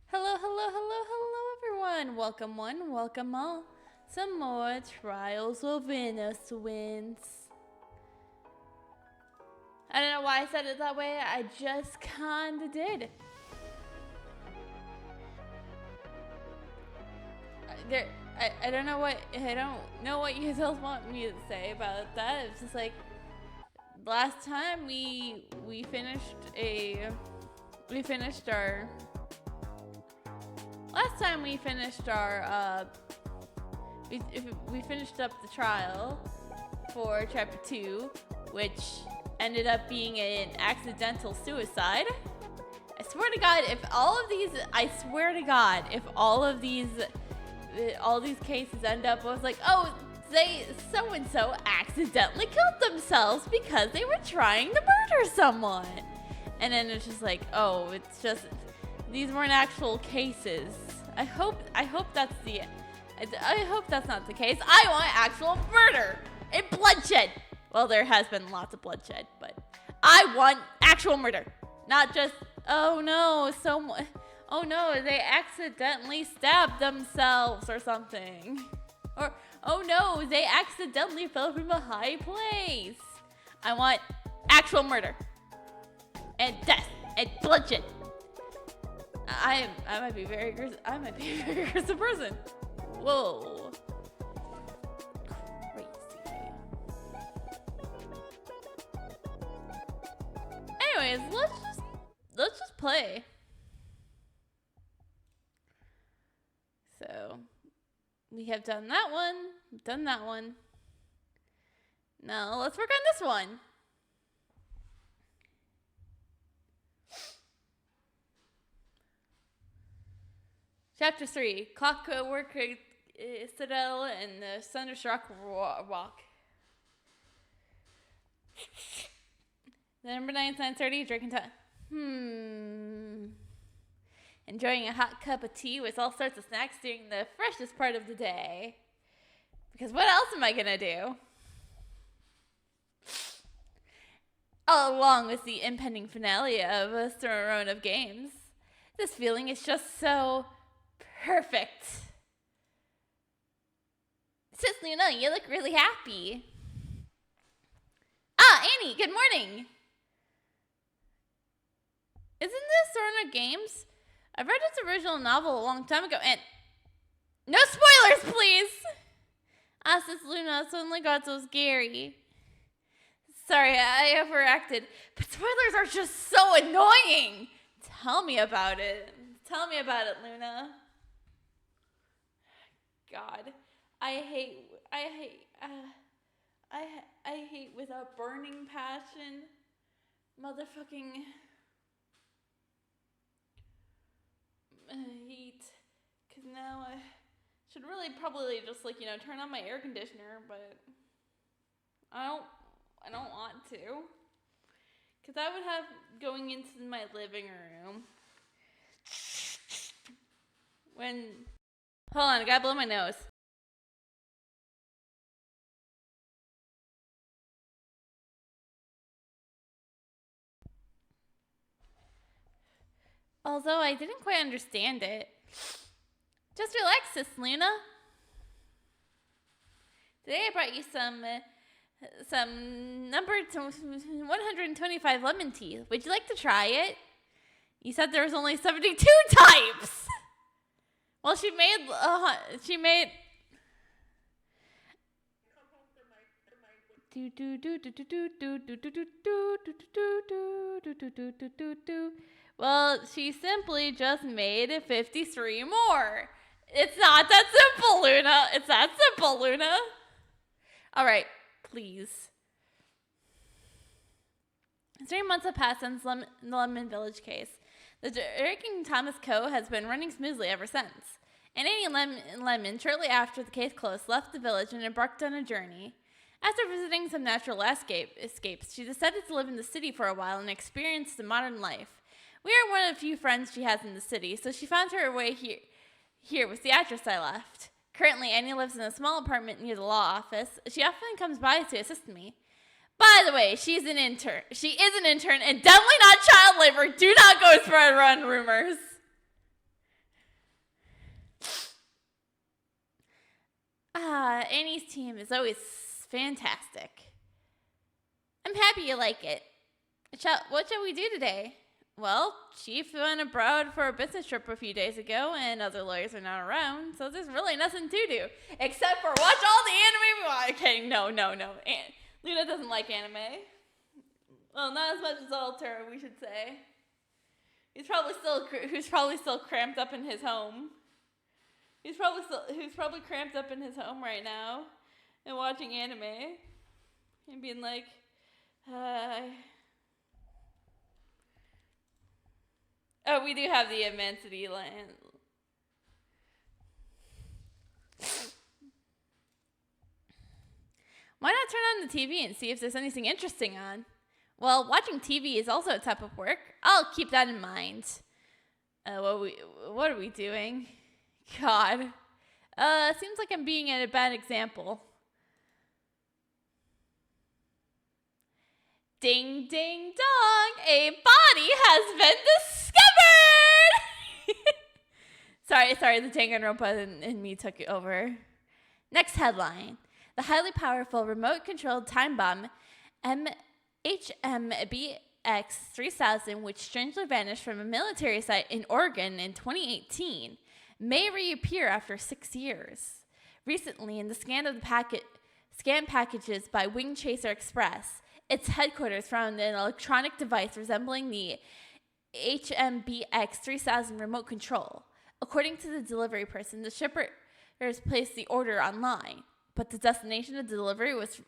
Hello, hello, hello, hello, everyone. Welcome one, welcome all. Some more Trials of Innocence. I don't know why I said it that way. I just kinda did. I don't know what you guys want me to say about that. It's just like last time we finished we finished up the trial for chapter 2, which ended up being an accidental suicide. I swear to God, if all these cases end up was like, oh, they so and so accidentally killed themselves because they were trying to murder someone, and then it's just like, oh, it's just these weren't actual cases. I hope that's not the case. I want actual murder and bloodshed. Well, there has been lots of bloodshed, but I want actual murder, not just oh no, they accidentally stabbed themselves or something, or oh no, they accidentally fell from a high place. I want actual murder and death and bloodshed. I might be a very aggressive person. Whoa. Crazy. Anyways, let's just play. So we have done that one. Now let's work on this one. Chapter 3, Clockwork Citadel and the Thunderstruck Walk. Number 9, 9:30, drinking time. Enjoying a hot cup of tea with all sorts of snacks during the freshest part of the day. Because what else am I gonna do? Along with the impending finale of a throne of games. This feeling is just so perfect. Sis Luna, you look really happy. Ah, Annie, good morning. Isn't this Throne of Games? I read its original novel a long time ago, and no spoilers, please. Ah, Sis Luna, suddenly got so scary. Sorry, I overacted, but spoilers are just so annoying. Tell me about it. Luna. God, I hate with a burning passion, motherfucking heat. Cause now I should really probably just turn on my air conditioner, but I don't want to. Cause I would have going into my living room. Hold on, I gotta blow my nose. Although I didn't quite understand it. Just relax, Sis Luna. Today I brought you some number 125 lemon tea. Would you like to try it? You said there was only 72 types. Well, she made. Well, she simply just made 53 more. It's not that simple, Luna. It's that simple, Luna. All right, please. 3 months have passed since the Lemon Village case. The Drinking Thomas Co. has been running smoothly ever since. And Annie Lemon, shortly after the case closed, left the village and embarked on a journey. After visiting some natural escapes, she decided to live in the city for a while and experience the modern life. We are one of the few friends she has in the city, so she found her way here with the address I left. Currently, Annie lives in a small apartment near the law office. She often comes by to assist me. By the way, she is an intern and definitely not child labor. Do not go spread around rumors. Annie's team is always fantastic. I'm happy you like it. What shall we do today? Well, Chief went abroad for a business trip a few days ago, and other lawyers are not around, so there's really nothing to do. Except for watch all the anime we want. Okay, no. Luna doesn't like anime. Well, not as much as Alter, we should say. Who's probably still cramped up in his home. Who's probably cramped up in his home right now and watching anime and being like, oh, we do have the immensity line. Why not turn on the TV and see if there's anything interesting on? Well, watching TV is also a type of work. I'll keep that in mind. What are we doing? God. Seems like I'm being a bad example. Ding, ding, dong! A body has been discovered! Sorry, the Danganronpa and me took it over. Next headline. The highly powerful remote-controlled time bomb HMBX-3000, which strangely vanished from a military site in Oregon in 2018, may reappear after 6 years. Recently, in the scan packages by Wing Chaser Express, its headquarters found an electronic device resembling the HMBX-3000 remote control. According to the delivery person, the shippers placed the order online, but the destination of the delivery was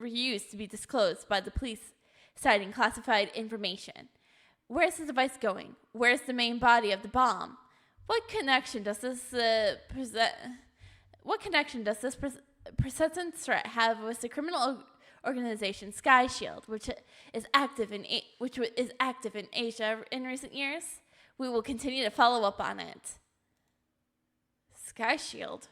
refused to be disclosed by the police, citing classified information. Where's the device going? Where's the main body of the bomb? What connection does this persistent threat have with the criminal organization Sky Shield, which is active in Asia in recent years? We will continue to follow up on it. Sky Shield.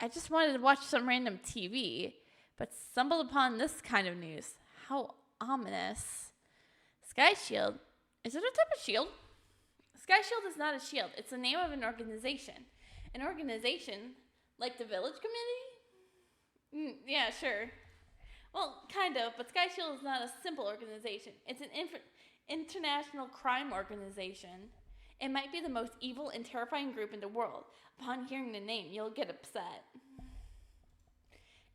I just wanted to watch some random TV, but stumbled upon this kind of news. How ominous. Sky Shield. Is it a type of shield? Sky Shield is not a shield. It's the name of an organization. An organization like the Village Committee? Yeah, sure. Well, kind of, but Sky Shield is not a simple organization. It's an international crime organization. It might be the most evil and terrifying group in the world. Upon hearing the name, you'll get upset.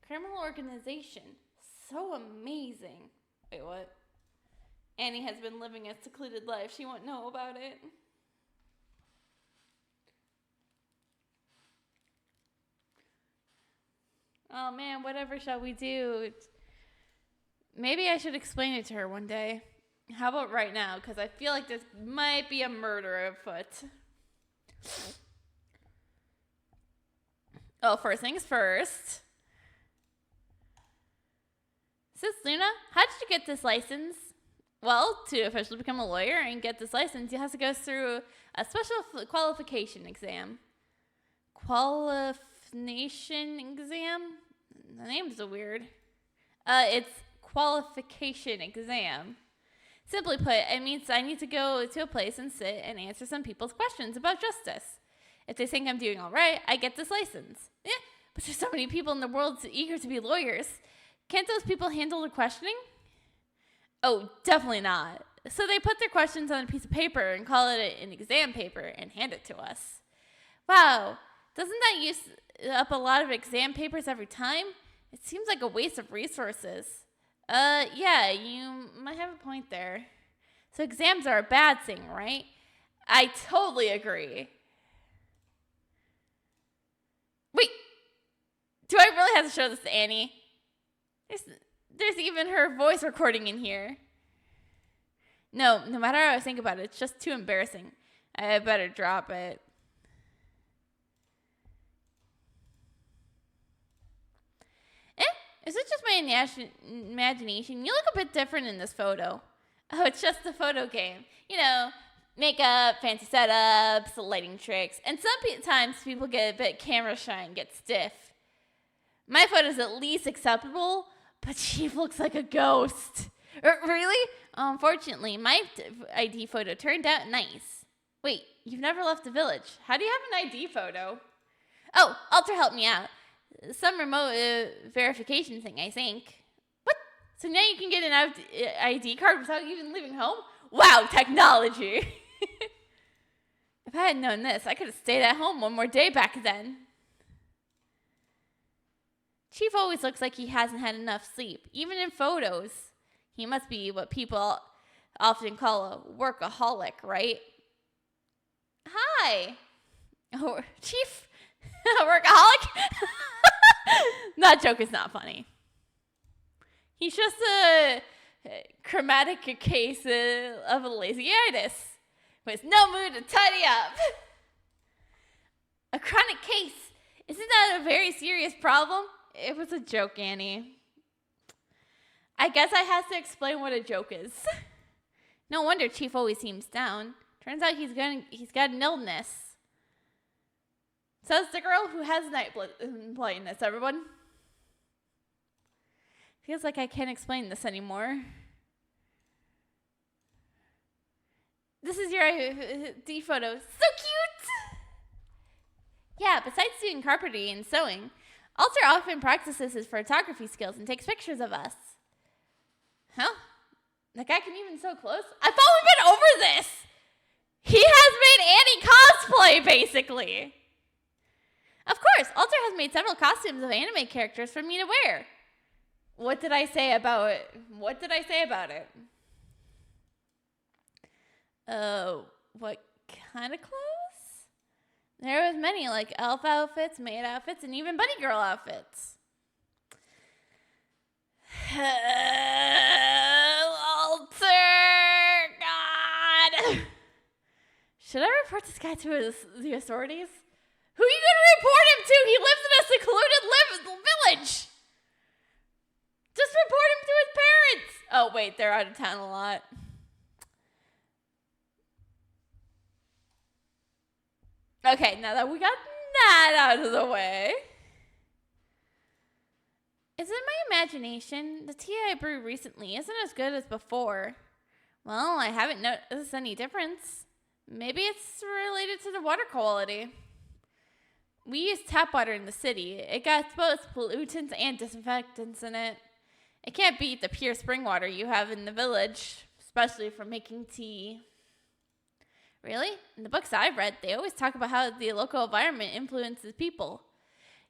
Criminal organization. So amazing. Wait, what? Annie has been living a secluded life. She won't know about it. Oh man, whatever shall we do? Maybe I should explain it to her one day. How about right now? Because I feel like there might be a murder afoot. Oh, first things first. Sis Luna, how did you get this license? Well, to officially become a lawyer and get this license, you have to go through a special qualification exam. Qualification exam? The name's so weird. It's qualification exam. Simply put, it means I need to go to a place and sit and answer some people's questions about justice. If they think I'm doing all right, I get this license. Yeah, but there's so many people in the world eager to be lawyers. Can't those people handle the questioning? Oh, definitely not. So they put their questions on a piece of paper and call it an exam paper and hand it to us. Wow, doesn't that use up a lot of exam papers every time? It seems like a waste of resources. Yeah, you might have a point there. So exams are a bad thing, right? I totally agree. Wait, do I really have to show this to Annie? There's even her voice recording in here. No matter how I think about it, it's just too embarrassing. I better drop it. Is it just my imagination? You look a bit different in this photo. Oh, it's just a photo game. You know, makeup, fancy setups, lighting tricks. And sometimes people get a bit camera shy and get stiff. My photo's at least acceptable, but she looks like a ghost. Really? Unfortunately, my ID photo turned out nice. Wait, you've never left the village. How do you have an ID photo? Oh, Alter helped me out. Some remote verification thing, I think. What? So now you can get an ID card without even leaving home? Wow, technology! If I had known this, I could have stayed at home one more day back then. Chief always looks like he hasn't had enough sleep, even in photos. He must be what people often call a workaholic, right? Hi! Oh, Chief? A workaholic? That joke is not funny. He's just a chromatic case of a lazyitis with no mood to tidy up. A chronic case? Isn't that a very serious problem? It was a joke, Annie. I guess I have to explain what a joke is. No wonder Chief always seems down. Turns out he's got an illness. Says the girl who has night blindness, everyone. Feels like I can't explain this anymore. This is your D photo. So cute! Yeah, besides doing carpentry and sewing, Alter often practices his photography skills and takes pictures of us. Huh? That guy can even sew clothes? I thought we've been over this! He has made Annie cosplay, basically! Of course, Alter has made several costumes of anime characters for me to wear. What did I say about it? What kind of clothes? There was many, like elf outfits, maid outfits, and even bunny girl outfits. Alter! God! Should I report this guy to the authorities? Who are you going to report him to? He lives in a secluded village. Just report him to his parents. Oh, wait, they're out of town a lot. Okay, now that we got that out of the way. Is it my imagination? The tea I brewed recently isn't as good as before. Well, I haven't noticed any difference. Maybe it's related to the water quality. We use tap water in the city. It got both pollutants and disinfectants in it. It can't beat the pure spring water you have in the village, especially for making tea. Really? In the books I've read, they always talk about how the local environment influences people.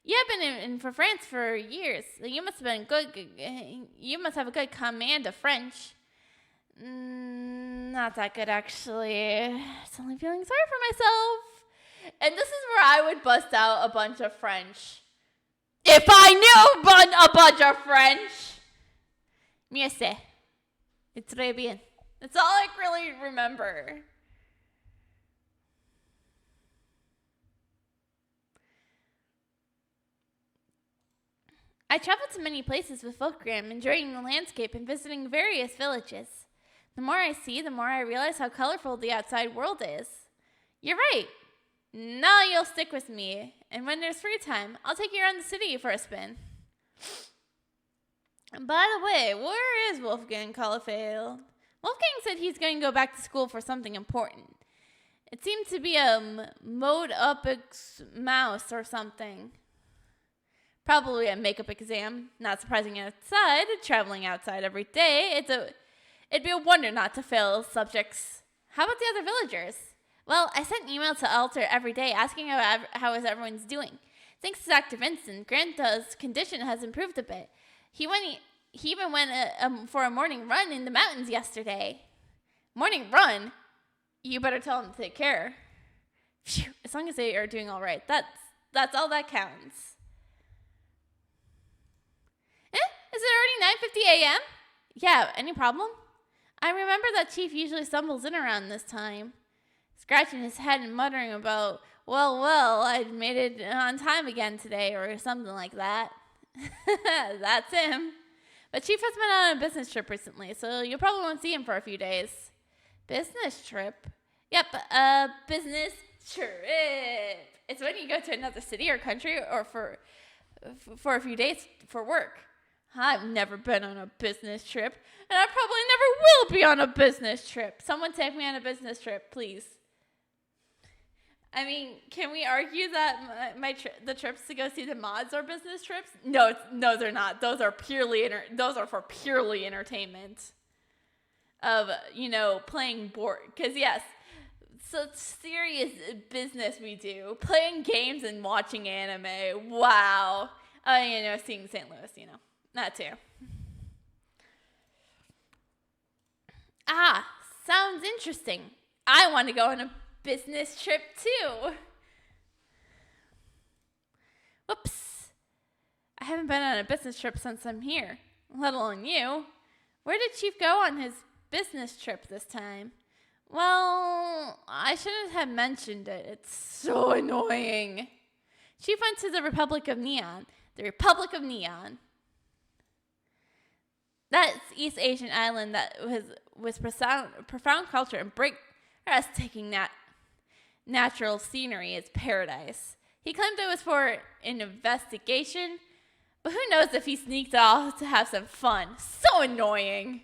You have been in for France for years, so you must have a good command of French. Not that good, actually. It's only feeling sorry for myself. And this is where I would bust out a bunch of French. If I knew a bunch of French. Mieux c'est. It's très bien. That's all I really remember. I traveled to many places with Volkram, enjoying the landscape and visiting various villages. The more I see, the more I realize how colorful the outside world is. You're right. Now you'll stick with me, and when there's free time, I'll take you around the city for a spin. By the way, where is Wolfgang Caulfield? Wolfgang said he's going to go back to school for something important. It seemed to be a mode up mouse or something. Probably a makeup exam. Not surprising traveling outside every day. It'd be a wonder not to fail subjects. How about the other villagers? Well, I sent an email to Alter every day asking how everyone's doing. Thanks to Dr. Vincent, Granta's condition has improved a bit. He even went for a morning run in the mountains yesterday. Morning run? You better tell him to take care. Phew, as long as they are doing all right, that's all that counts. Is it already 9:50 a.m.? Yeah, any problem? I remember that Chief usually stumbles in around this time. Scratching his head and muttering about, well, I made it on time again today, or something like that. That's him. But Chief has been on a business trip recently, so you probably won't see him for a few days. Business trip? Yep, a business trip. It's when you go to another city or country or for a few days for work. I've never been on a business trip, and I probably never will be on a business trip. Someone take me on a business trip, please. I mean, can we argue that the trips to go see the mods are business trips? No, they're not. Those are for purely entertainment. Of, playing board. Because yes, such serious business we do. Playing games and watching anime. Wow. Seeing St. Louis, that too. Ah, sounds interesting. I want to go on a business trip too. Whoops. I haven't been on a business trip since I'm here, let alone you. Where did Chief go on his business trip this time? Well, I shouldn't have mentioned it. It's so annoying. Chief went to the Republic of Neon. The Republic of Neon. That's East Asian island that was profound culture and breathtaking natural scenery is paradise. He claimed it was for an investigation, but who knows if he sneaked off to have some fun. So annoying.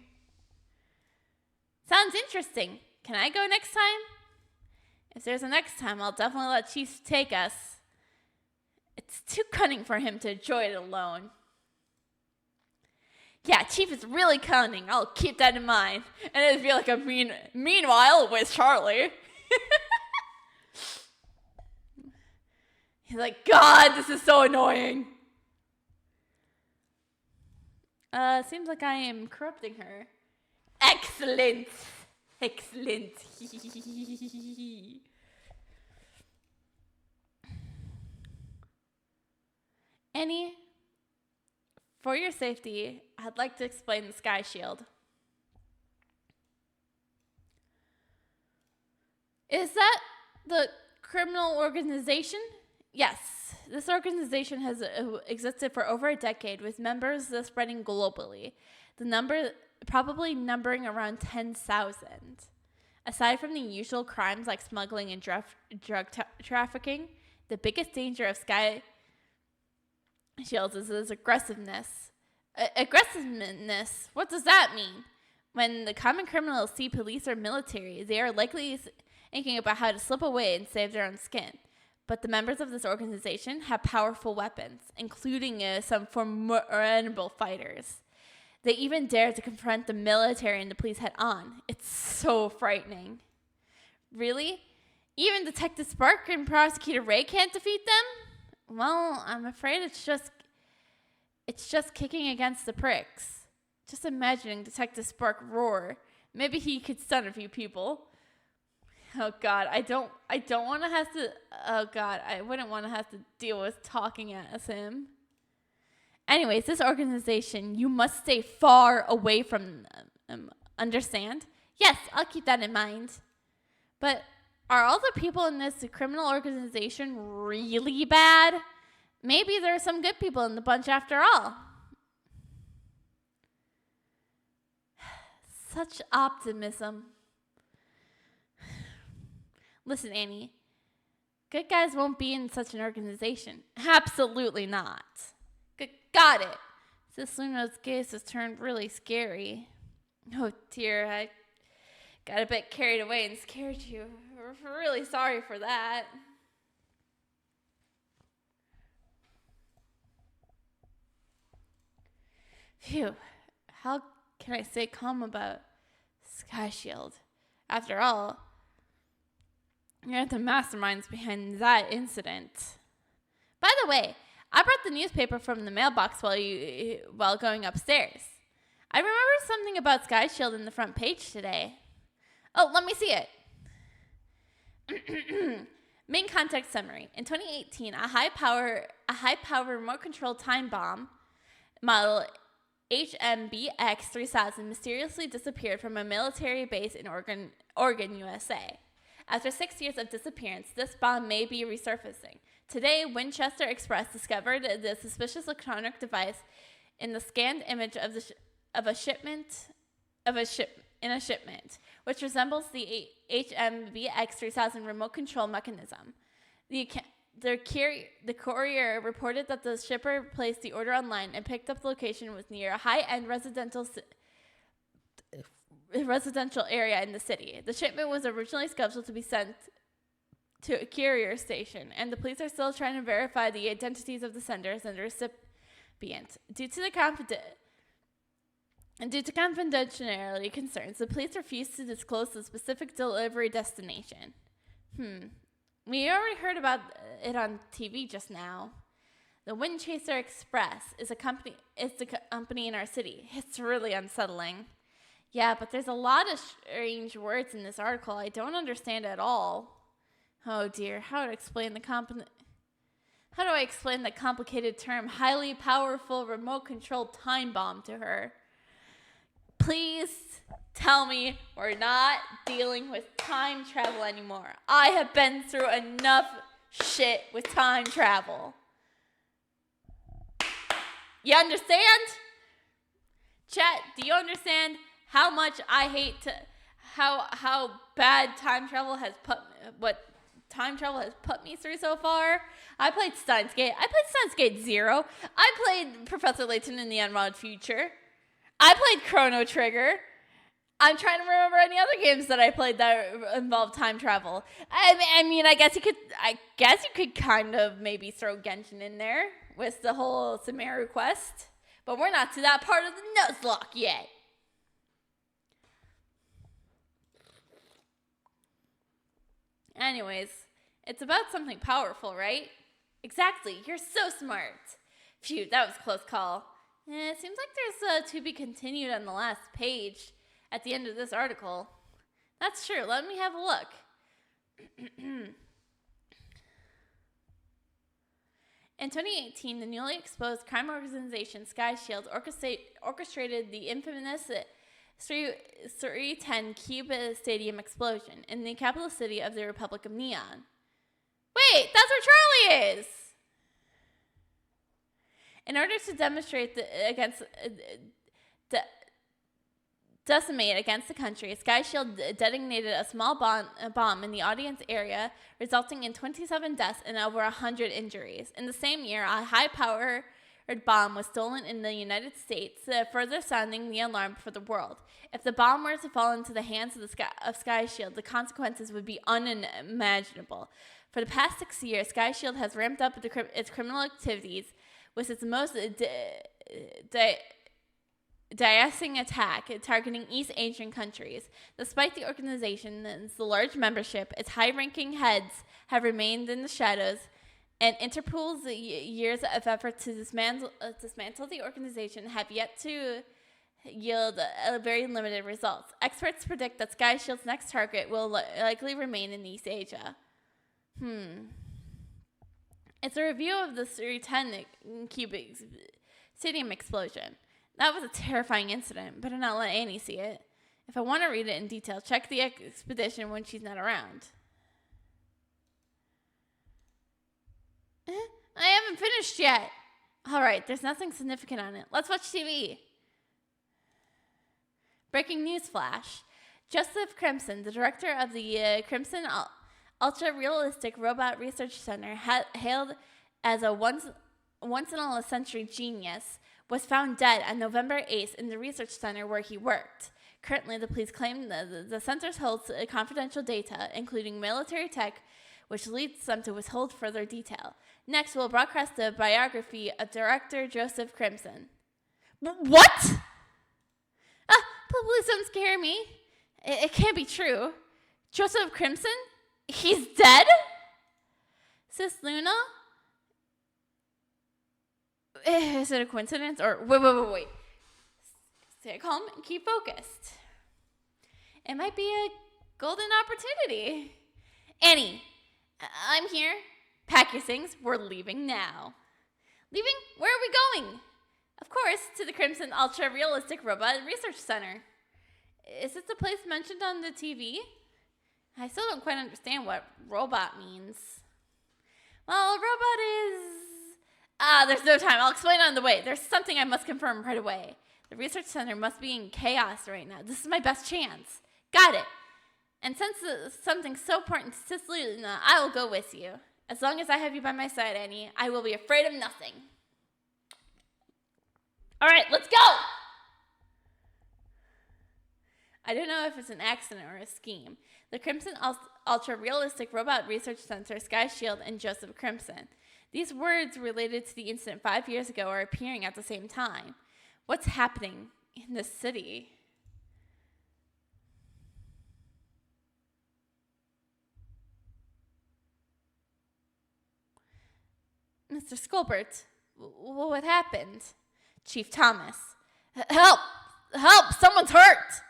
Sounds interesting. Can I go next time? If there's a next time, I'll definitely let Chief take us. It's too cunning for him to enjoy it alone. Yeah, Chief is really cunning. I'll keep that in mind. And it'd be like a meanwhile with Charlie. He's like, God, this is so annoying. Seems like I am corrupting her. Excellent. Annie, for your safety, I'd like to explain the Sky Shield. Is that the criminal organization? Yes. This organization has existed for over a decade with members spreading globally. The number probably numbering around 10,000. Aside from the usual crimes like smuggling and drug trafficking, the biggest danger of Sky Shields is its aggressiveness. Aggressiveness? What does that mean? When the common criminals see police or military, they are likely thinking about how to slip away and save their own skin. But the members of this organization have powerful weapons, including some formidable fighters. They even dare to confront the military and the police head on. It's so frightening. Really? Even Detective Spark and Prosecutor Ray can't defeat them? Well, I'm afraid it's just kicking against the pricks. Just imagining Detective Spark roar. Maybe he could stun a few people. Oh God, I wouldn't want to have to deal with talking as him. Anyways, this organization, you must stay far away from them. Understand? Yes, I'll keep that in mind. But are all the people in this criminal organization really bad? Maybe there are some good people in the bunch after all. Such optimism. Listen, Annie. Good guys won't be in such an organization. Absolutely not. Got it. This Luna's case has turned really scary. Oh dear, I got a bit carried away and scared you. We're really sorry for that. Phew. How can I stay calm about Sky Shield? After all, you're the masterminds behind that incident. By the way, I brought the newspaper from the mailbox while going upstairs. I remember something about Sky Shield in the front page today. Oh, let me see it. Main context summary. In 2018, a high-power remote-controlled time bomb model HMBX 3000 mysteriously disappeared from a military base in Oregon, USA. After 6 years of disappearance, this bomb may be resurfacing. Today, Winchester Express discovered the suspicious electronic device in the scanned image of a shipment, which resembles the HMBX 3000 remote control mechanism. The courier reported that the shipper placed the order online and picked up the location was near a high-end residential area in the city. The shipment was originally scheduled to be sent to a carrier station, and the police are still trying to verify the identities of the senders and the recipients. Due to confidentiality concerns, the police refuse to disclose the specific delivery destination. We already heard about it on TV just now. The Wind Chaser Express is the company in our city. It's really unsettling. Yeah, but there's a lot of strange words in this article I don't understand at all. Oh dear, how do I explain the complicated term highly powerful remote controlled time bomb to her? Please tell me we're not dealing with time travel anymore. I have been through enough shit with time travel. You understand? Chat, do you understand how much I hate how bad time travel has put me through so far? I played Steins Gate. I played Steins Gate 0. I played Professor Layton in the Unmodded Future. I played Chrono Trigger. I'm trying to remember any other games that I played that involved time travel. I mean, I guess you could kind of maybe throw Genshin in there with the whole Sumeru quest, but we're not to that part of the Nuzlocke yet. Anyways, it's about something powerful, right? Exactly. You're so smart. Phew, that was a close call. It seems like there's to be continued on the last page at the end of this article. That's true. Let me have a look. In 2018, the newly exposed crime organization Sky Shield orchestrated the infamous 310 Cuba Stadium explosion in the capital city of the Republic of Neon. Wait, that's where Charlie is! In order to decimate against the country, Sky Shield detonated a small bomb in the audience area, resulting in 27 deaths and over 100 injuries. In the same year, a high-powered bomb was stolen in the United States, further sounding the alarm for the world. If the bomb were to fall into the hands of Sky Shield, the consequences would be unimaginable. For the past 6 years, Sky Shield has ramped up its criminal activities, with its most devastating attack targeting East Asian countries. Despite the organization's large membership, its high-ranking heads have remained in the shadows, and Interpol's years of effort to dismantle the organization have yet to yield very limited results. Experts predict that Sky Shield's next target will likely remain in East Asia. It's a review of the 310 Cubic Stadium explosion. That was a terrifying incident. Better not let Annie see it. If I want to read it in detail, check the expedition when she's not around. I haven't finished yet. Alright, there's nothing significant on it. Let's watch TV. Breaking news flash. Joseph Crimson, the director of the Crimson Ultra-Realistic Robot Research Center, hailed as a once-in-a-century genius, was found dead on November 8th in the research center where he worked. Currently, the police claim the center holds confidential data, including military tech, which leads them to withhold further detail. Next, we'll broadcast the biography of director Joseph Crimson. What? Please don't scare me. It can't be true. Joseph Crimson? He's dead? Sis Luna? Is it a coincidence? Or wait. Stay calm and keep focused. It might be a golden opportunity. Annie, I'm here. Pack your things. We're leaving now. Leaving? Where are we going? Of course, to the Crimson Ultra Realistic Robot Research Center. Is this the place mentioned on the TV? I still don't quite understand what robot means. Well, a robot is... there's no time. I'll explain on the way. There's something I must confirm right away. The research center must be in chaos right now. This is my best chance. Got it. And since something so important to Cicely, I will go with you. As long as I have you by my side, Annie, I will be afraid of nothing. All right, let's go. I don't know if it's an accident or a scheme. The Crimson Ultra Realistic Robot Research Center, Sky Shield, and Joseph Crimson. These words related to the incident 5 years ago are appearing at the same time. What's happening in this city? Mr. Scolbert, what happened? Chief Thomas. Help! Help! Someone's hurt!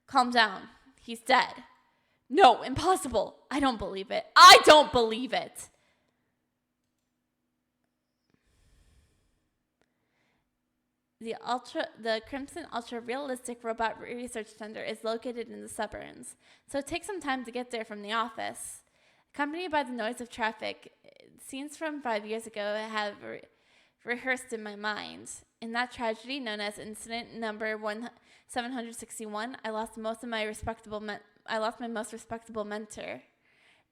Calm down. He's dead. No, impossible. I don't believe it. I don't believe it. The Crimson Ultra Realistic Robot Research Center is located in the suburbs, so it takes some time to get there from the office. Accompanied by the noise of traffic, scenes from 5 years ago have rehearsed in my mind. In that tragedy known as Incident Number 761, I lost my most respectable mentor.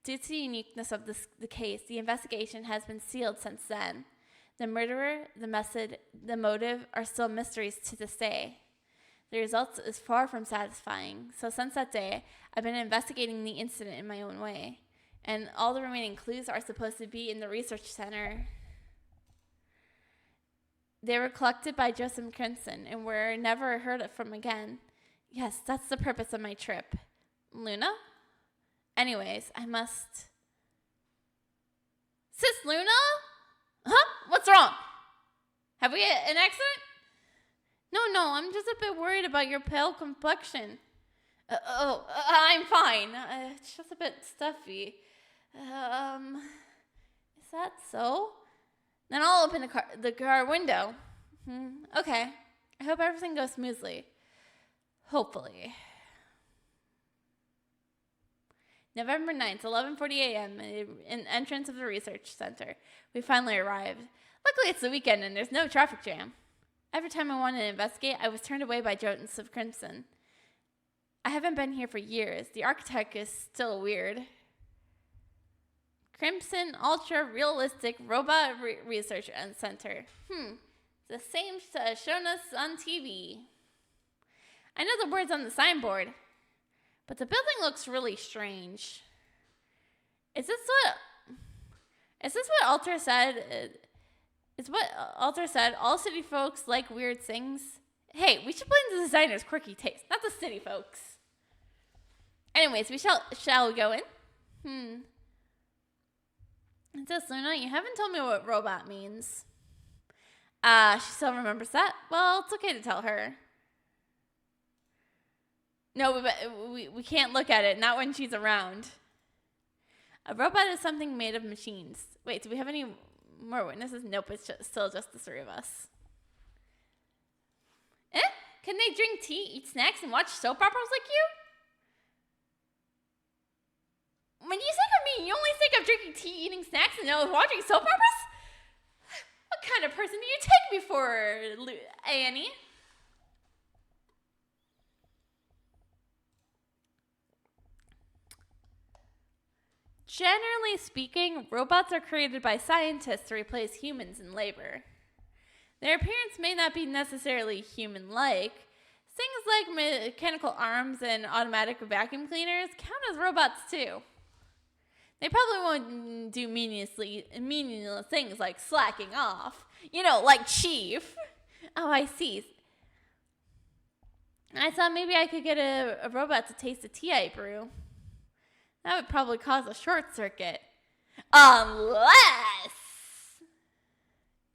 Due to the uniqueness of the case, the investigation has been sealed since then. The murderer, the method, the motive are still mysteries to this day. The result is far from satisfying. So since that day, I've been investigating the incident in my own way. And all the remaining clues are supposed to be in the research center. They were collected by Joseph Crimson and were never heard from again. Yes, that's the purpose of my trip. Luna? Anyways, I must... Sis Luna? Huh? What's wrong? Have we had an accident? No, I'm just a bit worried about your pale complexion. I'm fine. It's just a bit stuffy. Is that so? Then I'll open the car window. Okay. I hope everything goes smoothly. Hopefully. November 9th, 11:40 a.m. in entrance of the research center. We finally arrived. Luckily, it's the weekend and there's no traffic jam. Every time I wanted to investigate, I was turned away by Joseph Crimson. I haven't been here for years. The architect is still weird. Crimson Ultra Realistic Robot Research Center. The same shown us on TV. I know the words on the signboard, but the building looks really strange. Is this what Alter said? Is what Alter said? All city folks like weird things. Hey, we should blame the designer's quirky taste, not the city folks. Anyways, shall we go in? Sis Luna, you haven't told me what robot means. She still remembers that? Well, it's okay to tell her. No, we can't look at it, not when she's around. A robot is something made of machines. Wait, do we have any more witnesses? Nope, it's still just the three of us. Can they drink tea, eat snacks, and watch soap operas like you? When you think of me, you only think of drinking tea, eating snacks, and watching soap operas? What kind of person do you take me for, Annie? Generally speaking, robots are created by scientists to replace humans in labor. Their appearance may not be necessarily human-like. Things like mechanical arms and automatic vacuum cleaners count as robots too. They probably won't do meaningless things like slacking off. Like Chief. Oh, I see. I thought maybe I could get a robot to taste the tea I brew. That would probably cause a short circuit. Unless...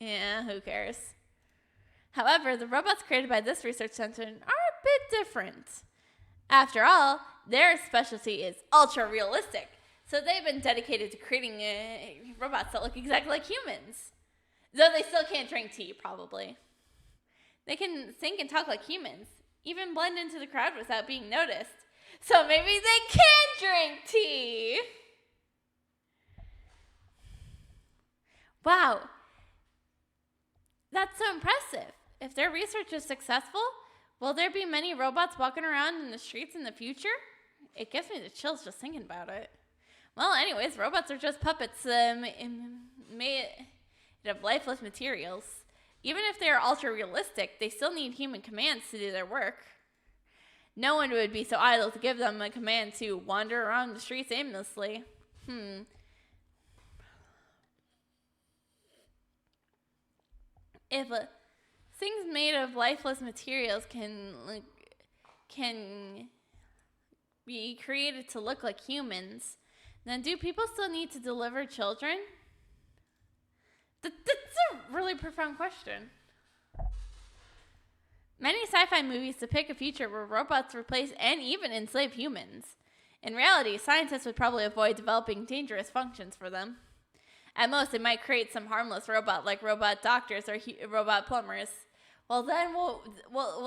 Yeah, who cares? However, the robots created by this research center are a bit different. After all, their specialty is ultra-realistic, so they've been dedicated to creating robots that look exactly like humans. Though they still can't drink tea, probably. They can think and talk like humans, even blend into the crowd without being noticed. So maybe they can drink tea. Wow. That's so impressive. If their research is successful, will there be many robots walking around in the streets in the future? It gives me the chills just thinking about it. Well, anyways, robots are just puppets made of lifeless materials. Even if they are ultra-realistic, they still need human commands to do their work. No one would be so idle to give them a command to wander around the streets aimlessly. If things made of lifeless materials can be created to look like humans, then do people still need to deliver children? That's a really profound question. Many sci-fi movies depict a future where robots replace and even enslave humans. In reality, scientists would probably avoid developing dangerous functions for them. At most, they might create some harmless robot, like robot doctors or robot plumbers. Well,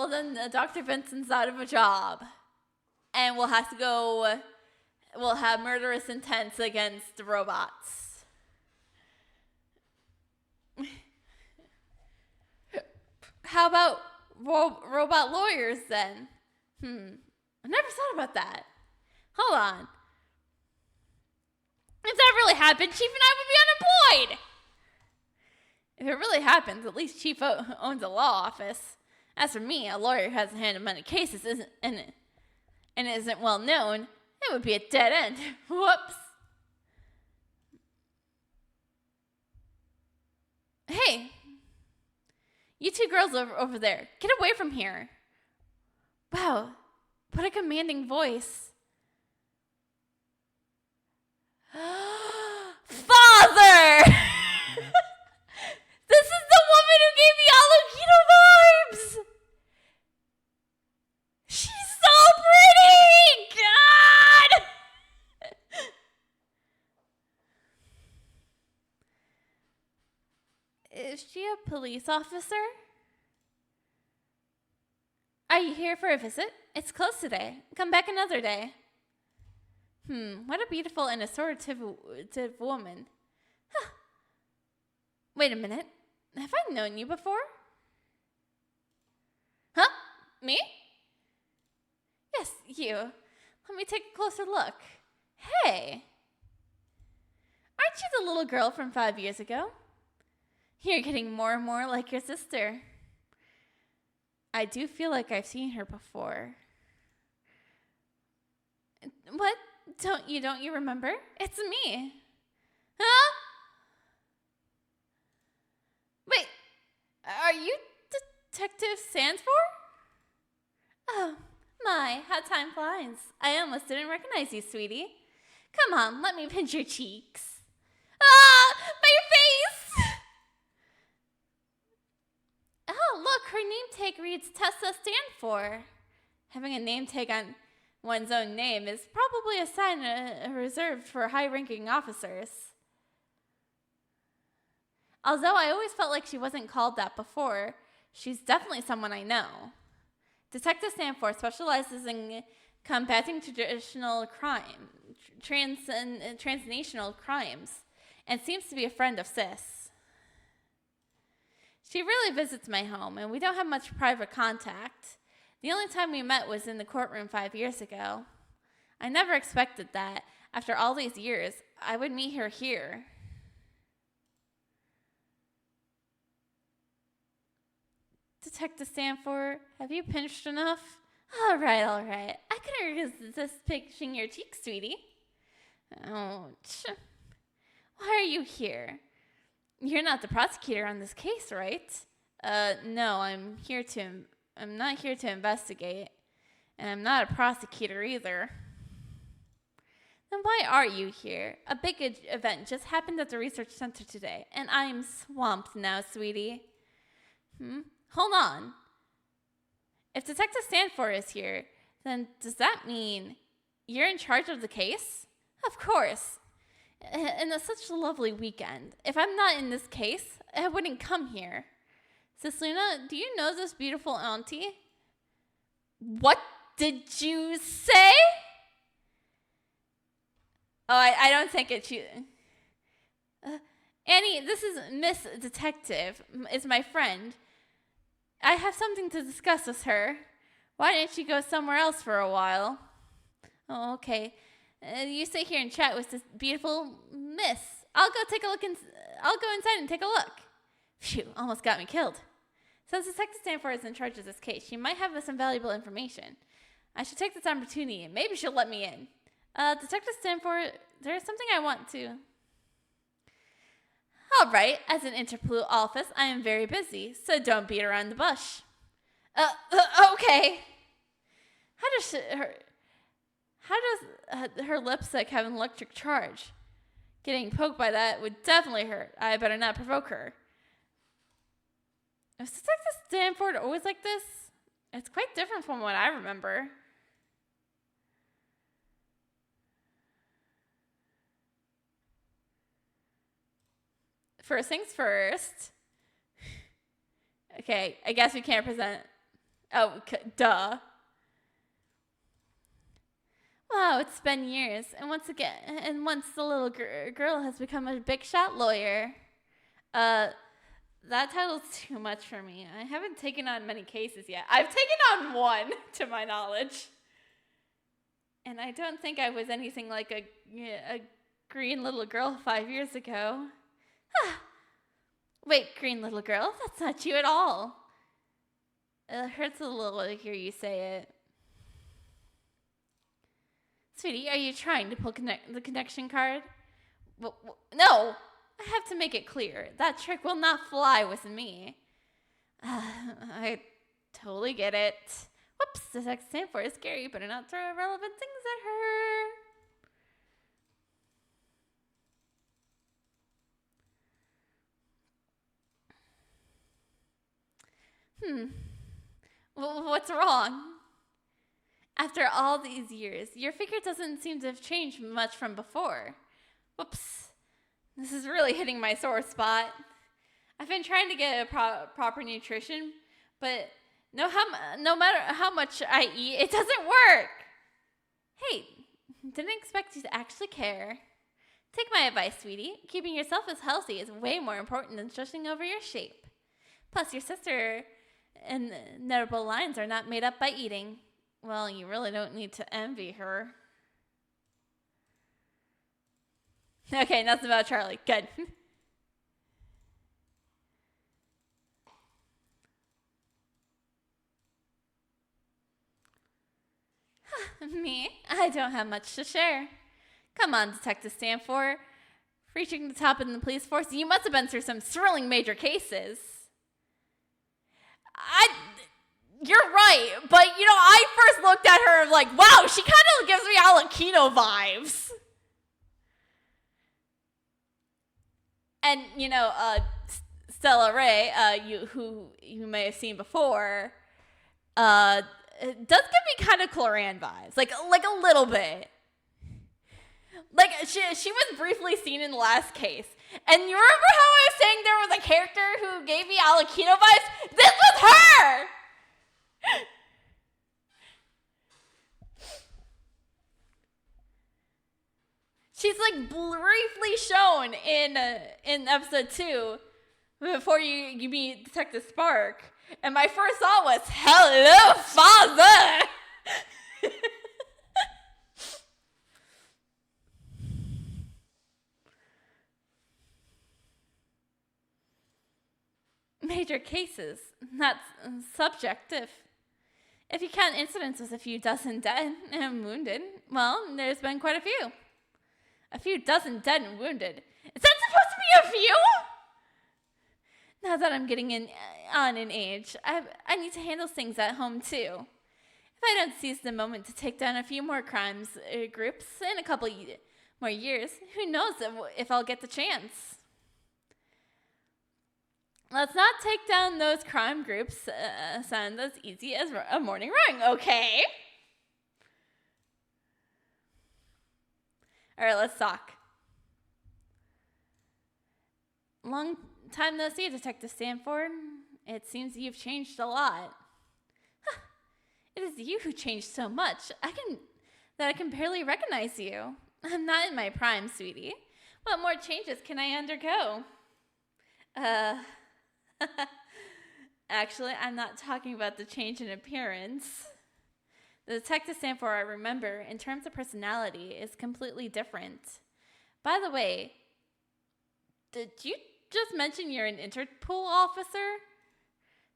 then Dr. Vincent's out of a job, and we'll have to go. We'll have murderous intents against the robots. How about robot lawyers then? I never thought about that. Hold on. If that really happened, Chief and I would be unemployed. If it really happens, at least Chief owns a law office. As for me, a lawyer who hasn't handled many cases and isn't well known, it would be a dead end. Whoops. Hey, you two girls over there, get away from here. Wow, what a commanding voice. Father! This is the woman who gave me Alokito vibes! She's so pretty! God! Is she a police officer? Are you here for a visit? It's closed today. Come back another day. What a beautiful and authoritative woman. Huh. Wait a minute. Have I known you before? Huh? Me? Yes, you. Let me take a closer look. Hey. Aren't you the little girl from 5 years ago? You're getting more and more like your sister. I do feel like I've seen her before. What? Don't you remember? It's me. Huh? Wait, are you Detective Sanford? Oh, my, how time flies. I almost didn't recognize you, sweetie. Come on, let me pinch your cheeks. Ah, my face! Oh, look, her name tag reads Tessa Stanford. Having a name tag on one's own name is probably a sign reserved for high-ranking officers. Although I always felt like she wasn't called that before, she's definitely someone I know. Detective Stanford specializes in combating traditional crime, transnational crimes, and seems to be a friend of Sis. She really visits my home, and we don't have much private contact. The only time we met was in the courtroom 5 years ago. I never expected that, after all these years, I would meet her here. Detective Stanford, have you pinched enough? All right. I couldn't resist pinching your cheek, sweetie. Ouch. Why are you here? You're not the prosecutor on this case, right? No, I'm not here to investigate, and I'm not a prosecutor either. Then why are you here? A big event just happened at the research center today, and I'm swamped now, sweetie. Hold on. If Detective Stanford is here, then does that mean you're in charge of the case? Of course. And it's such a lovely weekend. If I'm not in this case, I wouldn't come here. Sis Luna, do you know this beautiful auntie? What did you say? Oh, I don't think it's you. Annie, this is Miss Detective, is my friend. I have something to discuss with her. Why didn't she go somewhere else for a while? Oh, okay. You stay here and chat with this beautiful miss. I'll go inside and take a look. Phew, almost got me killed. Since Detective Stanford is in charge of this case, she might have some valuable information. I should take this opportunity and maybe she'll let me in. Detective Stanford, there's something I want to. All right, as an Interpol office, I am very busy, so don't beat around the bush. Okay. How does her lipstick have an electric charge? Getting poked by that would definitely hurt. I better not provoke her. Was Detective Stanford always like this? It's quite different from what I remember. First things first. Okay, I guess we can't present. Oh, duh. Wow, it's been years, and once the little girl has become a big shot lawyer. That title's too much for me. I haven't taken on many cases yet. I've taken on one, to my knowledge. And I don't think I was anything like a green little girl 5 years ago. Wait, green little girl? That's not you at all. It hurts a little to hear you say it. Sweetie, are you trying to pull the connection card? No! I have to make it clear. That trick will not fly with me. I totally get it. Whoops, this X Stanford is scary. Better not throw irrelevant things at her. What's wrong? After all these years, your figure doesn't seem to have changed much from before. Whoops. This is really hitting my sore spot. I've been trying to get a proper nutrition, but no matter how much I eat, it doesn't work. Hey, didn't expect you to actually care. Take my advice, sweetie. Keeping yourself as healthy is way more important than stressing over your shape. Plus, your sister and notable lines are not made up by eating. Well, you really don't need to envy her. Okay, nothing about Charlie. Good. Me? I don't have much to share. Come on, Detective Stanford. Reaching the top of the police force, you must have been through some thrilling major cases. You're right, but I first looked at her like, wow, she kind of gives me Alakino vibes. And, Stella Ray, who you may have seen before, does give me kind of Cloran vibes, like a little bit. Like, she was briefly seen in the last case. And you remember how I was saying there was a character who gave me Alakino vibes? This was her! She's like briefly shown in episode 2 before you meet Detective Spark, and my first thought was, "Hello, father." Major cases, not subjective. If you count incidents with a few dozen dead and wounded, well, there's been quite a few. A few dozen dead and wounded. Is that supposed to be a few? Now that I'm getting on in age, I need to handle things at home too. If I don't seize the moment to take down a few more crimes groups in a couple more years, who knows if I'll get the chance. Let's not take down those crime groups. Sounds as easy as a morning run, okay? All right, let's talk. Long time no see, Detective Stanford. It seems you've changed a lot. It is you who changed so much. I can barely recognize you. I'm not in my prime, sweetie. What more changes can I undergo? Actually, I'm not talking about the change in appearance. The Detective Stanford I remember, in terms of personality, is completely different. By the way, did you just mention you're an Interpol officer?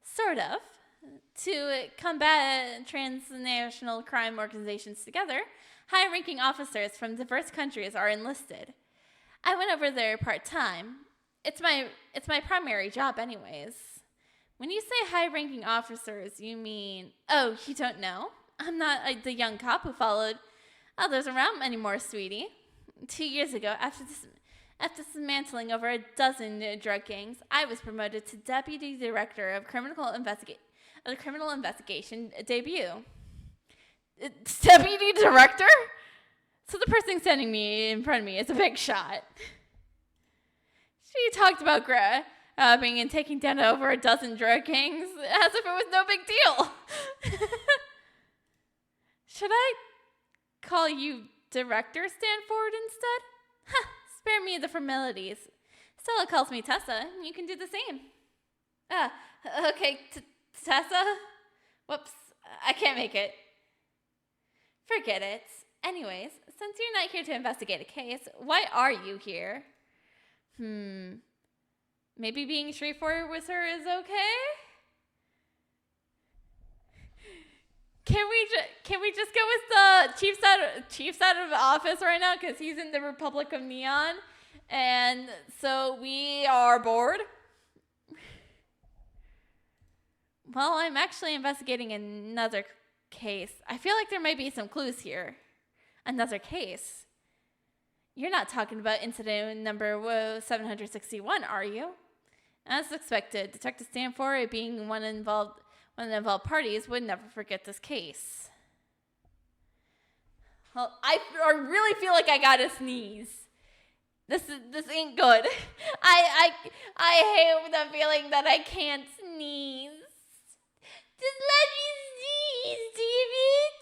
Sort of. To combat transnational crime organizations together, high-ranking officers from diverse countries are enlisted. I went over there part-time. It's my primary job anyways. When you say high-ranking officers, you mean, oh, you don't know? I'm not the young cop who followed others around anymore, sweetie. 2 years ago, after dismantling over a dozen drug gangs, I was promoted to Deputy Director of Criminal Investigation debut. Deputy Director? So the person standing in front of me is a big shot. She talked about grabbing and taking down over a dozen drug gangs as if it was no big deal. Should I call you Director Stanford instead? Huh, spare me the formalities. Stella calls me Tessa. You can do the same. Okay, Tessa? Whoops, I can't make it. Forget it. Anyways, since you're not here to investigate a case, why are you here? Maybe being straightforward with her is okay? Can we just go with the chief's out of office right now because he's in the Republic of Neon, and so we are bored? Well, I'm actually investigating another case. I feel like there might be some clues here. Another case. You're not talking about incident number 761, are you? As expected, Detective Stanford, being one of the involved parties, would never forget this case. Well, I really feel like I gotta sneeze. This ain't good. I hate the feeling that I can't sneeze. Just let me sneeze, damn it.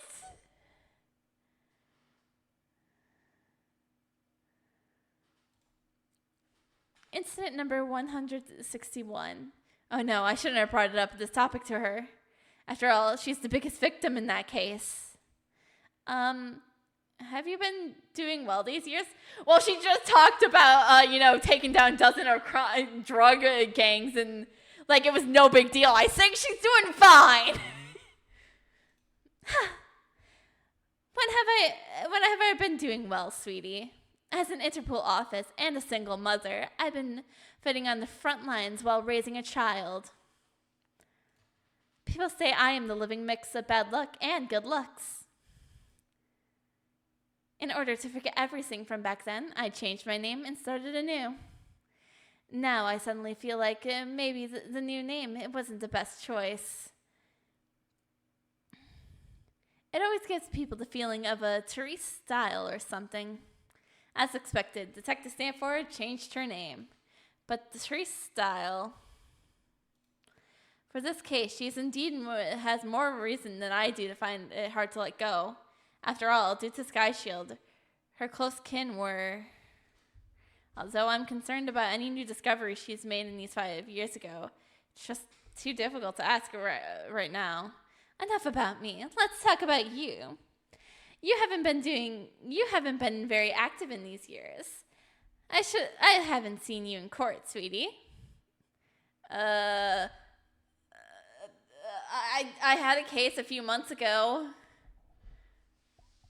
Incident number 161. Oh no, I shouldn't have brought this topic to her. After all, she's the biggest victim in that case. Have you been doing well these years? Well, she just talked about, taking down dozens of drug gangs and like it was no big deal. I think she's doing fine. When have I been doing well, sweetie? As an Interpol office and a single mother, I've been fighting on the front lines while raising a child. People say I am the living mix of bad luck and good looks. In order to forget everything from back then, I changed my name and started anew. Now I suddenly feel like maybe the new name, it wasn't the best choice. It always gives people the feeling of a Therese style or something. As expected, Detective Stanford changed her name. But the Therese style... For this case, she has more reason than I do to find it hard to let go. After all, due to Sky Shield, her close kin were... Although I'm concerned about any new discoveries she's made in these 5 years ago, it's just too difficult to ask right now. Enough about me. Let's talk about you. You haven't been very active in these years. I haven't seen you in court, sweetie. I had a case a few months ago.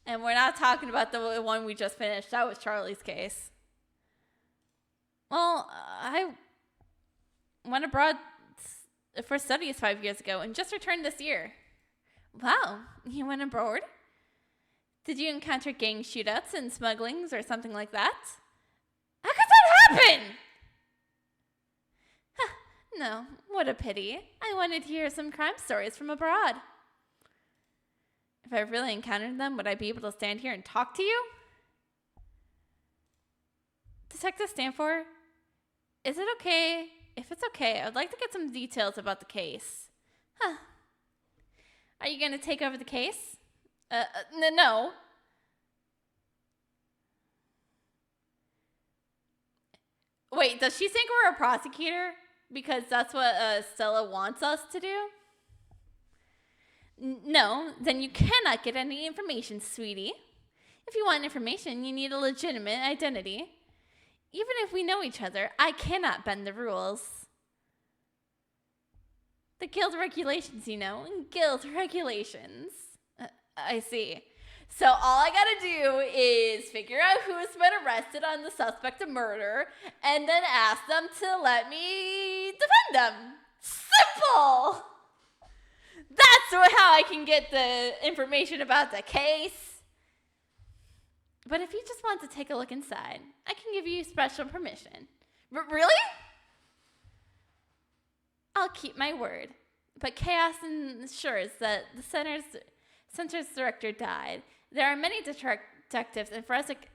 And we're not talking about the one we just finished. That was Charlie's case. Well, I went abroad for studies 5 years ago and just returned this year. Wow, you went abroad? Did you encounter gang shootouts and smugglings or something like that? How could that happen? No, what a pity. I wanted to hear some crime stories from abroad. If I really encountered them, would I be able to stand here and talk to you? Detective Stanford, is it okay? If it's okay, I'd like to get some details about the case. Are you going to take over the case? No. Wait, does she think we're a prosecutor? Because that's what Stella wants us to do? No, then you cannot get any information, sweetie. If you want information, you need a legitimate identity. Even if we know each other, I cannot bend the rules. The guild regulations, guild regulations. I see. So all I gotta do is figure out who's been arrested on the suspect of murder and then ask them to let me defend them. Simple! That's how I can get the information about the case. But if you just want to take a look inside, I can give you special permission. Really? I'll keep my word. But chaos ensures that the center's director died. There are many detectives and forensic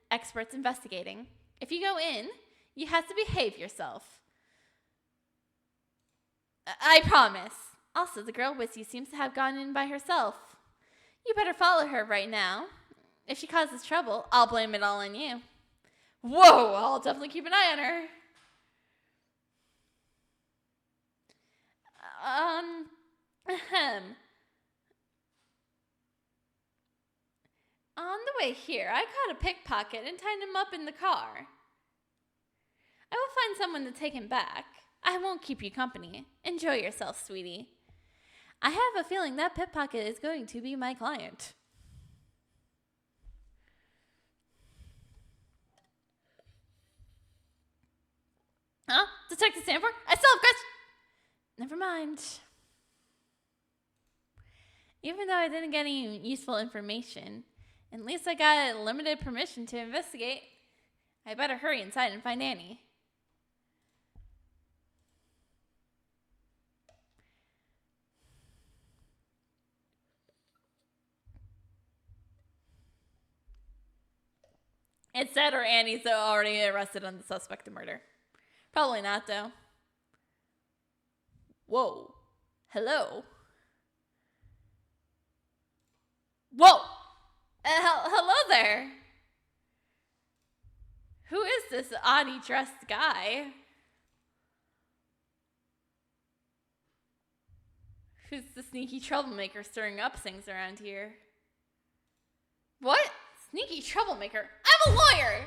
experts investigating. If you go in, you have to behave yourself. I promise. Also, the girl with you seems to have gone in by herself. You better follow her right now. If she causes trouble, I'll blame it all on you. Whoa, I'll definitely keep an eye on her. On the way here, I caught a pickpocket and tied him up in the car. I will find someone to take him back. I won't keep you company. Enjoy yourself, sweetie. I have a feeling that pickpocket is going to be my client. Huh? Detective Sanford? I still have questions. Never mind. Even though I didn't get any useful information, at least I got limited permission to investigate. I better hurry inside and find Annie. It's Ed or Annie's already arrested on the suspect of murder. Probably not, though. Whoa. Hello. Whoa! Hello there. Who is this oddly dressed guy? Who's the sneaky troublemaker stirring up things around here? What? Sneaky troublemaker? I'm a lawyer!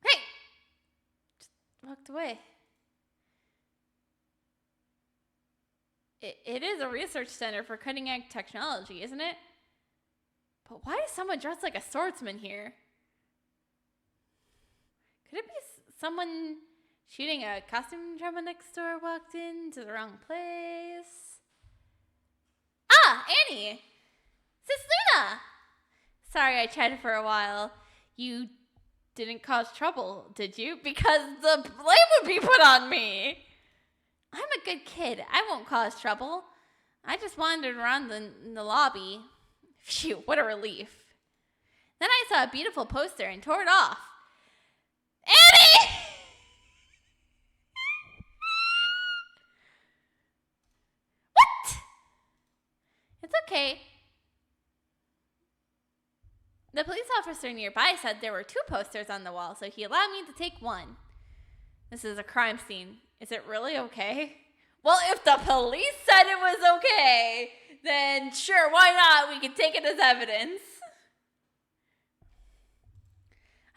Hey! Just walked away. It is a research center for cutting-edge technology, isn't it? But why is someone dressed like a swordsman here? Could it be someone shooting a costume drama next door walked into the wrong place? Ah, Annie! Sis Luna! Sorry I chatted for a while. You didn't cause trouble, did you? Because the blame would be put on me! I'm a good kid. I won't cause trouble. I just wandered around the lobby. Phew, what a relief. Then I saw a beautiful poster and tore it off. Annie! What? It's okay. The police officer nearby said there were 2 posters on the wall, so he allowed me to take one. This is a crime scene. Is it really okay? Well, if the police said it was okay, then sure, why not? We can take it as evidence.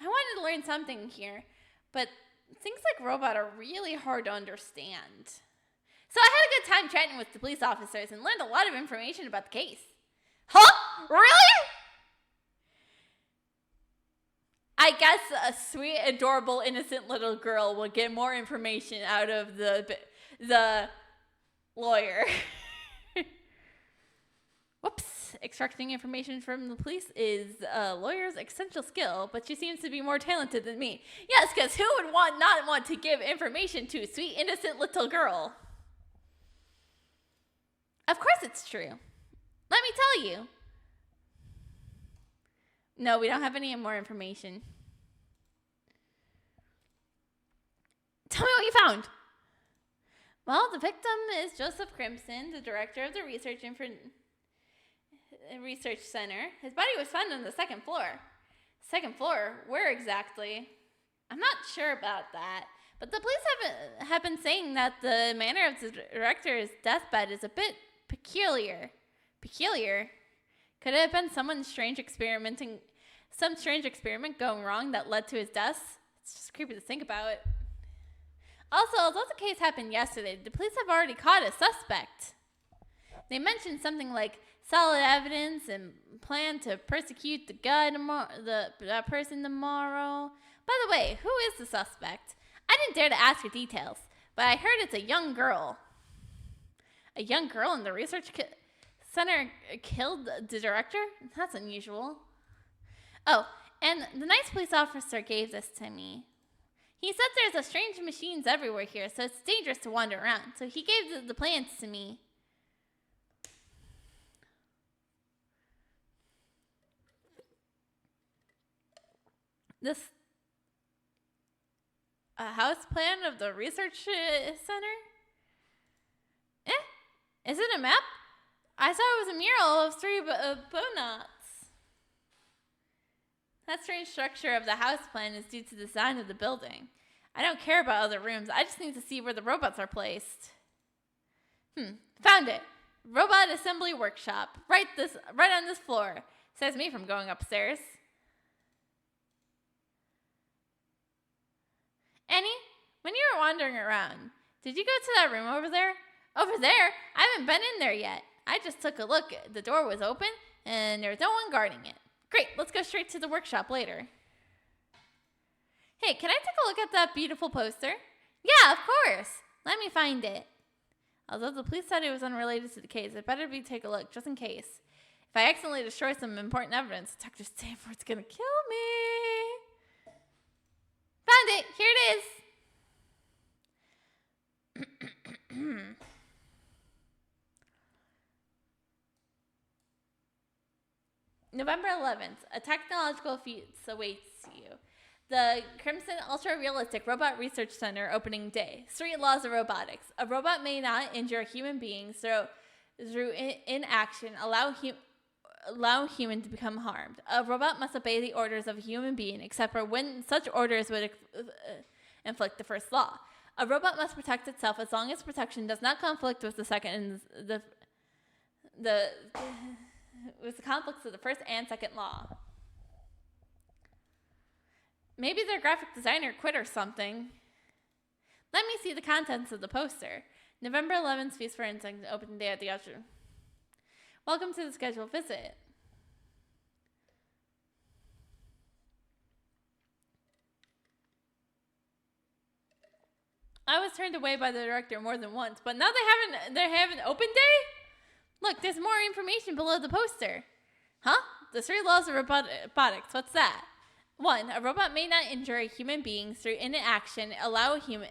I wanted to learn something here, but things like robot are really hard to understand. So I had a good time chatting with the police officers and learned a lot of information about the case. Huh? Really? I guess a sweet, adorable, innocent little girl will get more information out of the lawyer. Whoops. Extracting information from the police is a lawyer's essential skill, but she seems to be more talented than me. Yes, because who would not want to give information to a sweet, innocent little girl? Of course it's true. Let me tell you. No, we don't have any more information. Tell me what you found. Well, the victim is Joseph Crimson, the director of the Research Center. His body was found on the 2nd floor. 2nd floor? Where exactly? I'm not sure about that. But the police have been saying that the manner of the director's deathbed is a bit peculiar. Peculiar? Could it have been someone strange experimenting Some strange experiment going wrong that led to his death. It's just creepy to think about. Also, although the case happened yesterday, the police have already caught a suspect. They mentioned something like solid evidence and plan to persecute the guy that person tomorrow. By the way, who is the suspect? I didn't dare to ask for details, but I heard it's a young girl. A young girl in the research center killed the director? That's unusual. Oh, and the nice police officer gave this to me. He said there's strange machines everywhere here, so it's dangerous to wander around. So he gave the plans to me. This house plan of the research center? Is it a map? I saw it was a mural of three bow-knots. That strange structure of the house plan is due to the design of the building. I don't care about other rooms. I just need to see where the robots are placed. Found it. Robot assembly workshop. Right on this floor. Saves me from going upstairs. Annie, when you were wandering around, did you go to that room over there? Over there? I haven't been in there yet. I just took a look. The door was open, and there was no one guarding it. Great, let's go straight to the workshop later. Hey, can I take a look at that beautiful poster? Yeah, of course. Let me find it. Although the police said it was unrelated to the case, it better be take a look, just in case. If I accidentally destroy some important evidence, Detective Stanford's gonna kill me. Found it! Here it is! November 11th, a technological feat awaits you. The Crimson Ultra-Realistic Robot Research Center opening day. 3 laws of robotics. A robot may not injure human beings through inaction, allow human to become harmed. A robot must obey the orders of a human being, except for when such orders would inflict the first law. A robot must protect itself as long as protection does not conflict with the second and with the conflicts of the first and second law. Maybe their graphic designer quit or something. Let me see the contents of the poster. November 11th, Feast for Insects, open day at the Usher. Welcome to the scheduled visit. I was turned away by the director more than once, but now they have an open day? Look, there's more information below the poster. Huh? The 3 laws of robotics. What's that? 1. A robot may not injure a human being through inaction, allow a human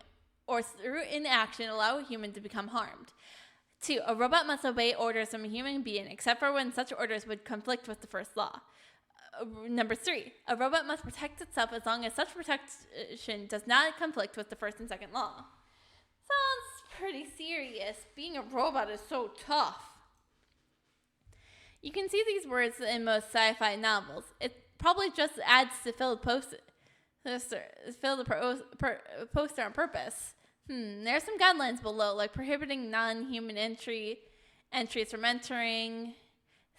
to become harmed. 2. A robot must obey orders from a human being, except for when such orders would conflict with the first law. Number 3. A robot must protect itself as long as such protection does not conflict with the first and second law. Sounds pretty serious. Being a robot is so tough. You can see these words in most sci-fi novels. It probably just adds to fill the poster on purpose. There's some guidelines below, like prohibiting non-human entries from entering.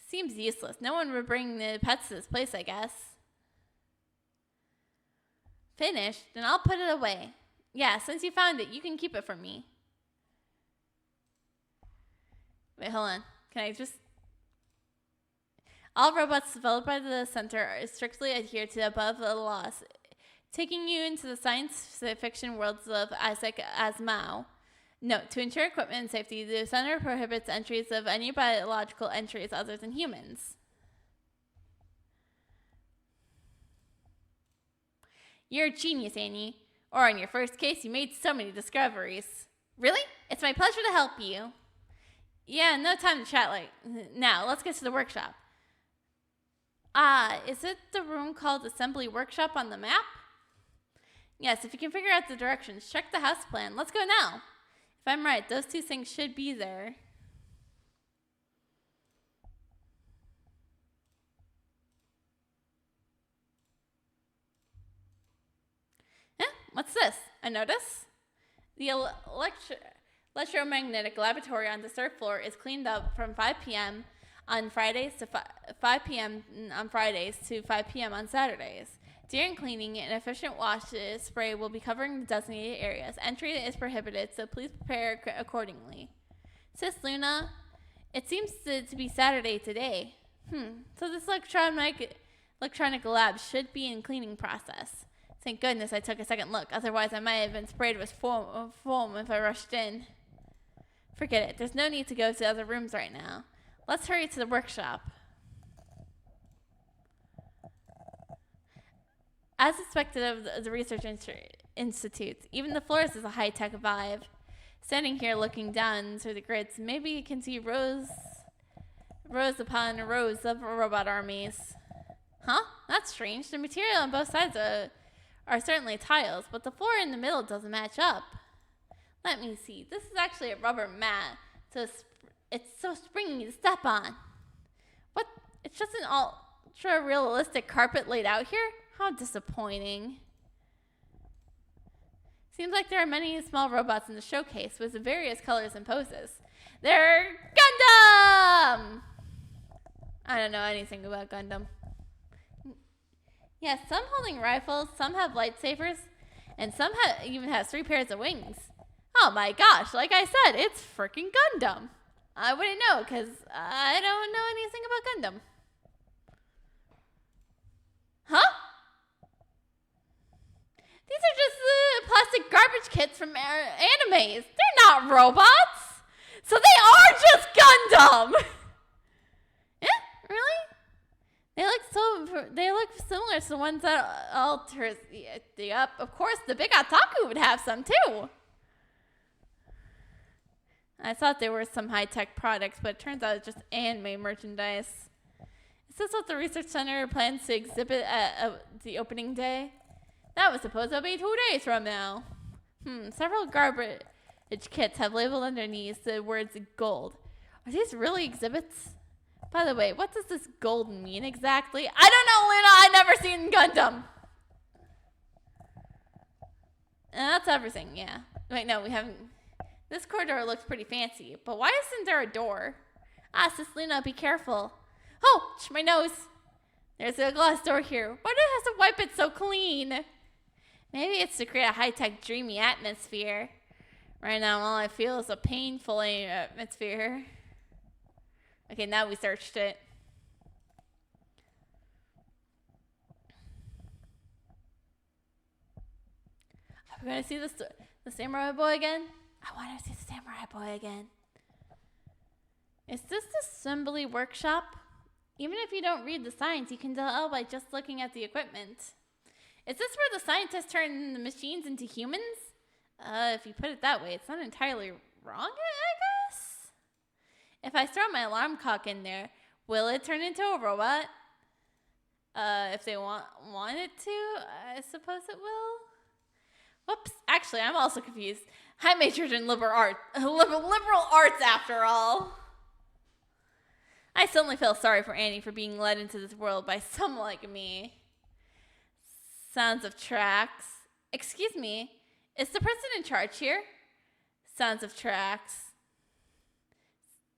Seems useless. No one would bring the pets to this place, I guess. Finished? Then I'll put it away. Yeah, since you found it, you can keep it for me. Wait, hold on. Can I just... All robots developed by the center are strictly adhere to above the laws, taking you into the science fiction worlds of Isaac Asimov. Note, to ensure equipment and safety, the center prohibits entries of any biological entries other than humans. You're a genius, Annie. Or in your first case, you made so many discoveries. Really? It's my pleasure to help you. Yeah, no time to chat now. Let's get to the workshop. Is it the room called Assembly Workshop on the map? Yes, if you can figure out the directions, check the house plan. Let's go now. If I'm right, those 2 things should be there. What's this? A notice? The electromagnetic laboratory on the 3rd floor is cleaned up from 5 p.m. on Fridays to 5 p.m. on Fridays to 5 p.m. on Saturdays. During cleaning, an efficient wash spray will be covering the designated areas. Entry is prohibited, so please prepare accordingly. Sis Luna, it seems to be Saturday today. So this electronic lab should be in cleaning process. Thank goodness I took a second look, otherwise I might have been sprayed with foam if I rushed in. Forget it, there's no need to go to other rooms right now. Let's hurry to the workshop. As expected of the research institutes, even the floors is a high-tech vibe. Standing here looking down through the grids, maybe you can see rows upon rows of robot armies. Huh? That's strange. The material on both sides are certainly tiles, but the floor in the middle doesn't match up. Let me see. This is actually a rubber mat, so it's so springy to step on. What? It's just an ultra-realistic carpet laid out here? How disappointing. Seems like there are many small robots in the showcase with various colors and poses. They're Gundam! I don't know anything about Gundam. Yes, some holding rifles, some have lightsabers, and some even has 3 pairs of wings. Oh my gosh, like I said, it's freaking Gundam. I wouldn't know because I don't know anything about Gundam. Huh? These are just plastic garbage kits from animes. They're not robots. So they are just Gundam. Yeah, really? They look similar to the ones that alters the up. Of course, the big otaku would have some too. I thought there were some high-tech products, but it turns out it's just anime merchandise. Is this what the research center plans to exhibit at the opening day? That was supposed to be 2 days from now. Several garbage kits have labeled underneath the words gold. Are these really exhibits? By the way, what does this gold mean exactly? I don't know, Luna. I've never seen Gundam. And that's everything, yeah. Wait, no, we haven't. This corridor looks pretty fancy, but why isn't there a door? Sis Luna, be careful. Oh, my nose. There's a glass door here. Why do I have to wipe it so clean? Maybe it's to create a high-tech, dreamy atmosphere. Right now, all I feel is a painful atmosphere. Okay, now we searched it. Are we going to see the samurai boy again? I want to see the samurai boy again. Is this the assembly workshop? Even if you don't read the signs, you can tell by just looking at the equipment. Is this where the scientists turn the machines into humans? If you put it that way, it's not entirely wrong, I guess? If I throw my alarm clock in there, will it turn into a robot? If they want it to, I suppose it will. Whoops, actually, I'm also confused. I majored in liberal arts after all. I suddenly feel sorry for Annie for being led into this world by someone like me. Sounds of tracks. Excuse me, is the person in charge here? Sounds of tracks.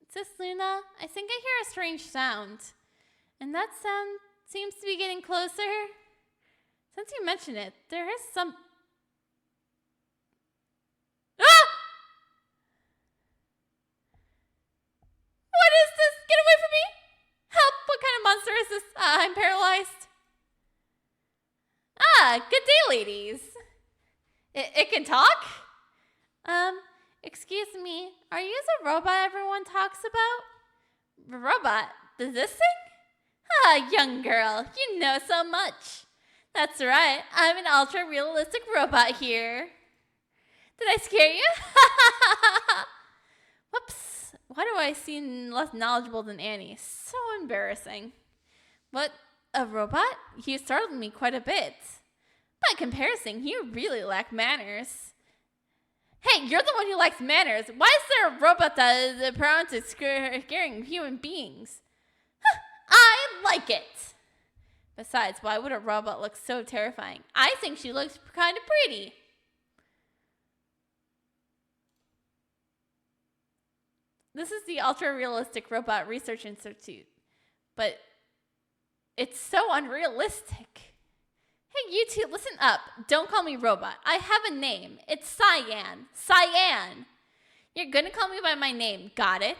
Sis Luna, I think I hear a strange sound. And that sound seems to be getting closer. Since you mention it, there is some... Ah! What is this? Get away from me! Help! What kind of monster is this? I'm paralyzed. Good day, ladies. It can talk? Excuse me, are you the robot everyone talks about? Robot? Does this sing? Young girl, you know so much. That's right, I'm an ultra-realistic robot here. Did I scare you? Whoops, why do I seem less knowledgeable than Annie? So embarrassing. What, a robot? You startled me quite a bit. By comparison, you really lack manners. Hey, you're the one who lacks manners. Why is there a robot that is prone to scaring human beings? I like it. Besides, why would a robot look so terrifying? I think she looks kind of pretty. This is the Ultra Realistic Robot Research Institute, but it's so unrealistic. Hey, you two, listen up. Don't call me robot. I have a name. It's Cyan. Cyan. You're gonna call me by my name. Got it?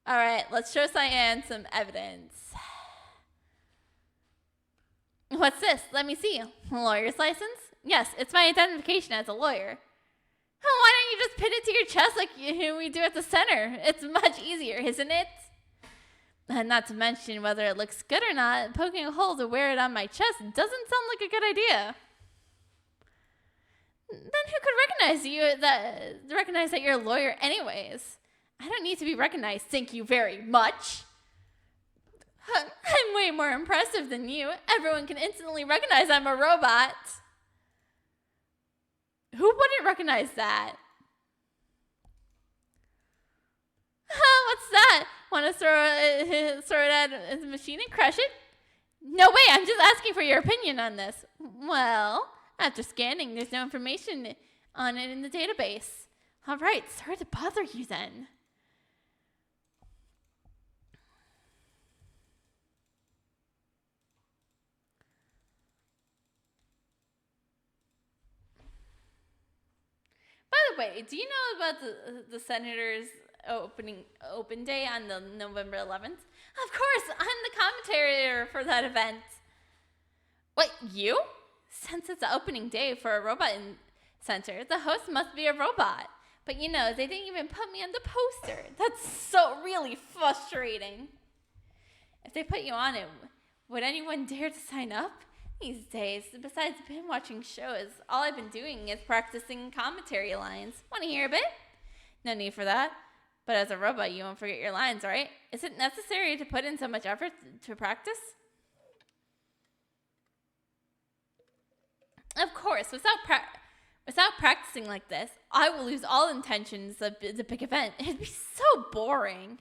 All right, let's show Cyan some evidence. What's this? Let me see. Lawyer's license? Yes, it's my identification as a lawyer. Oh, why don't you just pin it to your chest like we do at the center? It's much easier, isn't it? And not to mention whether it looks good or not, poking a hole to wear it on my chest doesn't sound like a good idea. Then who could recognize that you're a lawyer anyways? I don't need to be recognized, thank you very much. I'm way more impressive than you. Everyone can instantly recognize I'm a robot. Who wouldn't recognize that? What's that? Want to throw it at the machine and crush it? No way, I'm just asking for your opinion on this. Well, after scanning, there's no information on it in the database. All right, sorry to bother you then. By the way, do you know about the Senators open day on the November 11th? Of course, I'm the commentator for that event. Wait, you? Since it's the opening day for a robot center, the host must be a robot. But you know, they didn't even put me on the poster. That's so really frustrating. If they put you on it, would anyone dare to sign up? These days, besides binge watching shows, all I've been doing is practicing commentary lines. Want to hear a bit? No need for that. But as a robot, you won't forget your lines, right? Is it necessary to put in so much effort to practice? Of course, without practicing like this, I will lose all intentions of the big event. It'd be so boring.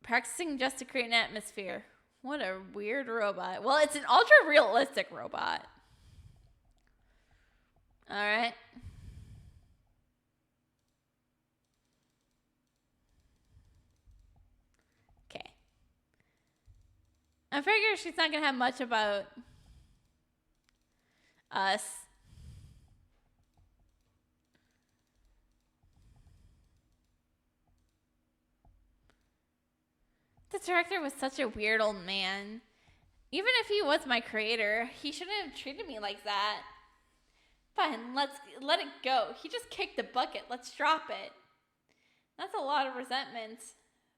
Practicing just to create an atmosphere. What a weird robot. Well, it's an ultra-realistic robot. All right. Okay. I figure she's not going to have much about us. The director was such a weird old man. Even if he was my creator, he shouldn't have treated me like that. Fine, let it go. He just kicked the bucket. Let's drop it. That's a lot of resentment.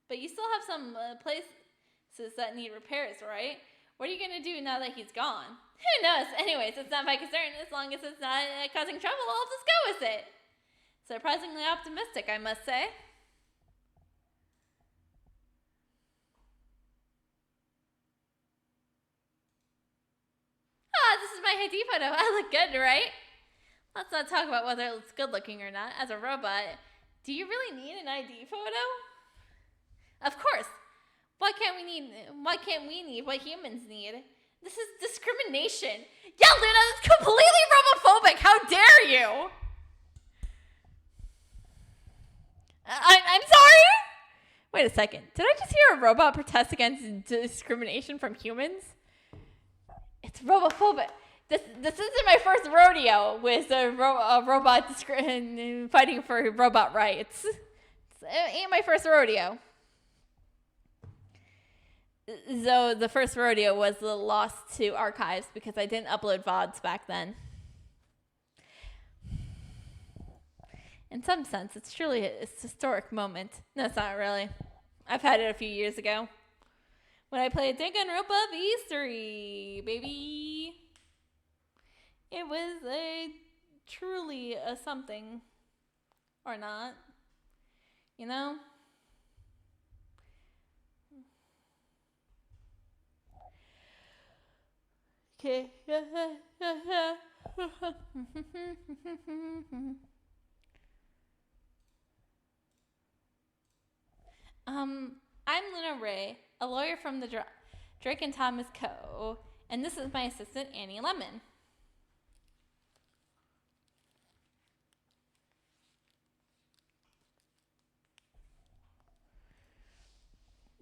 But you still have some places that need repairs, right? What are you going to do now that he's gone? Who knows? Anyways, it's not my concern. As long as it's not causing trouble, I'll just go with it. Surprisingly optimistic, I must say. This is my ID photo. I look good, right? Let's not talk about whether it's good looking or not. As a robot, do you really need an ID photo? Of course. Why can't we need what humans need? This is discrimination. Yeah, Luna, that's completely robophobic. How dare you? I'm sorry? Wait a second. Did I just hear a robot protest against discrimination from humans? It's robophobic. This isn't my first rodeo with a robot fighting for robot rights. It ain't my first rodeo. So the first rodeo was lost to archives because I didn't upload VODs back then. In some sense, it's truly a historic moment. No, it's not really. I've had it a few years ago. When I played Danganronpa V3, baby. It was truly a something. Or not. You know? Okay. I'm Luna Ray, a lawyer from the Drake and Thomas Co., and this is my assistant, Annie Lemon.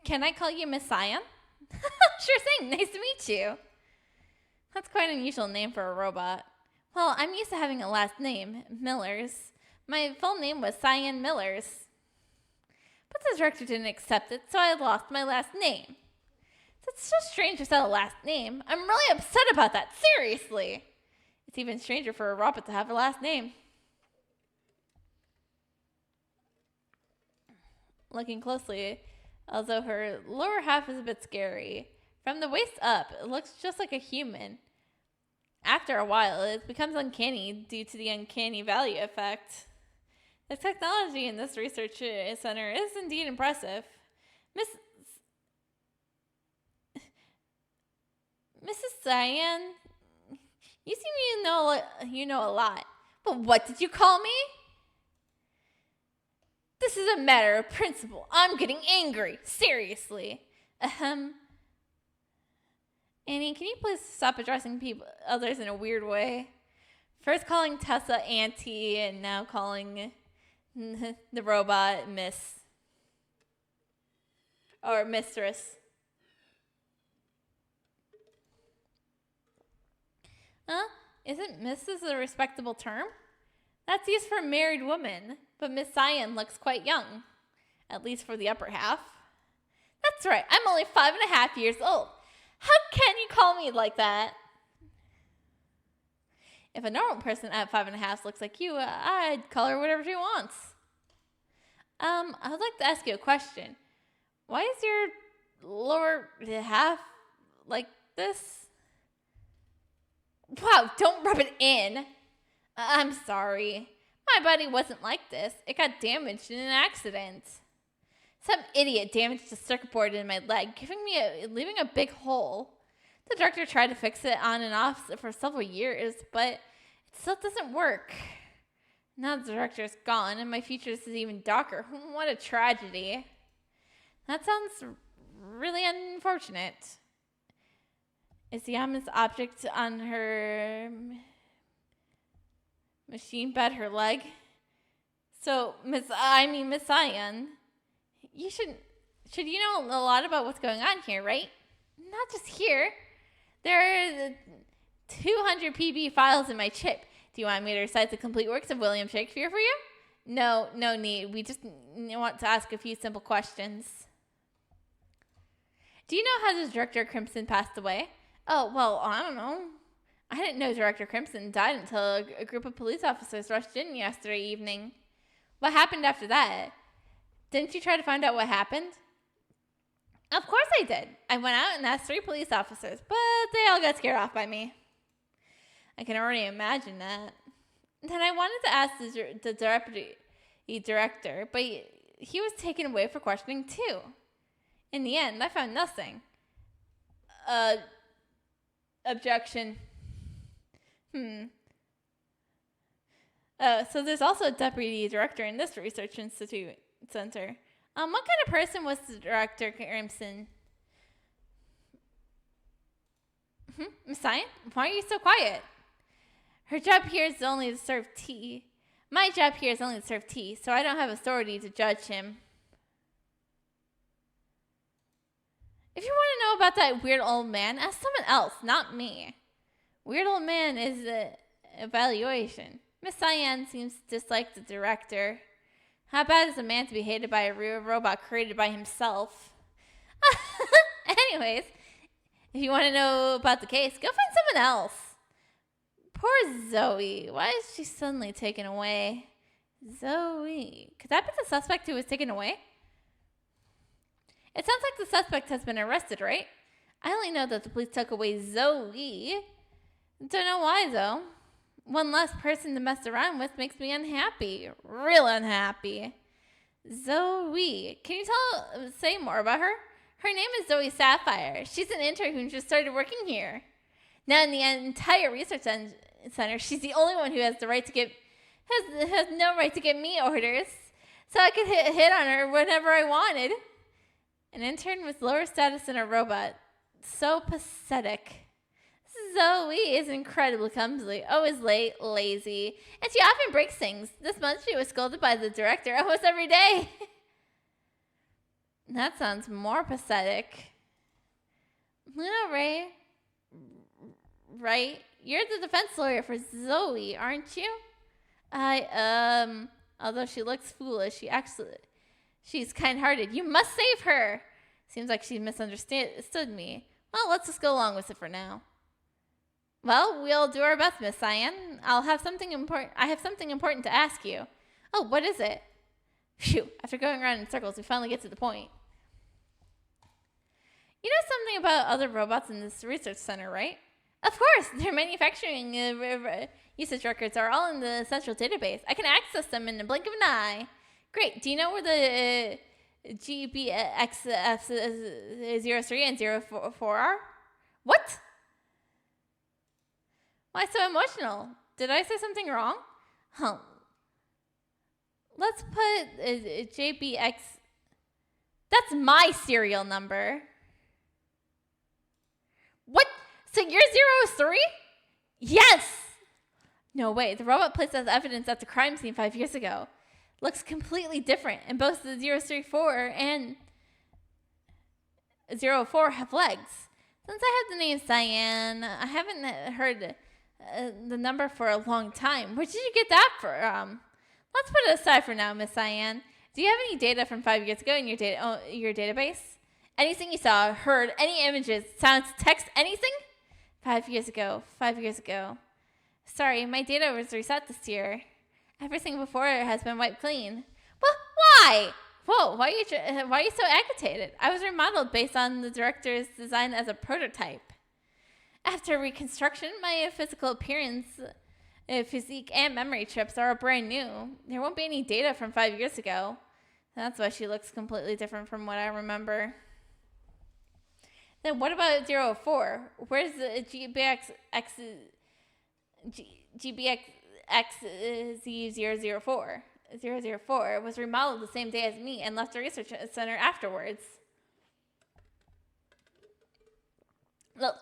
Can I call you Miss Cyan? Sure thing. Nice to meet you. That's quite an unusual name for a robot. Well, I'm used to having a last name, Millers. My full name was Cyan Millers. But the director didn't accept it, so I lost my last name. It's so strange without a last name. I'm really upset about that, seriously. It's even stranger for a robot to have a last name. Looking closely, although her lower half is a bit scary. From the waist up, it looks just like a human. After a while, it becomes uncanny due to the uncanny valley effect. The technology in this research center is indeed impressive. Mrs. Cyan, you seem you know a lot. But what did you call me? This is a matter of principle. I'm getting angry. Seriously. Annie, can you please stop addressing others in a weird way? First calling Tessa Auntie and now calling the robot Miss. Or Mistress. Isn't Mrs. a respectable term? That's used for a married woman, but Miss Cyan looks quite young. At least for the upper half. That's right, I'm only 5.5 years old. How can you call me like that? If a normal person at 5.5 looks like you, I'd call her whatever she wants. I would like to ask you a question. Why is your lower half like this? Wow, don't rub it in. I'm sorry. My body wasn't like this. It got damaged in an accident. Some idiot damaged the circuit board in my leg, leaving a big hole. The director tried to fix it on and off for several years, but it still doesn't work. Now the director's gone, and my future is even darker. What a tragedy. That sounds really unfortunate. Is the ominous object on her machine bed her leg? So, Miss Cyan, should you know a lot about what's going on here, right? Not just here. There are 200 PB files in my chip. Do you want me to recite the complete works of William Shakespeare for you? No need. We just want to ask a few simple questions. Do you know how the director Crimson passed away? Oh, well, I don't know. I didn't know Director Crimson died until a group of police officers rushed in yesterday evening. What happened after that? Didn't you try to find out what happened? Of course I did. I went out and asked 3 police officers, but they all got scared off by me. I can already imagine that. Then I wanted to ask the deputy director, but he was taken away for questioning too. In the end, I found nothing. Objection. So there's also a deputy director in this research center. What kind of person was the director Crimson? Miss Cyan, why are you so quiet? Her job here is only to serve tea. My job here is only to serve tea, so I don't have authority to judge him. If you want to know about that weird old man, ask someone else, not me. Weird old man is an evaluation. Miss Cyan seems to dislike the director. How bad is a man to be hated by a real robot created by himself? Anyways, if you want to know about the case, go find someone else. Poor Zoe. Why is she suddenly taken away? Zoe. Could that be the suspect who was taken away? It sounds like the suspect has been arrested, right? I only know that the police took away Zoe. Don't know why, though. One less person to mess around with makes me unhappy. Real unhappy. Zoe. Can you say more about her? Her name is Zoe Sapphire. She's an intern who just started working here. Now in the entire research center, she's the only one who has the right to has no right to give me orders. So I could hit on her whenever I wanted. An intern with lower status than a robot. So pathetic. Zoe is incredibly clumsy, always late, lazy, and she often breaks things. This month she was scolded by the director almost every day. That sounds more pathetic. Luna Ray, right? You're the defense lawyer for Zoe, aren't you? Although she looks foolish, she's kind-hearted. You must save her. Seems like she misunderstood me. Well, let's just go along with it for now. Well, we'll do our best, Miss Cyan. I have something important to ask you. Oh, what is it? Phew, after going around in circles, we finally get to the point. You know something about other robots in this research center, right? Of course, their manufacturing usage records are all in the central database. I can access them in the blink of an eye. Great. Do you know where the GBXF03 and 04 are? What? Why so emotional? Did I say something wrong? Huh. Let's put JBX. That's my serial number. What? So you're 03? Yes! No way. The robot placed as evidence at the crime scene 5 years ago. Looks completely different, and both the 034 and 04 have legs. Since I have the name Cyan, I haven't heard the number for a long time. Where did you get that from? Let's put it aside for now, Miss Cyan. Do you have any data from 5 years ago in your database? Anything you saw, heard, any images, sounds, text, anything? 5 years ago. Sorry, my data was reset this year. Everything before it has been wiped clean. Well, why? Whoa, why are you so agitated? I was remodeled based on the director's design as a prototype. After reconstruction, my physical appearance, physique, and memory chips are all brand new. There won't be any data from 5 years ago. That's why she looks completely different from what I remember. Then what about 04? Where's the GBXZ004? 004 was remodeled the same day as me and left the research center afterwards.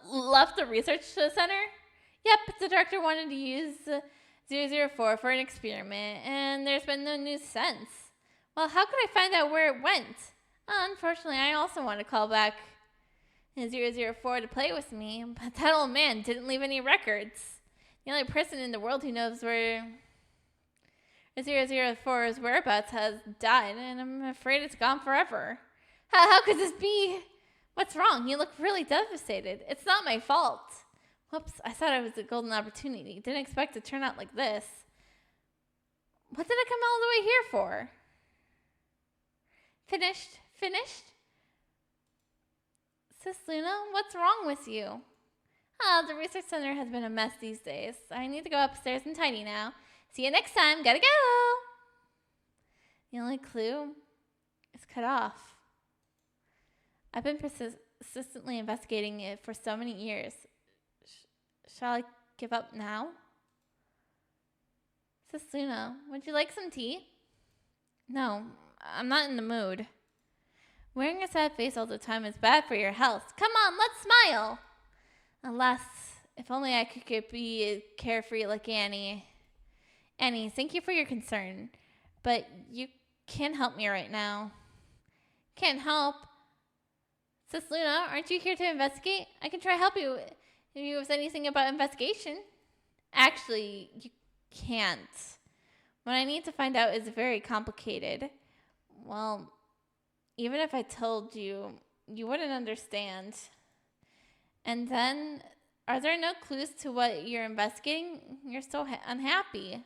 Left the research center? Yep, the director wanted to use 004 for an experiment, and there's been no news since. Well, how could I find out where it went? Unfortunately, I also want to call back 004 to play with me, but that old man didn't leave any records. The only person in the world who knows where 004's whereabouts has died, and I'm afraid it's gone forever. How could this be? What's wrong? You look really devastated. It's not my fault. Whoops, I thought it was a golden opportunity. Didn't expect it to turn out like this. What did I come all the way here for? Finished? Sis Luna, what's wrong with you? The research center has been a mess these days. I need to go upstairs and tidy now. See you next time. Gotta go. The only clue is cut off. I've been persistently investigating it for so many years. Shall I give up now? Sis Luna, would you like some tea? No, I'm not in the mood. Wearing a sad face all the time is bad for your health. Come on, let's smile. Alas, if only I could be carefree like Annie. Annie, thank you for your concern, but you can't help me right now. Can't help? Sis Luna, aren't you here to investigate? I can try to help you with anything about investigation. Actually, you can't. What I need to find out is very complicated. Well, even if I told you, you wouldn't understand. And then, are there no clues to what you're investigating? You're so unhappy.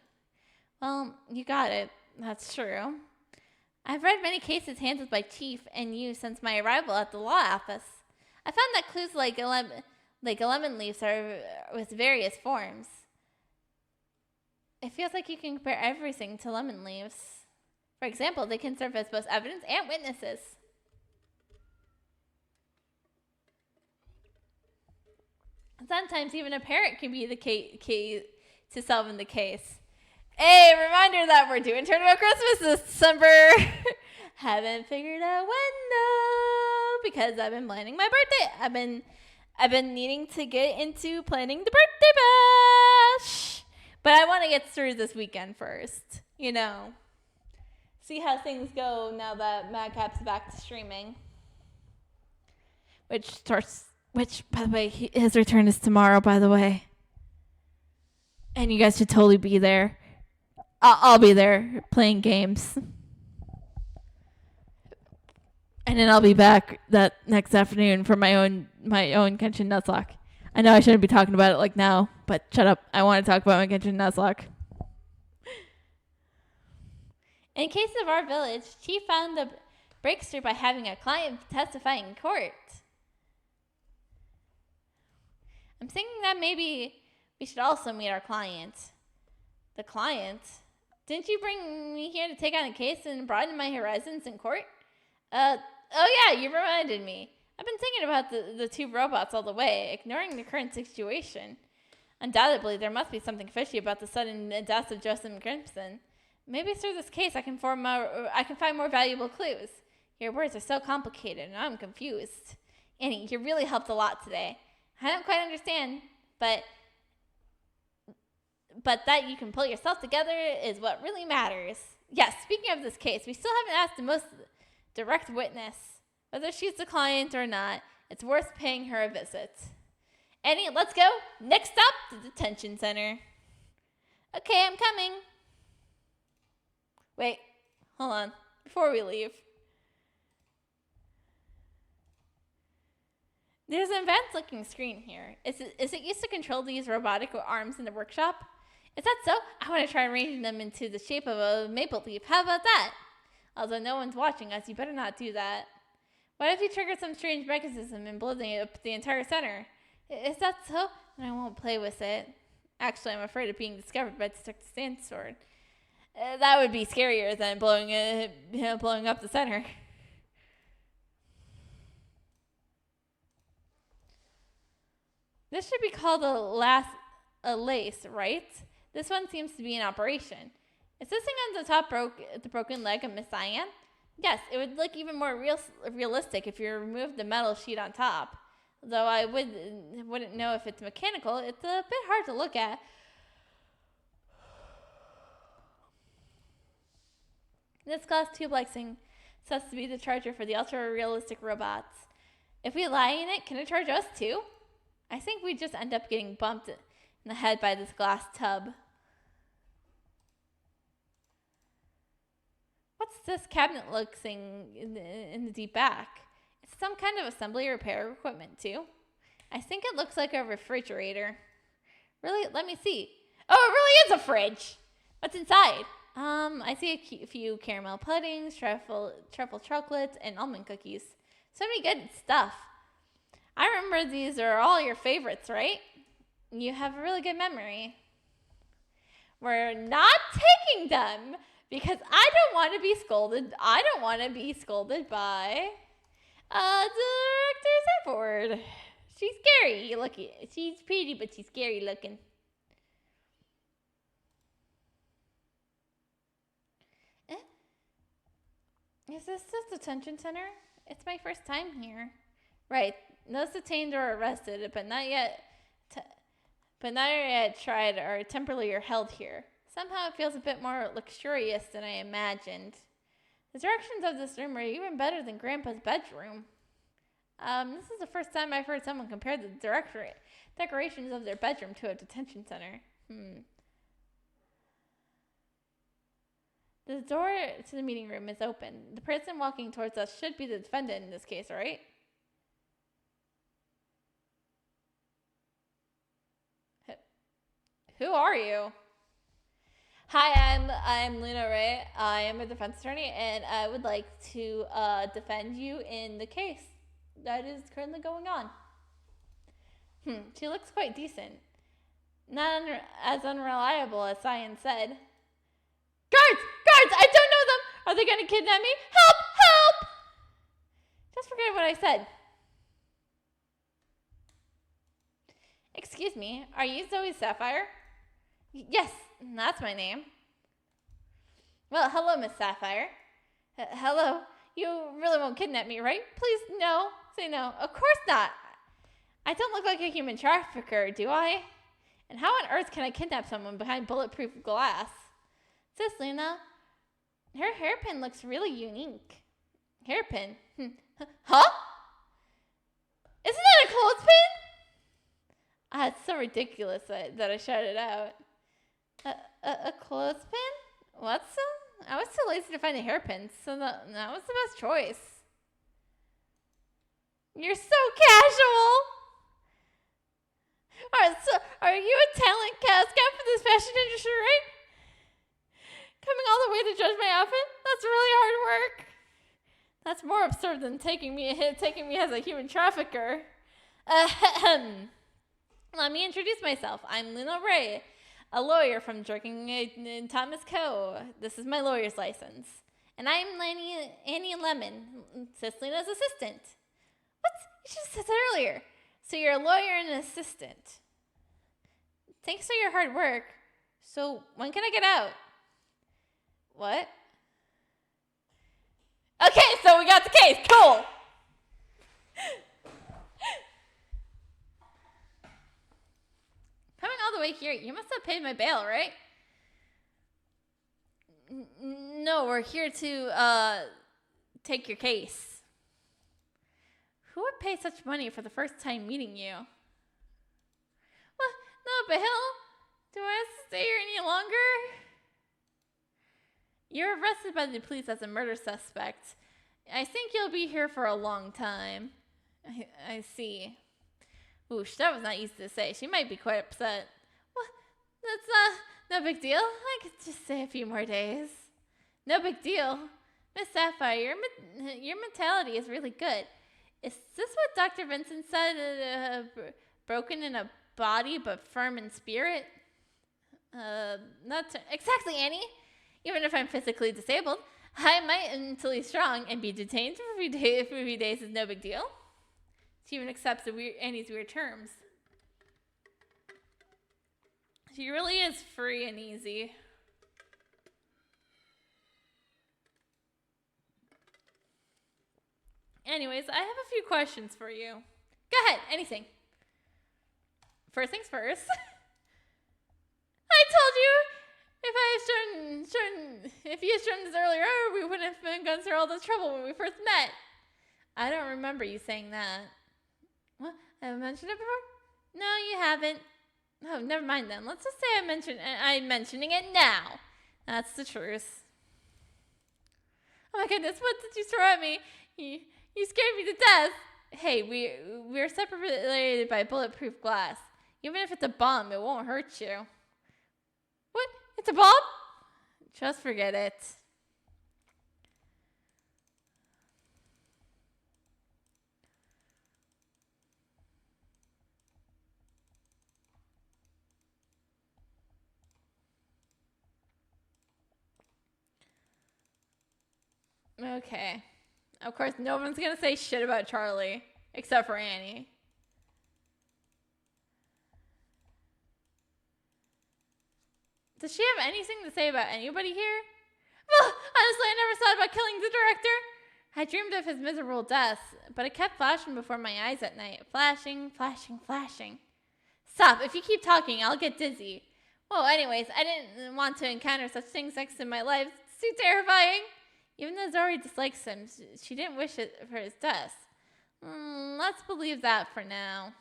Well, you got it. That's true. I've read many cases handled by Chief and you since my arrival at the law office. I found that clues like lemon leaves are with various forms. It feels like you can compare everything to lemon leaves. For example, they can serve as both evidence and witnesses. Sometimes even a parrot can be the key to solving the case. Hey, reminder that we're doing Tournament Christmas this December. Haven't figured out when though, because I've been planning my birthday. I've been needing to get into planning the birthday bash, but I want to get through this weekend first, you know. see how things go now that Madcap's back to streaming. Which, by the way, his return is tomorrow, by the way. And you guys should totally be there. I'll be there playing games. And then I'll be back that next afternoon for my own Genshin Nuzlocke. I know I shouldn't be talking about it like now, but shut up. I want to talk about my Genshin Nuzlocke. In case of our village, Chief found the breakthrough by having a client testify in court. I'm thinking that maybe we should also meet our client. The client? Didn't you bring me here to take on a case and broaden my horizons in court? Oh yeah, you reminded me. I've been thinking about the two robots all the way, ignoring the current situation. Undoubtedly, there must be something fishy about the sudden death of Joseph Crimson. Maybe through this case I can find more valuable clues. Your words are so complicated and I'm confused. Annie, you really helped a lot today. I don't quite understand, but that you can pull yourself together is what really matters. Yes, speaking of this case, we still haven't asked the most direct witness. Whether she's the client or not, it's worth paying her a visit. Annie, let's go. Next stop, the detention center. Okay, I'm coming. Wait, hold on. Before we leave. There's an advanced-looking screen here. Is it used to control these robotic arms in the workshop? Is that so? I want to try arranging them into the shape of a maple leaf. How about that? Although no one's watching us, you better not do that. What if you trigger some strange mechanism and blow up the entire center? Is that so? And I won't play with it. Actually, I'm afraid of being discovered by the sandstorm. That would be scarier than blowing up the center. This should be called a lace, right? This one seems to be in operation. Is this thing on the top the broken leg of Miss Cyan? Yes, it would look even more realistic if you removed the metal sheet on top. Though I wouldn't know if it's mechanical, it's a bit hard to look at. This glass tube-like thing says to be the charger for the ultra-realistic robots. If we lie in it, can it charge us too? I think we just end up getting bumped in the head by this glass tub. What's this cabinet-look thing in the deep back? It's some kind of assembly or repair equipment too. I think it looks like a refrigerator. Really? Let me see. Oh, it really is a fridge. What's inside? I see a few caramel puddings, truffle chocolates, and almond cookies. So many good stuff. I remember these are all your favorites, right? You have a really good memory. We're not taking them because I don't want to be scolded. I don't want to be scolded by Director Zephyr. She's scary looking. She's pretty, but she's scary looking. Is this the detention center? It's my first time here. Right. Those detained or arrested, but not yet tried or temporarily or held here. Somehow it feels a bit more luxurious than I imagined. The directions of this room are even better than Grandpa's bedroom. This is the first time I've heard someone compare the decorations of their bedroom to a detention center. The door to the meeting room is open. The person walking towards us should be the defendant in this case, right? Who are you? Hi, I'm Luna Ray. I am a defense attorney, and I would like to defend you in the case that is currently going on. She looks quite decent. Not as unreliable as Cyan said. Guards! Guards! I don't know them! Are they going to kidnap me? Help! Help! Just forget what I said. Excuse me, are you Zoe Sapphire? Yes, that's my name. Well, hello, Miss Sapphire. Hello. You really won't kidnap me, right? Please, no. Say no. Of course not. I don't look like a human trafficker, do I? And how on earth can I kidnap someone behind bulletproof glass? Sis, Luna, Her hairpin looks really unique. Hairpin? Huh? Isn't that a clothespin? It's so ridiculous that I shouted out. A clothespin? What's I was too lazy to find a hairpin, so that was the best choice. You're so casual. Are you a talent cast scout for this fashion industry, right? Coming all the way to judge my outfit? That's really hard work. That's more absurd than taking me as a human trafficker. Let me introduce myself. I'm Luna Ray, a lawyer from Jerking Thomas Co. This is my lawyer's license. And I'm Annie Lemon, Cislina's assistant. What? You should have said that earlier. So you're a lawyer and an assistant. Thanks for your hard work. So when can I get out? What? Okay, so we got the case. Cool. Coming all the way here, you must have paid my bail, right? No, we're here to take your case. Who would pay such money for the first time meeting you? What? No bail? Do I have to stay here any longer? You're arrested by the police as a murder suspect. I think you'll be here for a long time. I see. Oosh, that was not easy to say. She might be quite upset. Well, that's no big deal. I could just stay a few more days. No big deal. Miss Sapphire, your mentality is really good. Is this what Dr. Vincent said? Broken in a body but firm in spirit? Exactly, Annie. Even if I'm physically disabled, I might mentally strong and be detained for a few days is no big deal. She even accepts Annie's weird terms. She really is free and easy. Anyways, I have a few questions for you. Go ahead, anything. First things first. I told you if you had shown this earlier, we wouldn't have gone through all this trouble when we first met. I don't remember you saying that. What? Have I mentioned it before? No, you haven't. Oh, never mind then. Let's just say I'm mentioning it now. That's the truth. Oh my goodness, what did you throw at me? You scared me to death. Hey, we're separated by bulletproof glass. Even if it's a bomb, it won't hurt you. What? It's a bomb? Just forget it. Okay. Of course, no one's going to say shit about Charlie, except for Annie. Does she have anything to say about anybody here? Well, honestly, I never thought about killing the director. I dreamed of his miserable death, but it kept flashing before my eyes at night. Flashing, flashing, flashing. Stop. If you keep talking, I'll get dizzy. Well, anyways, I didn't want to encounter such things next in my life. It's too terrifying. Even though Zori dislikes him, she didn't wish it for his death. Let's believe that for now.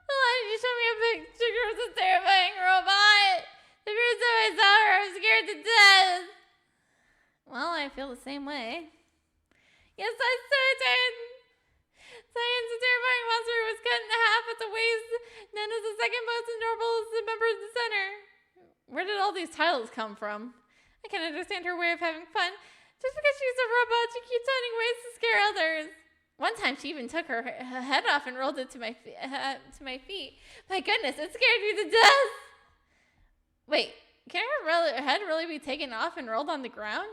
Why did you show me a picture of this terrifying robot? The first time I saw her, I was scared to death. Well, I feel the same way. Yes, I said Science, a terrifying monster who was cut in half at the waist, known as the second most adorable member of the center. Where did all these titles come from? I can't understand her way of having fun. Just because she's a robot, she keeps finding ways to scare others. One time, she even took her head off and rolled it to my feet. My goodness, it scared me to death. Wait, can her head really be taken off and rolled on the ground?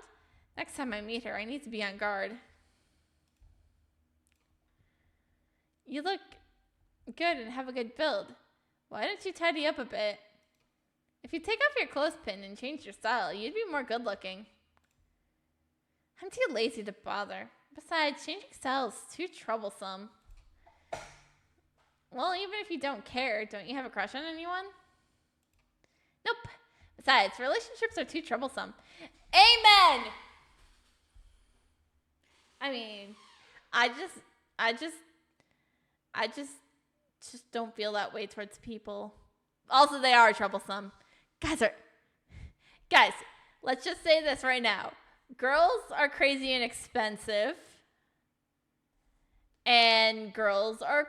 Next time I meet her, I need to be on guard. You look good and have a good build. Why don't you tidy up a bit? If you take off your clothespin and change your style, you'd be more good looking. I'm too lazy to bother. Besides, changing style is too troublesome. Well, even if you don't care, don't you have a crush on anyone? Nope. Besides, relationships are too troublesome. Amen! I mean, I just don't feel that way towards people. Also, they are troublesome. Guys, let's just say this right now. Girls are crazy and expensive. And girls are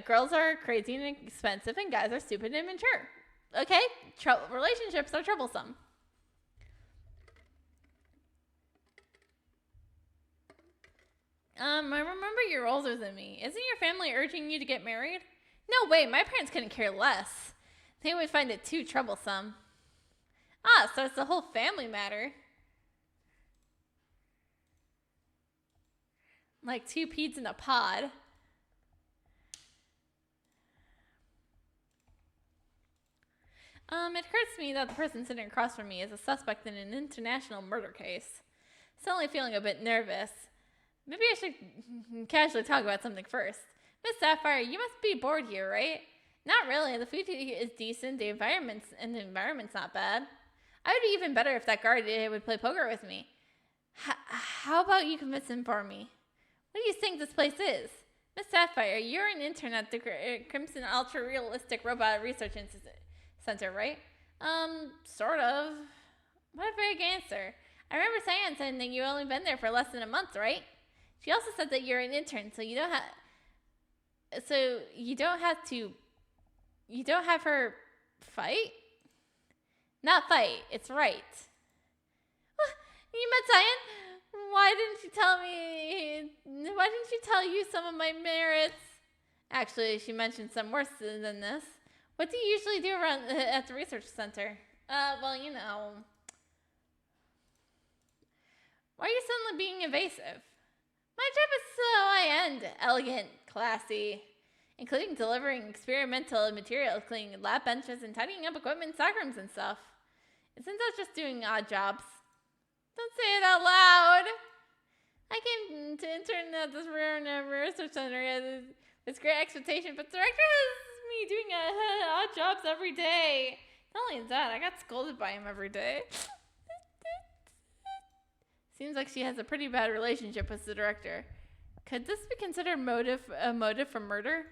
girls are crazy and expensive, and guys are stupid and immature. Okay? Relationships are troublesome. I remember you're older than me. Isn't your family urging you to get married? No way, my parents couldn't care less. They would find it too troublesome. Ah, so it's the whole family matter. Like 2 peas in a pod. It occurs to me that the person sitting across from me is a suspect in an international murder case. Suddenly feeling a bit nervous. Maybe I should casually talk about something first. Miss Sapphire, you must be bored here, right? Not really. The food is decent. The environment's not bad. I would be even better if that guard would play poker with me. How about you convince him for me? What do you think this place is? Miss Sapphire, you're an intern at the Crimson Ultra Realistic Robot Research Center, right? Sort of. What a vague answer. I remember saying that you've only been there for less than a month, right? She also said that you're an intern, so you don't have her fight? Not fight, it's right. You met Cyan? Why didn't she tell you some of my merits? Actually, she mentioned some worse than this. What do you usually do around at the research center? Well, you know. Why are you suddenly being evasive? My job is so high-end, elegant, classy, including delivering experimental materials, cleaning lab benches, and tidying up equipment, stockrooms, and stuff. Isn't that just doing odd jobs? Don't say it out loud. I came to intern at this research center with great expectation, but the director has me doing odd jobs every day. Not only that, I got scolded by him every day. Seems like she has a pretty bad relationship with the director. Could this be considered a motive for murder?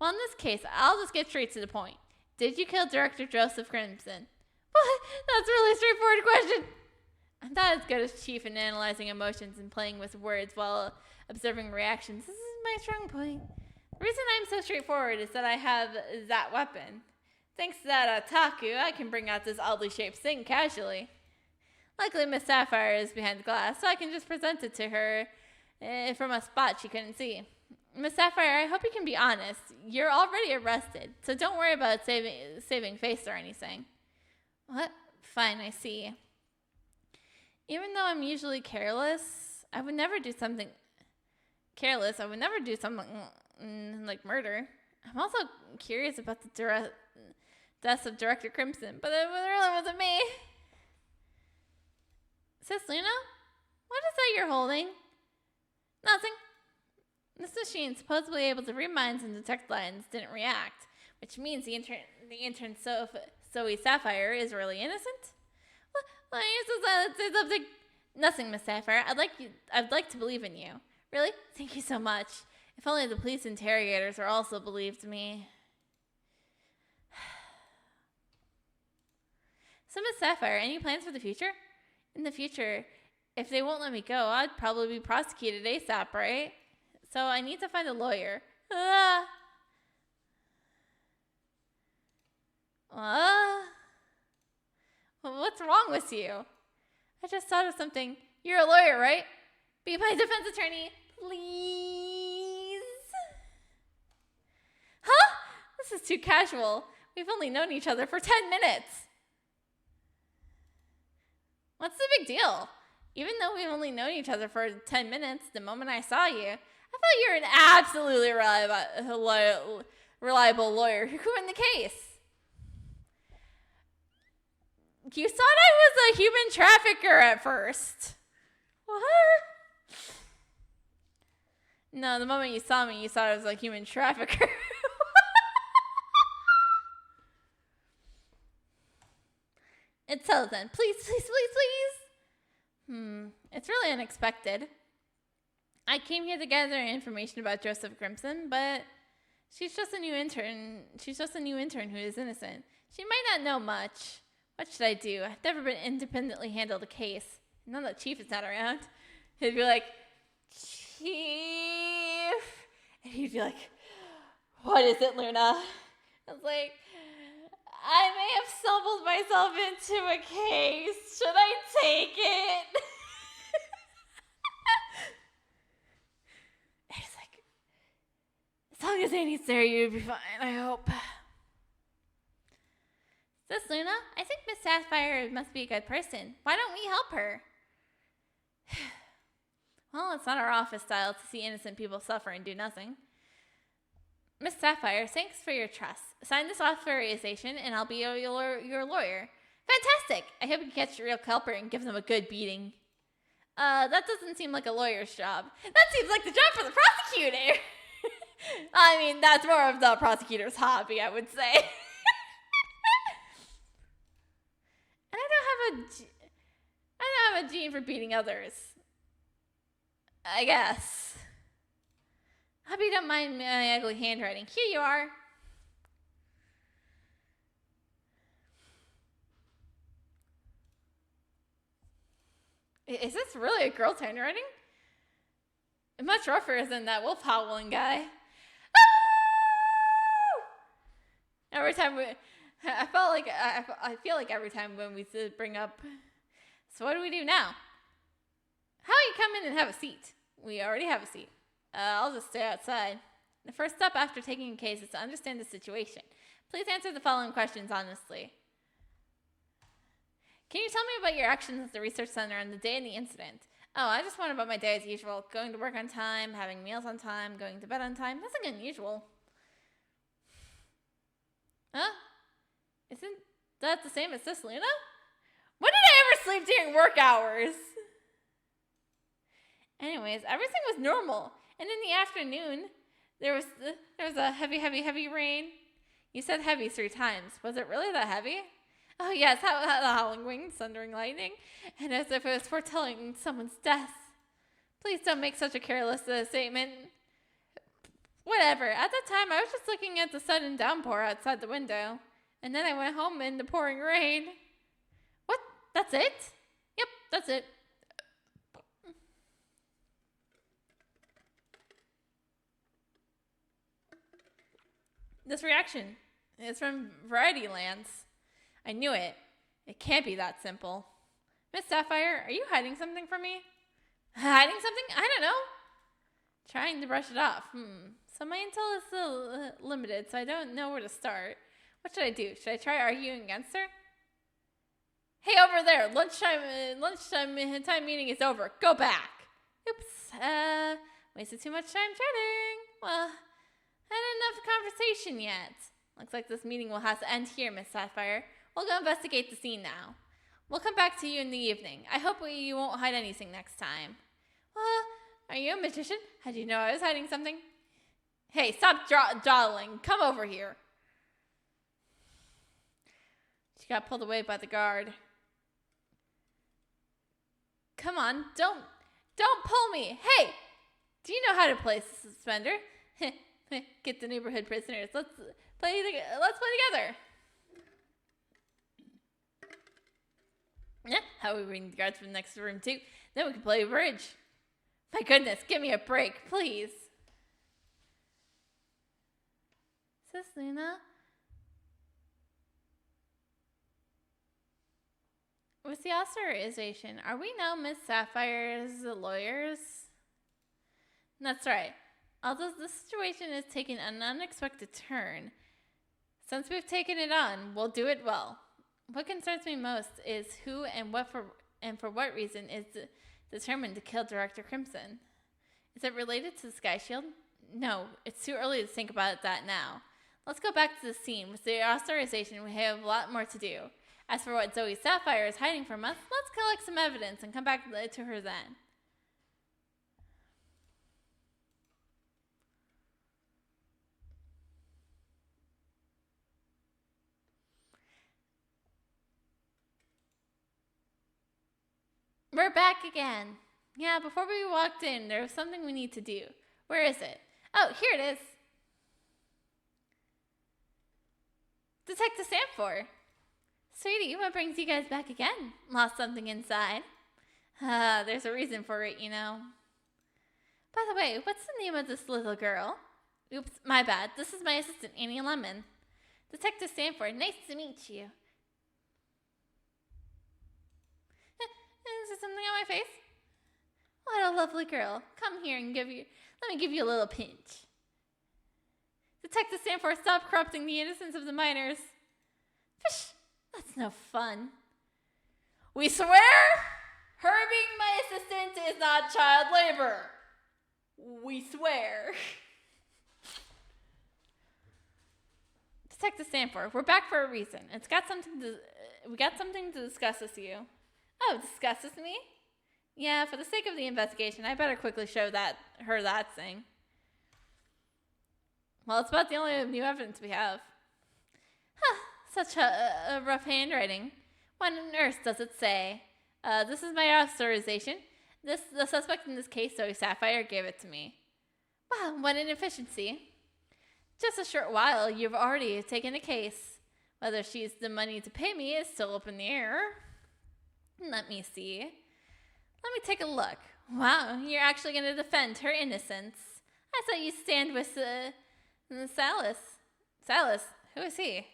Well, in this case, I'll just get straight to the point. Did you kill Director Joseph Crimson? What? That's a really straightforward question. I'm not as good as Chief in analyzing emotions and playing with words while observing reactions. This is my strong point. The reason I'm so straightforward is that I have that weapon. Thanks to that Taku, I can bring out this oddly shaped thing casually. Luckily, Miss Sapphire is behind the glass, so I can just present it to her from a spot she couldn't see. Miss Sapphire, I hope you can be honest. You're already arrested, so don't worry about saving face or anything. What? Fine, I see. Even though I'm usually careless, I would never do something like murder. I'm also curious about the deaths of Director Crimson, but it really wasn't me. Sis Luna, what is that you're holding? Nothing. This machine, supposedly able to read minds and detect lines, didn't react, which means the intern Zoe Sapphire is really innocent. Well, you're supposed to say something. Nothing, Miss Sapphire. I'd like to believe in you. Really? Thank you so much. If only the police interrogators are also believed me. So, Miss Sapphire, any plans for the future? In the future, if they won't let me go, I'd probably be prosecuted ASAP, right? So I need to find a lawyer. What's wrong with you? I just thought of something. You're a lawyer, right? Be my defense attorney, please. Huh? This is too casual. We've only known each other for 10 minutes. What's the big deal? Even though we've only known each other for 10 minutes, the moment I saw you, I thought you were an absolutely reliable lawyer who could win the case. You thought I was a human trafficker at first. What? No, the moment you saw me, you thought I was a human trafficker. Until then, please, please, please, please. It's really unexpected. I came here to gather information about Joseph Crimson, but she's just a new intern. She's just a new intern who is innocent. She might not know much. What should I do? I've never been independently handled a case. Now that Chief is not around, he'd be like, Chief. And he'd be like, what is it, Luna? I was like, I may have stumbled myself into a case. Should I take it? He's like, as long as Annie's there, you'd be fine, I hope. Is this Luna? I think Miss Sapphire must be a good person. Why don't we help her? Well, it's not our office style to see innocent people suffer and do nothing. Miss Sapphire, thanks for your trust. Sign this authorization and I'll be your lawyer. Fantastic! I hope you catch the real culprit and give them a good beating. That doesn't seem like a lawyer's job. That seems like the job for the prosecutor! I mean, that's more of the prosecutor's hobby, I would say. And I don't have a gene for beating others. I guess. Hope you don't mind my ugly handwriting. Here you are. Is this really a girl's handwriting? Much rougher than that wolf howling guy. Every time I feel like every time when we bring up, so what do we do now? How about you come in and have a seat? We already have a seat. I'll just stay outside. The first step after taking a case is to understand the situation. Please answer the following questions honestly. Can you tell me about your actions at the research center on the day of the incident? Oh, I just went about my day as usual. Going to work on time, having meals on time, going to bed on time. Nothing unusual. Huh? Isn't that the same as this, Luna? When did I ever sleep during work hours? Anyways, everything was normal. And in the afternoon, there was a heavy rain. You said heavy 3 times. Was it really that heavy? Oh yes, the howling wind, thundering lightning, and as if it was foretelling someone's death. Please don't make such a careless statement. Whatever. At that time, I was just looking at the sudden downpour outside the window. And then I went home in the pouring rain. What? That's it? Yep, that's it. This reaction is from Variety Lands. I knew it. It can't be that simple. Miss Sapphire, are you hiding something from me? Hiding something? I don't know. Trying to brush it off. So my intel is still limited, so I don't know where to start. What should I do? Should I try arguing against her? Hey, over there! Lunchtime meeting is over. Go back. Oops. Wasted too much time chatting. Well, had enough conversation yet. Looks like this meeting will have to end here, Miss Sapphire. We'll go investigate the scene now. We'll come back to you in the evening. I hope you won't hide anything next time. Are you a magician? How'd you know I was hiding something? Hey, stop dawdling. Come over here. She got pulled away by the guard. Come on, don't pull me. Hey, do you know how to play suspender? Get the neighborhood prisoners. Let's play together. Yeah, how are we bring the guards from the next room too? Then we can play bridge. My goodness, give me a break, please. Is this Luna? With the authorization, are we now Miss Sapphire's lawyers? That's right. Although the situation has taken an unexpected turn, since we've taken it on, we'll do it well. What concerns me most is who and for what reason is determined to kill Director Crimson. Is it related to the Sky Shield? No, it's too early to think about that now. Let's go back to the scene. With the authorization, we have a lot more to do. As for what Zoe Sapphire is hiding from us, let's collect some evidence and come back to her then. we're back again. Yeah, before we walked in, there was something we need to do. Where is it? Oh, here it is. Detective Sanford. Sweetie, what brings you guys back again? Lost something inside. There's a reason for it, you know. By the way, what's the name of this little girl? Oops, my bad. This is my assistant, Annie Lemon. Detective Sanford, nice to meet you. Is there something on my face? What a lovely girl. Come here and let me give you a little pinch. Detective Sanford, stop corrupting the innocence of the minors. Fish, that's no fun. We swear her being my assistant is not child labor. We swear. Detective Sanford, we're back for a reason. We got something to discuss with you. Oh, discuss with me? Yeah, for the sake of the investigation, I better quickly show her that thing. Well, it's about the only new evidence we have. Such a rough handwriting. What on earth does it say? This is my authorization. The suspect in this case, Zoe Sapphire, gave it to me. Wow, what an efficiency. Just a short while, you've already taken a case. Whether she's the money to pay me is still up in the air. Let me see. Let me take a look. Wow, you're actually going to defend her innocence. I thought you'd stand with Silas. Silas, who is he?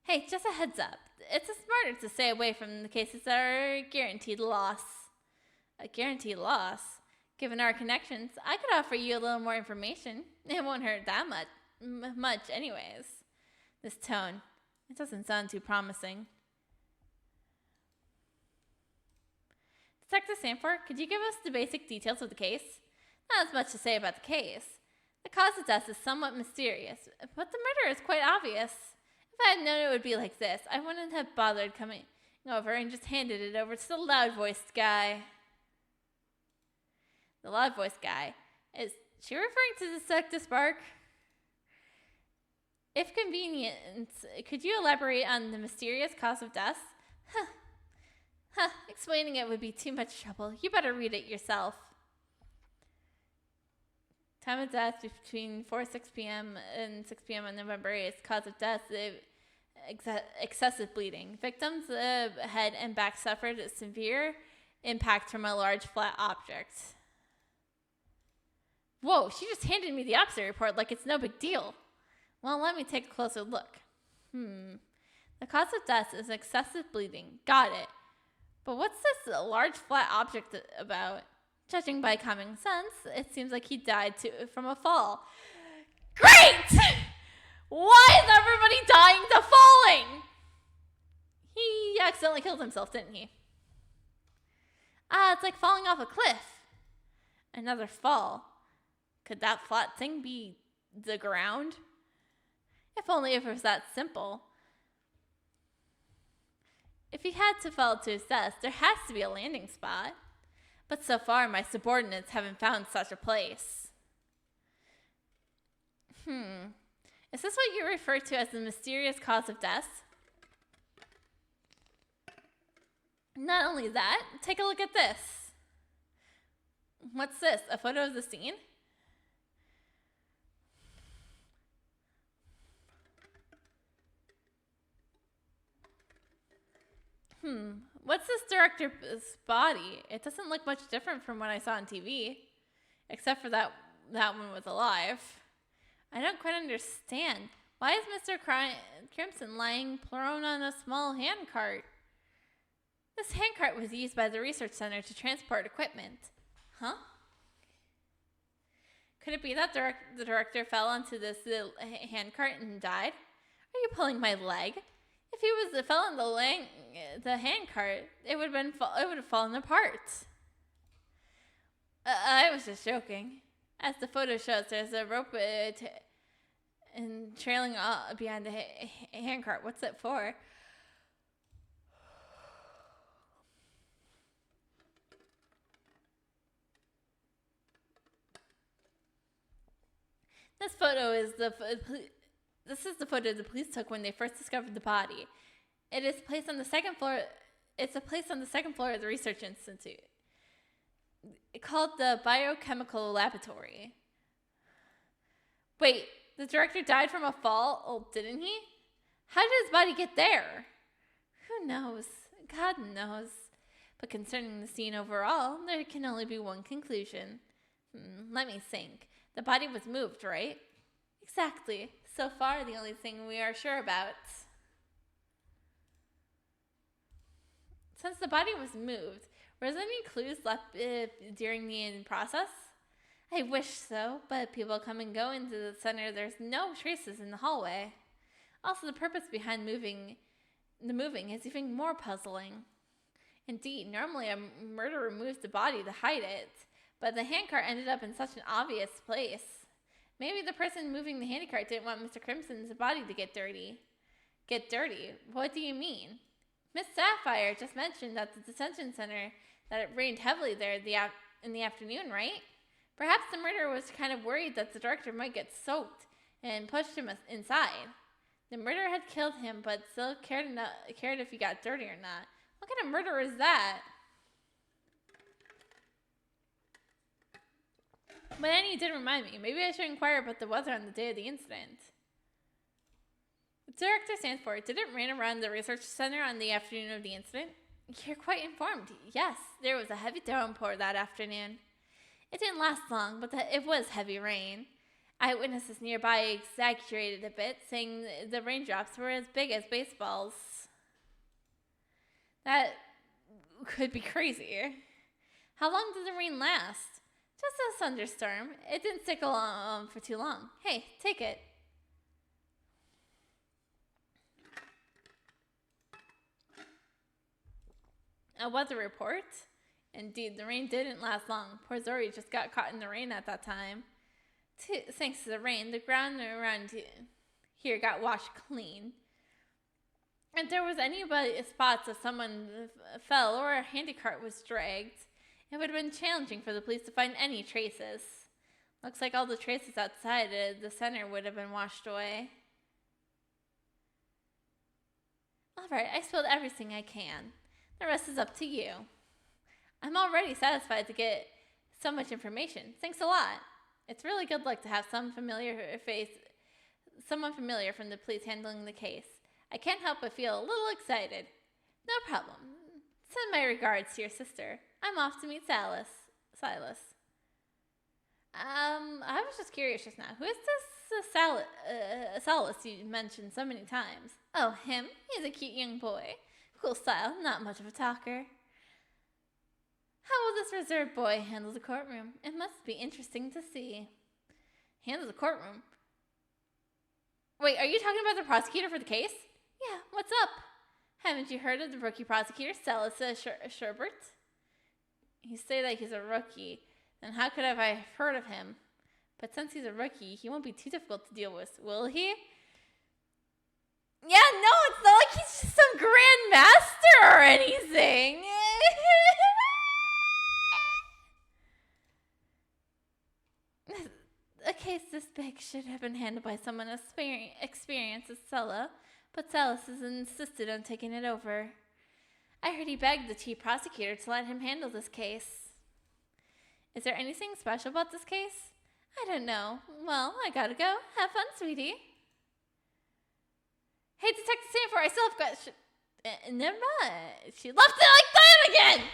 Hey, just a heads up. It's smarter to stay away from the cases that are guaranteed loss. A guaranteed loss? Given our connections, I could offer you a little more information. It won't hurt that much anyways. This tone, it doesn't sound too promising. Detective Sanford, could you give us the basic details of the case? Not as much to say about the case. The cause of death is somewhat mysterious, but the murder is quite obvious. If I had known it would be like this, I wouldn't have bothered coming over and just handed it over to the loud-voiced guy. The loud-voiced guy. Is she referring to Detective Spark? If convenient, could you elaborate on the mysterious cause of death? Explaining it would be too much trouble. You better read it yourself. Time of death between 6 p.m. and 6 p.m. on November 8th. Cause of death, excessive bleeding. Victim's head and back suffered a severe impact from a large flat object. Whoa, she just handed me the opposite report like it's no big deal. Well, let me take a closer look. The cause of death is excessive bleeding. Got it. But what's this large flat object about? Judging by common sense, it seems like he died from a fall. Great! Why is everybody dying to falling? He accidentally killed himself, didn't he? It's like falling off a cliff. Another fall. Could that flat thing be the ground? If only if it was that simple. If he had to fall to his death, there has to be a landing spot. But so far, my subordinates haven't found such a place. Is this what you refer to as the mysterious cause of death? Not only that, take a look at this. What's this? A photo of the scene? What's this director's body? It doesn't look much different from what I saw on TV. Except for that one was alive. I don't quite understand. Why is Mr. Crimson lying prone on a small handcart? This handcart was used by the research center to transport equipment. Huh? Could it be that the director fell onto this handcart and died? Are you pulling my leg? If he fell on the handcart, it would have fallen apart. I was just joking. As the photo shows, there's a rope and trailing behind the handcart. What's it for? This photo is This is the photo the police took when they first discovered the body. It is placed on the second floor. It's a place on the second floor of the Research Institute. It's called the Biochemical Laboratory. Wait, the director died from a fall? Oh, didn't he? How did his body get there? Who knows? God knows. But concerning the scene overall, there can only be one conclusion. Let me think. The body was moved, right? Exactly. So far, the only thing we are sure about. Since the body was moved, were there any clues left during the process? I wish so, but people come and go into the center. There's no traces in the hallway. Also, the purpose behind the moving is even more puzzling. Indeed, normally a murderer moves the body to hide it, but the handcart ended up in such an obvious place. Maybe the person moving the handcart didn't want Mr. Crimson's body to get dirty. Get dirty? What do you mean? Miss Sapphire just mentioned at the detention center that it rained heavily there in the afternoon, right? Perhaps the murderer was kind of worried that the director might get soaked and pushed him inside. The murderer had killed him, but still cared if he got dirty or not. What kind of murder is that? But Annie did remind me. Maybe I should inquire about the weather on the day of the incident. Director Sanford, did it rain around the research center on the afternoon of the incident? You're quite informed. Yes, there was a heavy downpour that afternoon. It didn't last long, but it was heavy rain. Eyewitnesses nearby exaggerated a bit, saying the raindrops were as big as baseballs. That could be crazy. How long did the rain last? Just a thunderstorm. It didn't stick along for too long. Hey, take it. A weather report? Indeed, the rain didn't last long. Poor Zori just got caught in the rain at that time. Thanks to the rain, the ground around here got washed clean. If there was any spots of someone fell or a handicart was dragged, it would have been challenging for the police to find any traces. Looks like all the traces outside the center would have been washed away. Alright, I spilled everything I can. The rest is up to you. I'm already satisfied to get so much information. Thanks a lot. It's really good luck to have someone familiar from the police handling the case. I can't help but feel a little excited. No problem. Send my regards to your sister. I'm off to meet Silas. I was just curious just now. Who is this Silas you mentioned so many times? Oh, him? He's a cute young boy. Cool style, not much of a talker. How will this reserved boy handle the courtroom? It must be interesting to see. Handle the courtroom? Wait, are you talking about the prosecutor for the case? Yeah, what's up? Haven't you heard of the rookie prosecutor, Silas Sherbert? You say that he's a rookie, then how could I have heard of him? But since he's a rookie, he won't be too difficult to deal with, will he? Yeah, no, it's not like he's just some grand master or anything. A case this big should have been handled by someone as experienced as Sella, but Silas has insisted on taking it over. I heard he begged the chief prosecutor to let him handle this case. Is there anything special about this case? I don't know. Well, I gotta go. Have fun, sweetie. Hey, Detective Sanford, I still have got... never mind. She left it like that again!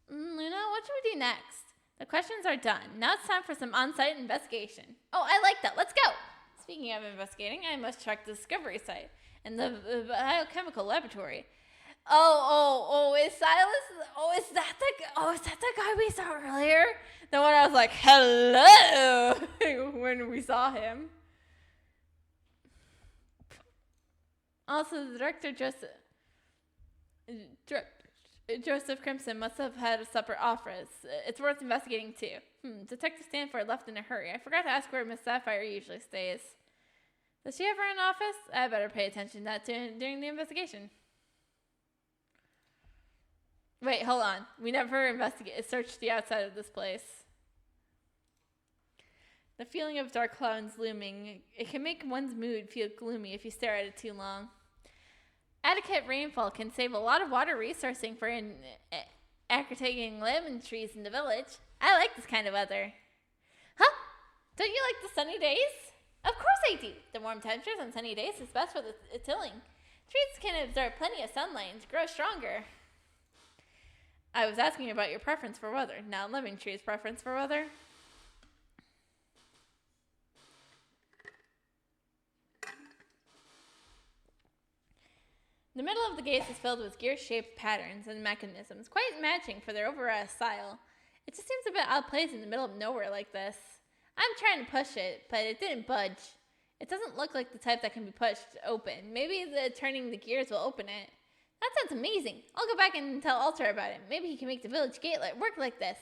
Luna, what should we do next? The questions are done. Now it's time for some on-site investigation. Oh, I like that. Let's go! Speaking of investigating, I must check the discovery site and the biochemical laboratory. Is Silas? Is that the guy we saw earlier? The one I was like, hello, when we saw him. Also, the director, Joseph Crimson, must have had a separate office. It's worth investigating, too. Detective Stanford left in a hurry. I forgot to ask where Miss Sapphire usually stays. Does she have her own office? I better pay attention to that during the investigation. Wait, hold on. We never searched the outside of this place. The feeling of dark clouds looming, it can make one's mood feel gloomy if you stare at it too long. Adequate rainfall can save a lot of water resourcing for aggravating lemon trees in the village. I like this kind of weather. Huh? Don't you like the sunny days? Of course I do. The warm temperatures on sunny days is best for the tilling. Trees can absorb plenty of sunlight and grow stronger. I was asking about your preference for weather, not lemon tree's preference for weather. The middle of the gates is filled with gear-shaped patterns and mechanisms, quite matching for their overall style. It just seems a bit out-placed in the middle of nowhere like this. I'm trying to push it, but it didn't budge. It doesn't look like the type that can be pushed open. Maybe turning the gears will open it. That sounds amazing. I'll go back and tell Alter about it. Maybe he can make the village gate work like this.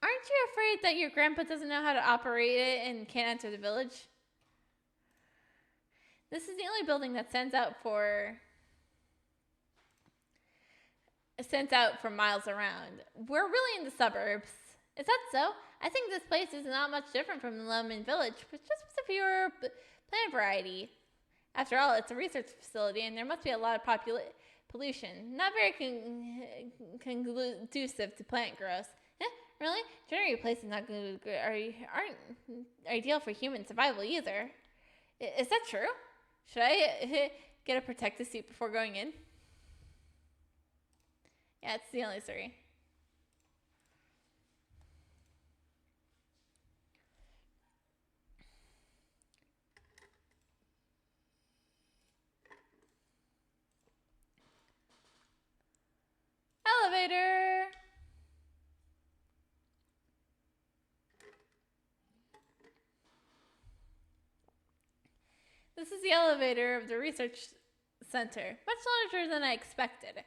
Aren't you afraid that your grandpa doesn't know how to operate it and can't enter the village? This is the only building that sends out for miles around. We're really in the suburbs. Is that so? I think this place is not much different from the Lemon Village, but just with a fewer plant variety. After all, it's a research facility, and there must be a lot of pollution. Not very conducive to plant growth. Really? Generally, places aren't ideal for human survival either. Is that true? Should I get a protective suit before going in? Yeah, it's the only story. Elevator. This is the elevator of the research center, much larger than I expected.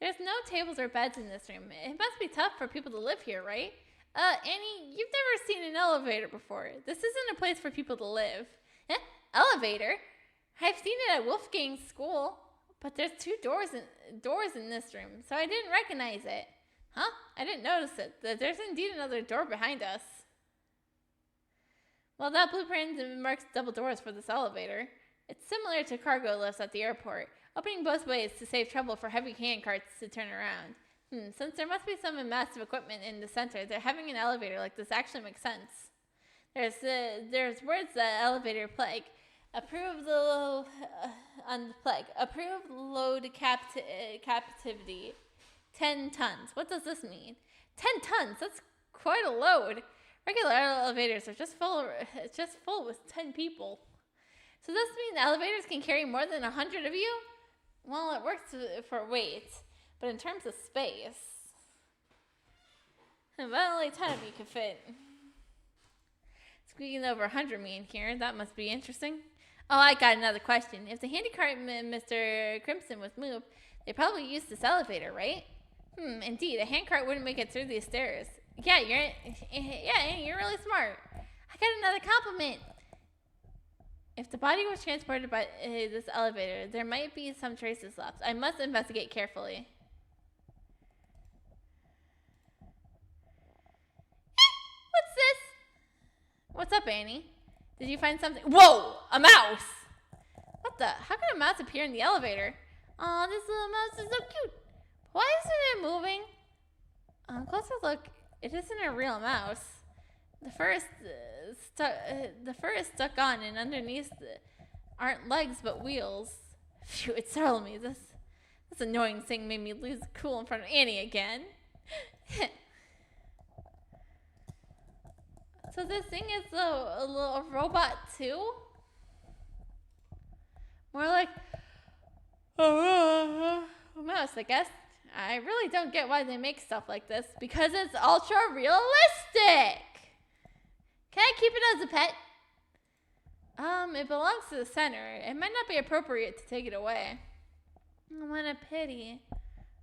There's no tables or beds in this room. It must be tough for people to live here, right? Annie, you've never seen an elevator before. This isn't a place for people to live. Elevator? I've seen it at Wolfgang's school, but there's two doors in this room, so I didn't recognize it. Huh? I didn't notice it. There's indeed another door behind us. Well, that blueprint marks double doors for this elevator. It's similar to cargo lifts at the airport, opening both ways to save trouble for heavy handcarts to turn around. Since there must be some massive equipment in the center, having an elevator like this actually makes sense. There's words that elevator plague. Approved on the plague. Approved load captivity. 10 tons. What does this mean? 10 tons? That's quite a load. Regular elevators are just full with 10 people. So does this mean elevators can carry more than 100 of you? Well, it works for weight, but in terms of space, about only 10 of you could fit. Squeaking over 100 me in here, that must be interesting. Oh, I got another question. If the handicart Mr. Crimson was moved, they probably used this elevator, right? Indeed, a handcart wouldn't make it through these stairs. Yeah, you're really smart. I got another compliment. If the body was transported by this elevator, there might be some traces left. I must investigate carefully. What's this? What's up, Annie? Did you find something? Whoa! A mouse! What the? How can a mouse appear in the elevator? Aw, this little mouse is so cute. Why isn't it moving? On closer look, it isn't a real mouse. The fur is stuck on, and underneath aren't legs but wheels. Phew, it startled me. This annoying thing made me lose cool in front of Annie again. So this thing is a little robot too? More like a mouse, I guess. I really don't get why they make stuff like this, because it's ultra realistic. Can I keep it as a pet? It belongs to the center. It might not be appropriate to take it away. What a pity.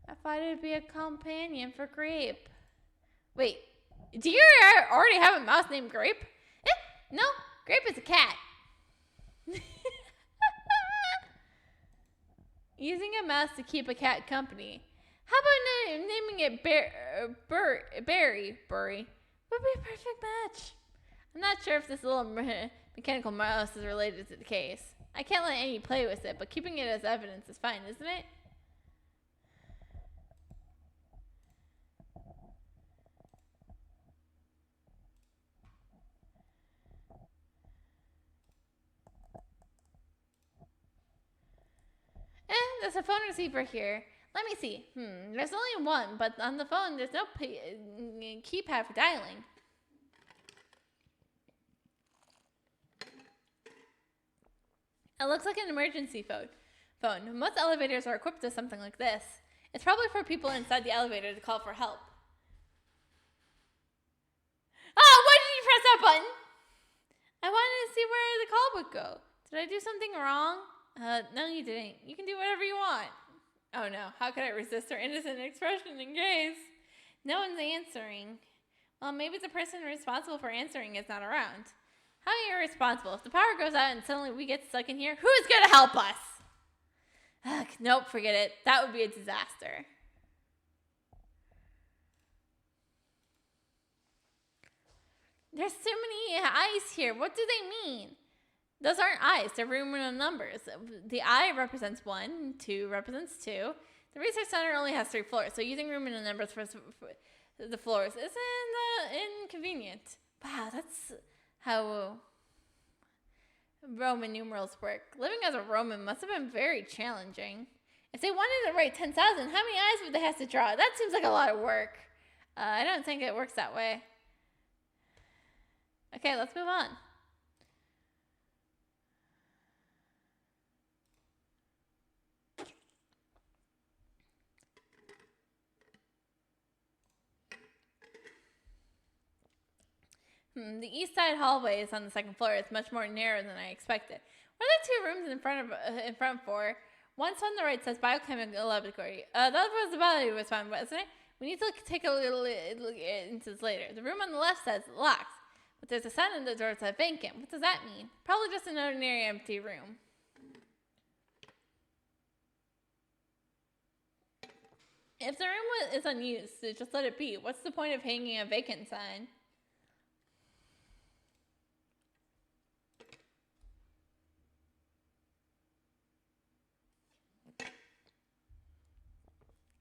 I thought it'd be a companion for Grape. Wait, do you already have a mouse named Grape? No, Grape is a cat. Using a mouse to keep a cat company. How about naming it Barry? Would be a perfect match. I'm not sure if this little mechanical mouse is related to the case. I can't let Annie play with it, but keeping it as evidence is fine, isn't it? There's a phone receiver here. Let me see. There's only one, but on the phone there's no keypad for dialing. It looks like an emergency phone. Most elevators are equipped with something like this. It's probably for people inside the elevator to call for help. Oh, why did you press that button? I wanted to see where the call would go. Did I do something wrong? No, you didn't. You can do whatever you want. Oh no, how could I resist her innocent expression and gaze? No one's answering. Well, maybe the person responsible for answering is not around. How irresponsible. If the power goes out and suddenly we get stuck in here, who's going to help us? Ugh, nope, forget it. That would be a disaster. There's so many eyes here. What do they mean? Those aren't eyes. They're room numbers. The eye represents 1, 2 represents 2. The research center only has 3 floors, so using room numbers for the floors isn't inconvenient. Wow, that's how Roman numerals work. Living as a Roman must have been very challenging. If they wanted to write 10,000, how many eyes would they have to draw? That seems like a lot of work. I don't think it works that way. Okay, let's move on. The east side hallway is on the 2nd floor. It's much more narrow than I expected. What are the 2 rooms in front for? One on the right says biochemical laboratory. The other was the body was found, wasn't it? We need to take a little look into this later. The room on the left says locked, but there's a sign on the door that says vacant. What does that mean? Probably just an ordinary empty room. If the room is unused, just let it be. What's the point of hanging a vacant sign?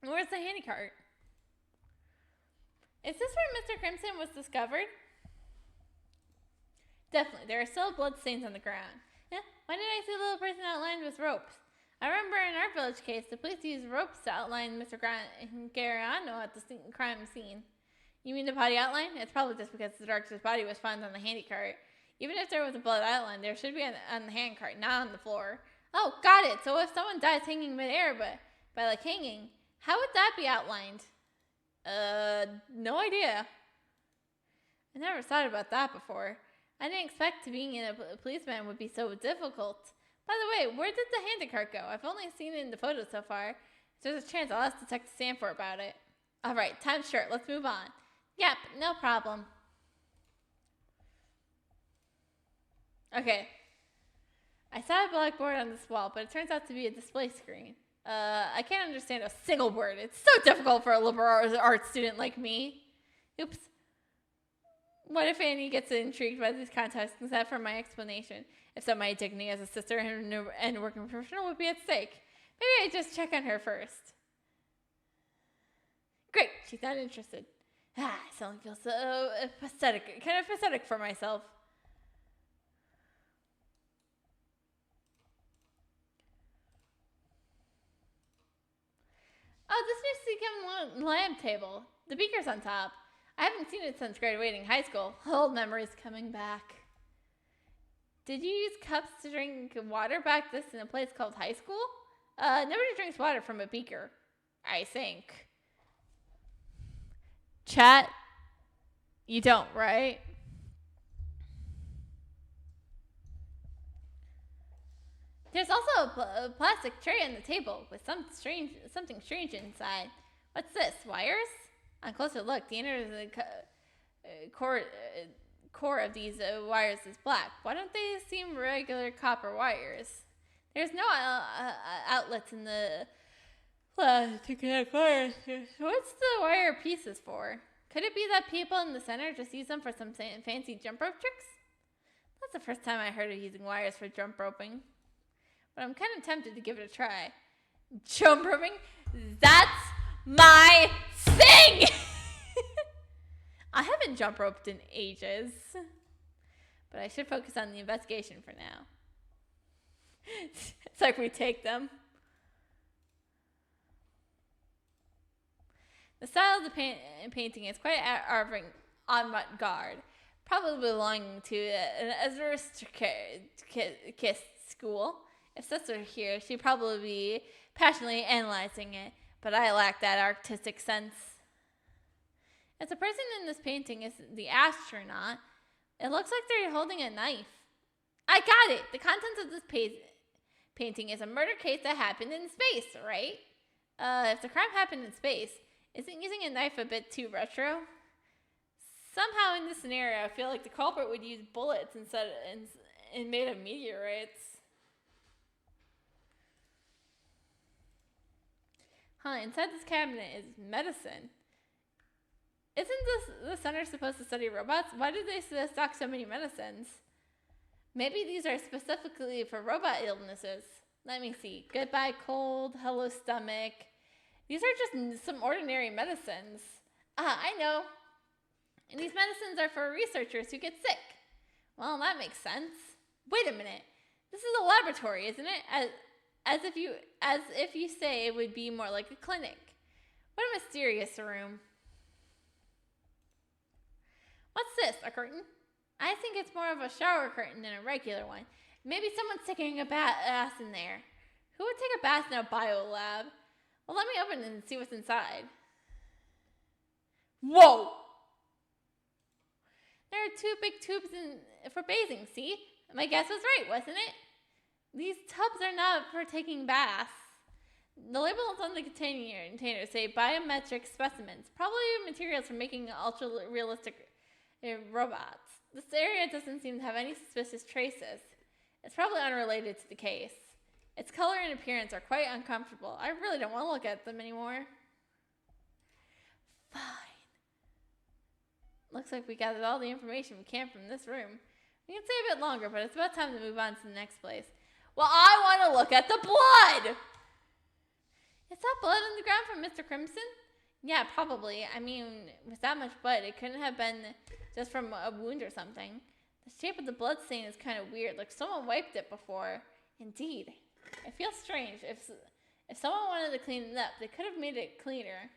Where's the handy cart? Is this where Mr. Crimson was discovered? Definitely. There are still blood stains on the ground. Yeah, why did I see a little person outlined with ropes? I remember in our village case, the police used ropes to outline Mr. Gariano at the crime scene. You mean the body outline? It's probably just because the director's body was found on the handy cart. Even if there was a blood outline, there should be on the hand cart, not on the floor. Oh, got it. So if someone dies hanging midair, but by like hanging, how would that be outlined? No idea. I never thought about that before. I didn't expect being a policeman would be so difficult. By the way, where did the handy cart go? I've only seen it in the photos so far. If there's a chance, I'll ask Detective Sanford about it. Alright, time's short. Let's move on. Yep, no problem. Okay. I saw a blackboard on this wall, but it turns out to be a display screen. I can't understand a single word. It's so difficult for a liberal arts student like me. Oops. What if Annie gets intrigued by these contests except for my explanation? If so, my dignity as a sister and working professional would be at stake. Maybe I just check on her first. Great, she's not interested. I suddenly feel so pathetic, kind of pathetic for myself. Oh, this new Seacom lamp table. The beaker's on top. I haven't seen it since graduating high school. Old memories coming back. Did you use cups to drink water back this in a place called high school? Nobody drinks water from a beaker, I think. Chat, you don't, right? There's also a plastic tray on the table with something strange inside. What's this? Wires? On closer look, the inner core of these wires is black. Why don't they seem regular copper wires? There's no outlets in the to connect wires. What's the wire pieces for? Could it be that people in the center just use them for some fancy jump rope tricks? That's the first time I heard of using wires for jump roping. but I'm kind of tempted to give it a try. Jump roping? That's my thing! I haven't jump roped in ages, but I should focus on the investigation for now. It's like we take them. The style of the painting is quite avant-garde, probably belonging to an aristocratic school. If Sis were here, she'd probably be passionately analyzing it, but I lack that artistic sense. If the person in this painting is the astronaut, it looks like they're holding a knife. I got it! The contents of this painting is a murder case that happened in space, right? If the crime happened in space, isn't using a knife a bit too retro? Somehow in this scenario, I feel like the culprit would use bullets instead and made of meteorites. Inside this cabinet is medicine. Isn't the center supposed to study robots? Why do they stock so many medicines? Maybe these are specifically for robot illnesses. Let me see. Goodbye cold, hello stomach. These are just some ordinary medicines. I know. And these medicines are for researchers who get sick. Well, that makes sense. Wait a minute. This is a laboratory, isn't it? As if you say it would be more like a clinic. What a mysterious room. What's this, a curtain? I think it's more of a shower curtain than a regular one. Maybe someone's taking a bath in there. Who would take a bath in a biolab? Well, let me open it and see what's inside. Whoa! There are 2 big tubes for bathing, see? My guess was right, wasn't it? These tubs are not for taking baths. The labels on the container say biometric specimens, probably materials for making ultra-realistic robots. This area doesn't seem to have any suspicious traces. It's probably unrelated to the case. Its color and appearance are quite uncomfortable. I really don't want to look at them anymore. Fine. Looks like we gathered all the information we can from this room. We can stay a bit longer, but it's about time to move on to the next place. Well, I want to look at the blood! Is that blood on the ground from Mr. Crimson? Yeah, probably. I mean, with that much blood, it couldn't have been just from a wound or something. The shape of the blood stain is kind of weird, like someone wiped it before. Indeed. It feels strange. If someone wanted to clean it up, they could have made it cleaner.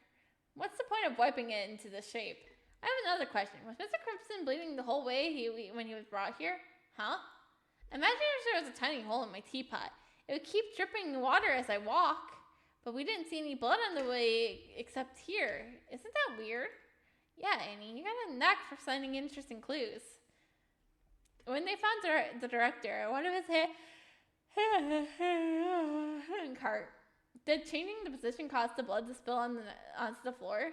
What's the point of wiping it into this shape? I have another question. Was Mr. Crimson bleeding the whole way when he was brought here? Huh? Imagine if there was a tiny hole in my teapot. It would keep dripping water as I walk. But we didn't see any blood on the way except here. Isn't that weird? Yeah, Annie, you got a knack for finding interesting clues. When they found the director, one of his cart, did changing the position cause the blood to spill onto the floor?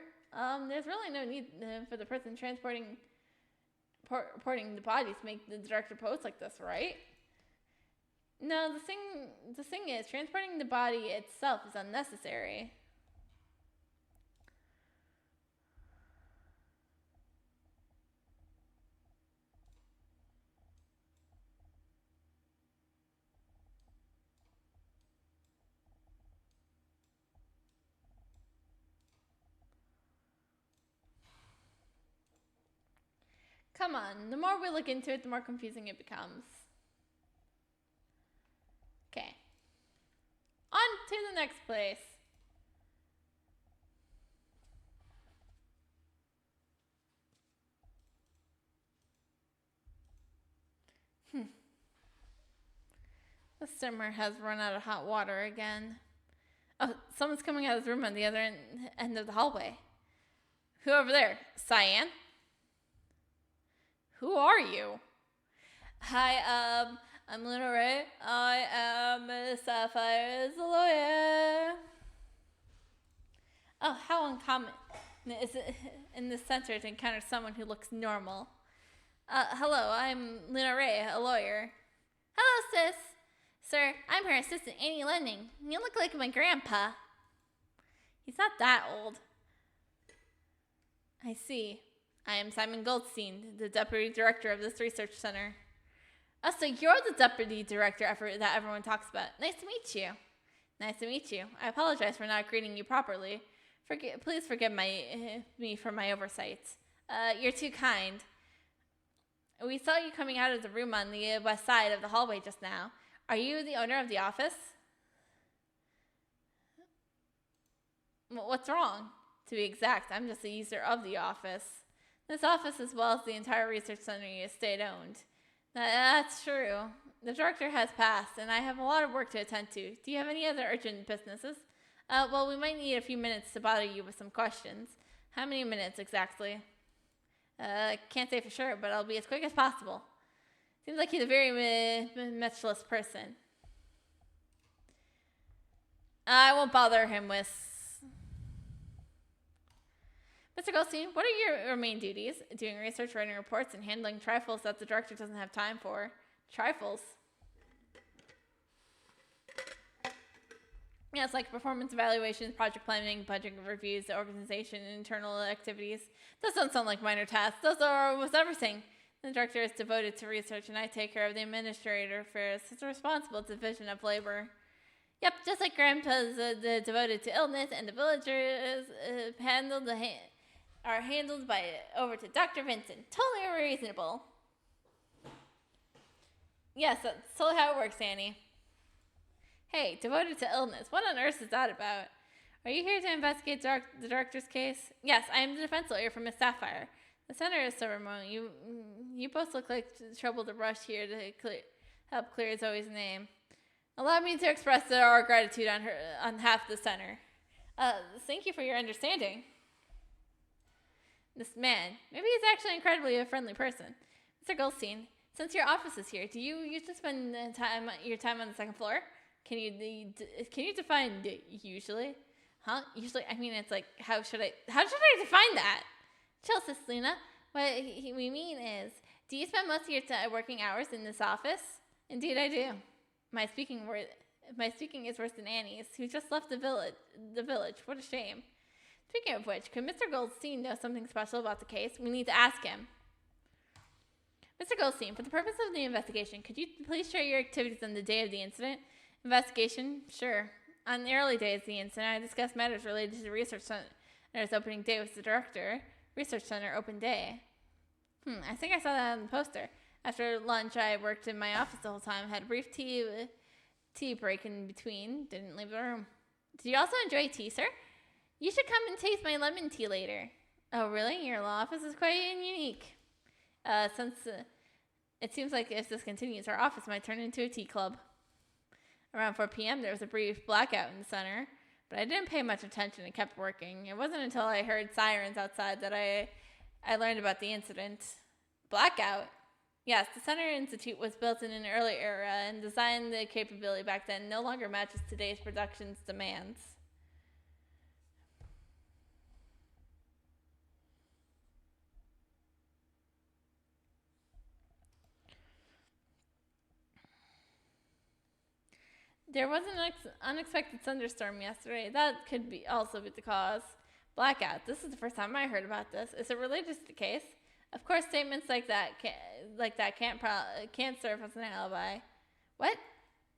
There's really no need for the person transporting the body to make the director pose like this, right? No, the thing is, transporting the body itself is unnecessary. Come on, the more we look into it, the more confusing it becomes. Okay. On to the next place. The simmer has run out of hot water again. Oh, someone's coming out of the room on the other end of the hallway. Who over there? Cyan? Who are you? Hi, I'm Luna Ray. I am Sapphire's lawyer. Oh, how uncommon is it in this center to encounter someone who looks normal. Hello, I'm Luna Ray, a lawyer. Hello, sis. Sir, I'm her assistant, Annie Lending. You look like my grandpa. He's not that old. I see. I am Simon Goldstein, the deputy director of this research center. Oh, so you're the deputy director that everyone talks about. Nice to meet you. Nice to meet you. I apologize for not greeting you properly. Please forgive me for my oversights. You're too kind. We saw you coming out of the room on the west side of the hallway just now. Are you the owner of the office? What's wrong? To be exact, I'm just a user of the office. This office, as well as the entire research center, is state-owned. That's true. The director has passed, and I have a lot of work to attend to. Do you have any other urgent businesses? Well, we might need a few minutes to bother you with some questions. How many minutes exactly? Can't say for sure, but I'll be as quick as possible. Seems like he's a very matchless person. I won't bother him with... Mr. Goldstein, what are your main duties? Doing research, writing reports, and handling trifles that the director doesn't have time for. Trifles? Yeah, it's like performance evaluations, project planning, budget reviews, organization, and internal activities. Those don't sound like minor tasks. Those are almost everything. The director is devoted to research, and I take care of the administrator affairs. It's a responsible division of labor. Yep, just like Grandpa's devoted to illness, and the villagers are handled by over to Dr. Vincent. Totally reasonable. Yes, that's totally how it works, Annie. Hey, devoted to illness. What on earth is that about? Are you here to investigate the director's case? Yes, I am the defense lawyer for Miss Sapphire. The center is so remote. You both look like trouble to rush here to help clear Zoe's name. Allow me to express our gratitude on behalf of the center. Thank you for your understanding. This man, maybe he's actually incredibly a friendly person. Mr. Goldstein, since your office is here, do you usually spend your time on the second floor? Can you define usually? Huh? Usually, I mean, it's like, how should I define that? Chill, Sis Lena. What we mean is, do you spend most of your working hours in this office? Indeed, I do. My speaking is worse than Annie's, who just left the village. What a shame. Speaking of which, could Mr. Goldstein know something special about the case? We need to ask him. Mr. Goldstein, for the purpose of the investigation, could you please share your activities on the day of the incident? Investigation? Sure. On the early days of the incident, I discussed matters related to the research center's opening day with the director. Research center open day. I think I saw that on the poster. After lunch, I worked in my office the whole time. Had a brief tea break in between. Didn't leave the room. Did you also enjoy tea, sir? You should come and taste my lemon tea later. Oh, really? Your law office is quite unique. Since it seems like if this continues, our office might turn into a tea club. Around 4 p.m., there was a brief blackout in the center, but I didn't pay much attention and kept working. It wasn't until I heard sirens outside that I learned about the incident. Blackout? Yes, the Center Institute was built in an early era and designed the capability back then no longer matches today's production's demands. There was an unexpected thunderstorm yesterday. That could also be the cause. Blackout. This is the first time I heard about this. Is it related to the case? Of course, statements like that can't serve as an alibi. What?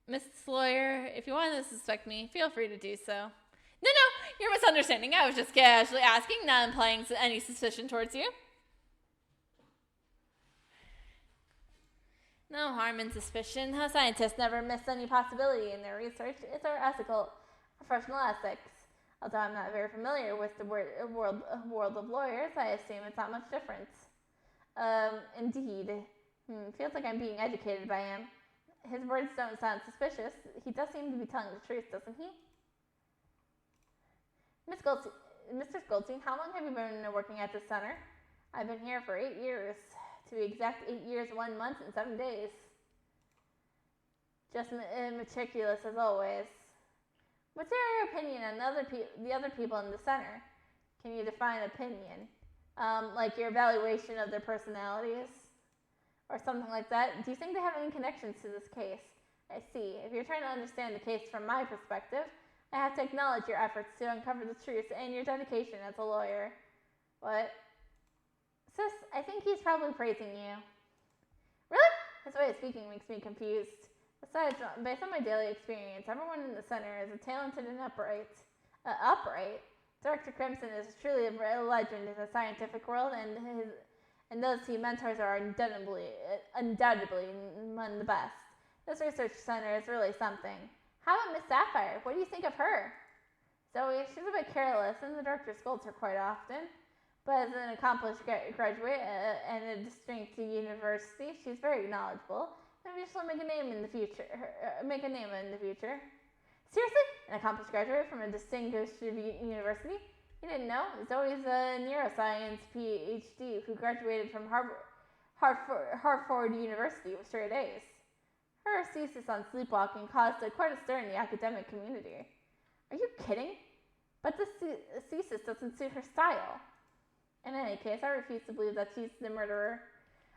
Mrs. Lawyer, if you want to suspect me, feel free to do so. No, you're misunderstanding. I was just casually asking, not implying any suspicion towards you. No harm in suspicion. Scientists never miss any possibility in their research. It's our ethical, professional ethics. Although I'm not very familiar with the world of lawyers, I assume it's not much difference. Indeed. Feels like I'm being educated by him. His words don't sound suspicious. He does seem to be telling the truth, doesn't he? Mr. Goldstein, how long have you been working at this center? I've been here for 8 years. To be exact, 8 years, 1 month, and 7 days. Just meticulous as always. What's your opinion on the other people in the center? Can you define opinion? Like your evaluation of their personalities? Or something like that? Do you think they have any connections to this case? I see. If you're trying to understand the case from my perspective, I have to acknowledge your efforts to uncover the truth and your dedication as a lawyer. What? Sis, I think he's probably praising you. Really? His way of speaking makes me confused. Besides, based on my daily experience, everyone in the center is a talented and upright. Dr. Crimson is truly a legend in the scientific world, and those he mentors are undoubtedly among the best. This research center is really something. How about Miss Sapphire? What do you think of her? Zoe, she's a bit careless, and the director scolds her quite often. But as an accomplished graduate and a distinct university, she's very knowledgeable. Maybe she'll make a name in the future. Seriously? An accomplished graduate from a distinguished university? You didn't know? Zoe's a neuroscience PhD who graduated from Harvard University with straight A's. Her thesis on sleepwalking caused quite a stir in the academic community. Are you kidding? But this thesis doesn't suit her style. In any case, I refuse to believe that she's the murderer.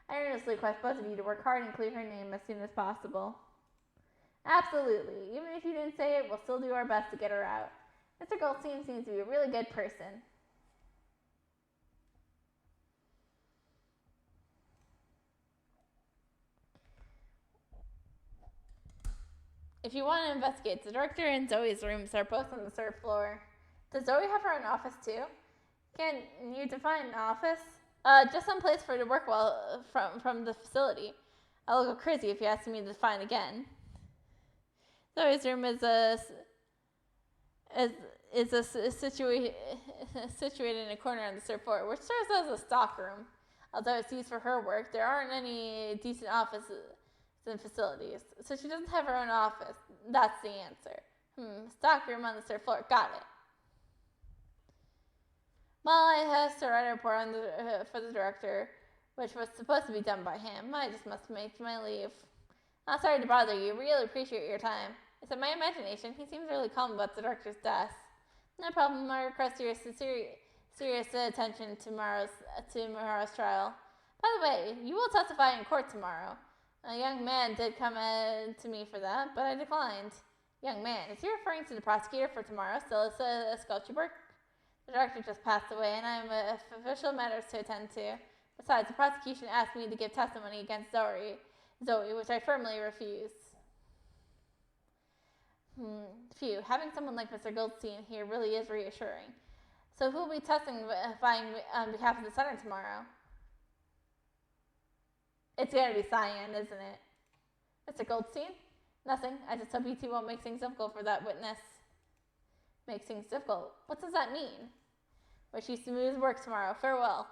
I earnestly request both of you to work hard and clear her name as soon as possible. Absolutely. Even if you didn't say it, we'll still do our best to get her out. Mr. Goldstein seems to be a really good person. If you want to investigate, the director and Zoe's rooms are both on the third floor. Does Zoe have her own office too? Can you define an office? Just some place for her to work well from the facility. I'll go crazy if you ask me to define again. Zoe's room situated in a corner on the third floor, which serves as a stock room. Although it's used for her work, there aren't any decent offices and facilities, so she doesn't have her own office. That's the answer. Stock room on the third floor. Got it. Molly has to write a report for the director, which was supposed to be done by him. I just must make my leave. I'm sorry to bother you. Really appreciate your time. Is it my imagination? He seems really calm about the director's death. No problem. I request your serious attention to tomorrow's trial. By the way, you will testify in court tomorrow. A young man did come to me for that, but I declined. Young man, is he referring to the prosecutor for tomorrow, Stella Skelchberg? The director just passed away, and I have official matters to attend to. Besides, the prosecution asked me to give testimony against Zoe, which I firmly refused. Phew, having someone like Mr. Goldstein here really is reassuring. So who will be testifying on behalf of the center tomorrow? It's gotta be Cyan, isn't it? Mr. Goldstein? Nothing. I just hope you two won't make things difficult for that witness. Make things difficult? What does that mean? Wish you smooth work tomorrow. Farewell.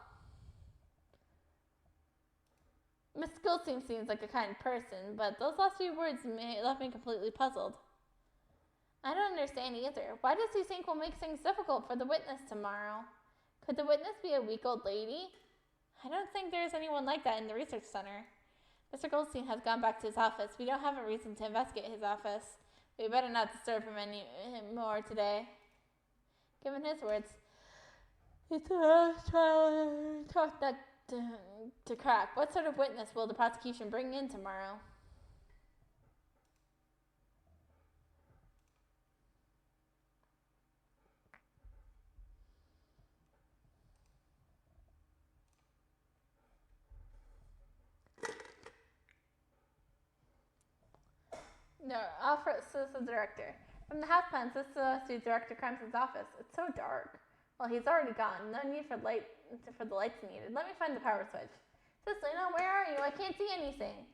Mr. Goldstein seems like a kind person, but those last few words left me completely puzzled. I don't understand either. Why does he think we'll make things difficult for the witness tomorrow? Could the witness be a weak old lady? I don't think there's anyone like that in the research center. Mr. Goldstein has gone back to his office. We don't have a reason to investigate his office. We better not disturb him any more today. Given his words, it's the last trial to crack. What sort of witness will the prosecution bring in tomorrow? No, Alfred says the director. From the house plans, this is to Director Crimson's office. It's so dark. Well, he's already gone. No need for the lights needed. Let me find the power switch. Luna, where are you? I can't see anything.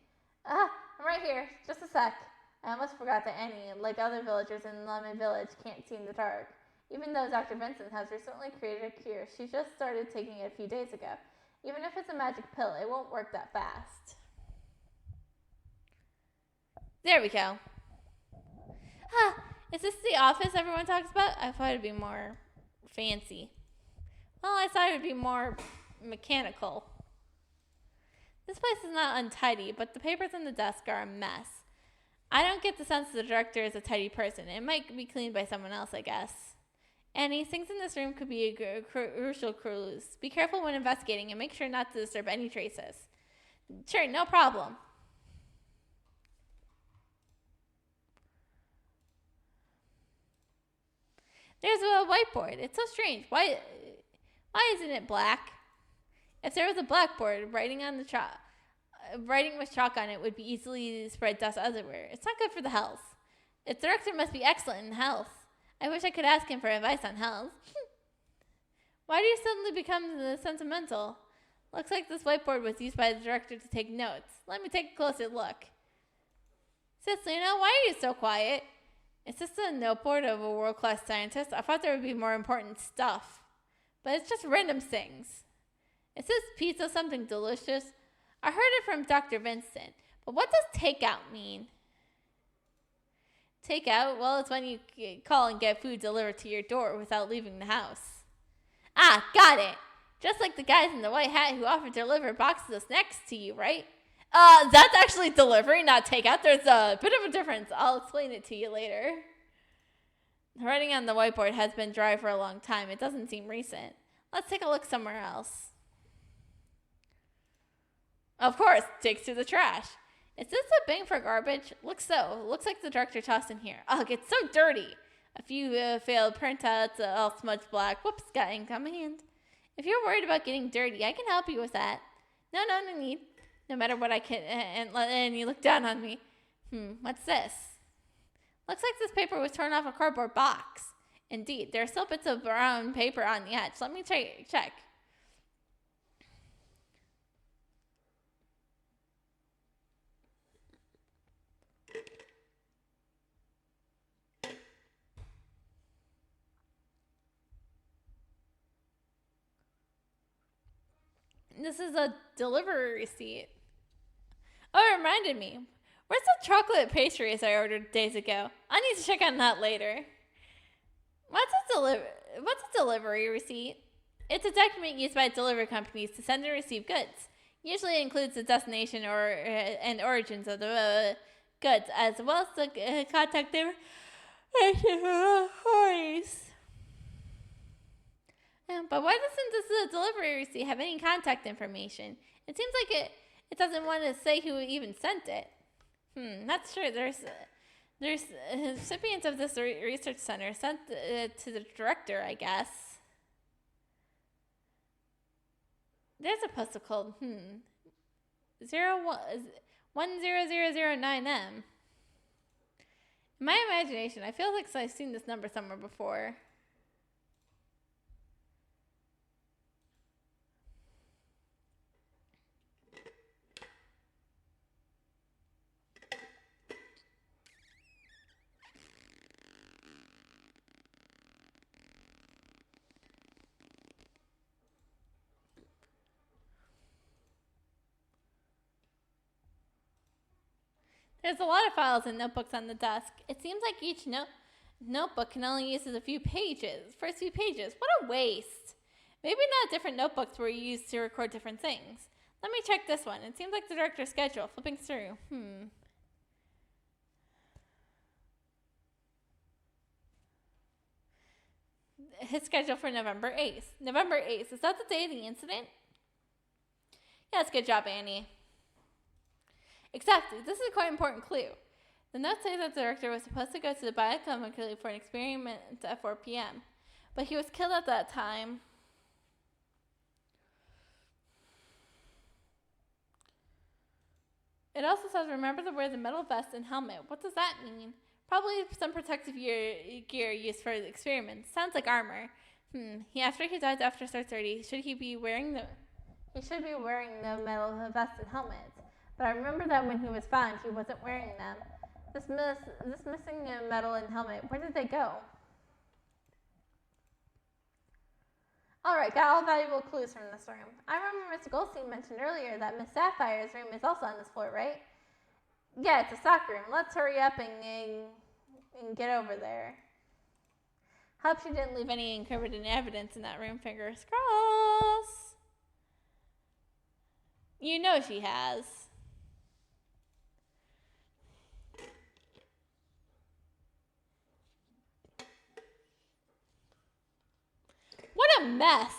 I'm right here. Just a sec. I almost forgot that Annie, like other villagers in Lemon Village, can't see in the dark. Even though Dr. Vincent has recently created a cure, she just started taking it a few days ago. Even if it's a magic pill, it won't work that fast. There we go. Is this the office everyone talks about? I thought it'd be more fancy. Well, I thought it would be more mechanical. This place is not untidy, but the papers on the desk are a mess. I don't get the sense the director is a tidy person. It might be cleaned by someone else, I guess. Any things in this room could be a crucial clues. Be careful when investigating and make sure not to disturb any traces. Sure, no problem. There's a whiteboard. It's so strange. Why isn't it black? If there was a blackboard, writing on the chalk writing with chalk on it would be easily spread dust everywhere. It's not good for the health. Its director must be excellent in health. I wish I could ask him for advice on health. Why do you suddenly become sentimental? Looks like this whiteboard was used by the director to take notes. Let me take a closer look. Cislina, why are you so quiet? Is this a noteboard of a world-class scientist? I thought there would be more important stuff. But it's just random things. Is this pizza something delicious? I heard it from Dr. Vincent. But what does takeout mean? Takeout? Well, it's when you call and get food delivered to your door without leaving the house. Ah, got it. Just like the guys in the white hat who offer to deliver boxes of snacks to you, right? That's actually delivery, not takeout. There's a bit of a difference. I'll explain it to you later. The writing on the whiteboard has been dry for a long time. It doesn't seem recent. Let's take a look somewhere else. Of course, takes to the trash. Is this a bin for garbage? Looks so. Looks like the director tossed in here. Ugh, it's so dirty. A few failed printouts, all smudged black. Whoops, got ink on my hand. If you're worried about getting dirty, I can help you with that. No need. No matter what I can, and you look down on me. What's this? Looks like this paper was torn off a cardboard box. Indeed, there are still bits of brown paper on the edge. Let me check. This is a delivery receipt. Oh, it reminded me. Where's the chocolate pastries I ordered days ago? I need to check on that later. What's a delivery receipt? It's a document used by delivery companies to send and receive goods. Usually it includes the destination and origins of the goods, as well as the contact information. But why doesn't this delivery receipt have any contact information? It seems like it doesn't want to say who even sent it. That's true. There's recipients of this research center sent to the director, I guess. There's a postal code. 10009M. In my imagination, I feel like I've seen this number somewhere before. There's a lot of files and notebooks on the desk. It seems like each notebook can only use a few pages. First few pages. What a waste. Maybe not different notebooks were used to record different things. Let me check this one. It seems like the director's schedule. Flipping through. His schedule for November 8th. November 8th. Is that the day of the incident? Yes, good job, Annie. Exactly. This is a quite important clue. The notes say that the director was supposed to go to the biochemical for an experiment at 4 p.m., but he was killed at that time. It also says, remember to wear the metal vest and helmet. What does that mean? Probably some protective gear used for the experiment. Sounds like armor. After he died after 30, should he be wearing the... He should be wearing the metal vest and helmet. But I remember that when he was found, he wasn't wearing them. This missing metal and helmet, where did they go? Alright, got all valuable clues from this room. I remember Mr. Goldstein mentioned earlier that Miss Sapphire's room is also on this floor, right? Yeah, it's a stock room. Let's hurry up and get over there. Hope she didn't leave any incriminating evidence in that room, fingers crossed. You know she has. What a mess.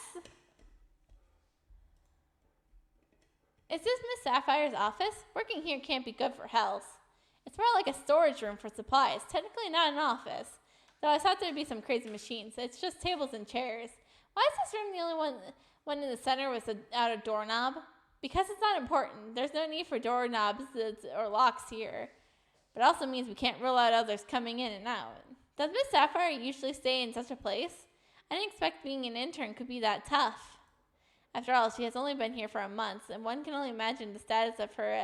Is this Miss Sapphire's office? Working here can't be good for health. It's more like a storage room for supplies. Technically not an office. Though I thought there'd be some crazy machines. It's just tables and chairs. Why is this room the only one in the center without a doorknob? because it's not important, there's no need for doorknobs or locks here. But it also means we can't rule out others coming in and out. Does Miss Sapphire usually stay in such a place? I didn't expect being an intern could be that tough. After all, she has only been here for a month, and one can only imagine the status of her